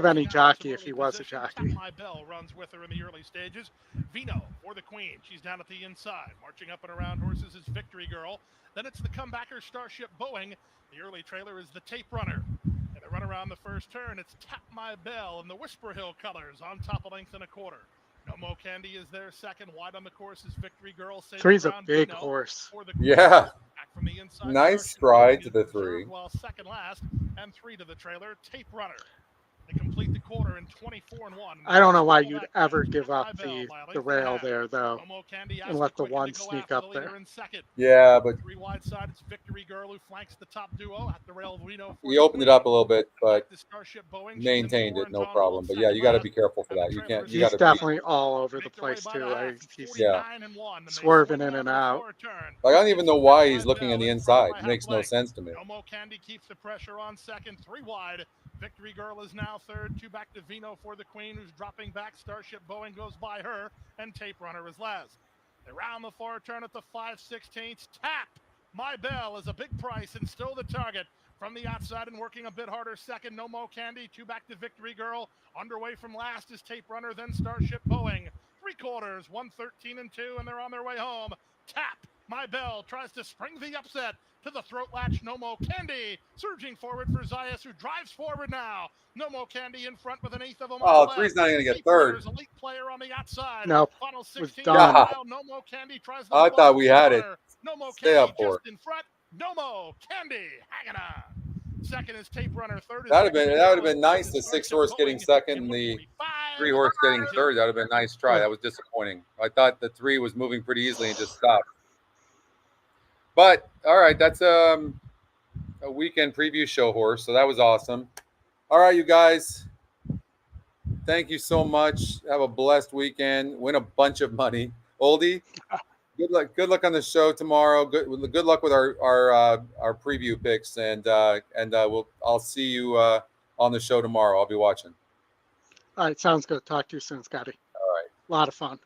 any jockey if he was a jockey. My Bell runs with her in the early stages. Vino for the Queen. She's down at the inside. Marching up and around horses is Victory Girl. Then it's the comebacker Starship Boeing. The early trailer is the Tape Runner. And they run around the first turn. It's Tap My Bell in the Whisper Hill colors on top of length and a quarter. Nomo Candy is there second. Wide on the course is Victory Girl. 3's a big horse. Yeah. From the inside, nice stride to the 3. While second last, and 3 to the trailer, Tape Runner. They complete the quarter in 24-1. I don't know why you'd ever give up the rail there, though, and let the 1 sneak up there. Yeah, but 3 wide side, it's Victory Girl who flanks the top duo at the rail. He opened it up a little bit, but maintained it, no problem. But yeah, you got to be careful for that. You can't. You he's definitely all over the place too. He's swerving in and out. Like, I don't even know why he's looking on the inside. It makes no sense to me. Nomo Candy keeps the pressure on second. 3 wide. Victory Girl is now third. 2 back to Vino for the Queen, who's dropping back. Starship Boeing goes by her, and Tape Runner is last. They round the far turn at the 5/16. Tap My Bell is a big price and still the target From the outside and working a bit harder, second, No Mo Candy. 2 back to Victory Girl. Underway from last is Tape Runner, then Starship Boeing. 3/4, 1:13 and 2, and they're on their way home. Tap My Bell tries to spring the upset to the throat latch. No Mo Candy surging forward for Zayas, who drives forward now. No Mo Candy in front with an eighth of a mile left. Three's not going to get Tape third. Runner's a late player on the outside. Nope. Final 16 done. mile. No Mo Candy tries to I blow thought we Tape had it. Runner. No Mo Stay Candy up for just in front. No Mo Candy hanging on. Second is Tape Runner. Third is That would have been nice. Fourth The is 6 Starship horse getting Boeing second in and the 1:45. 3 horse getting third. That would have been a nice try. That was disappointing. I thought the 3 was moving pretty easily and just stopped. But all right, that's a weekend preview show horse, so that was awesome. All right, you guys, thank you so much. Have a blessed weekend. Win a bunch of money. Oldie, good luck. Good luck on the show tomorrow. Good luck with our preview picks, and I'll see you on the show tomorrow. I'll be watching. All right, sounds good. Talk to you soon, Scotty. All right. A lot of fun.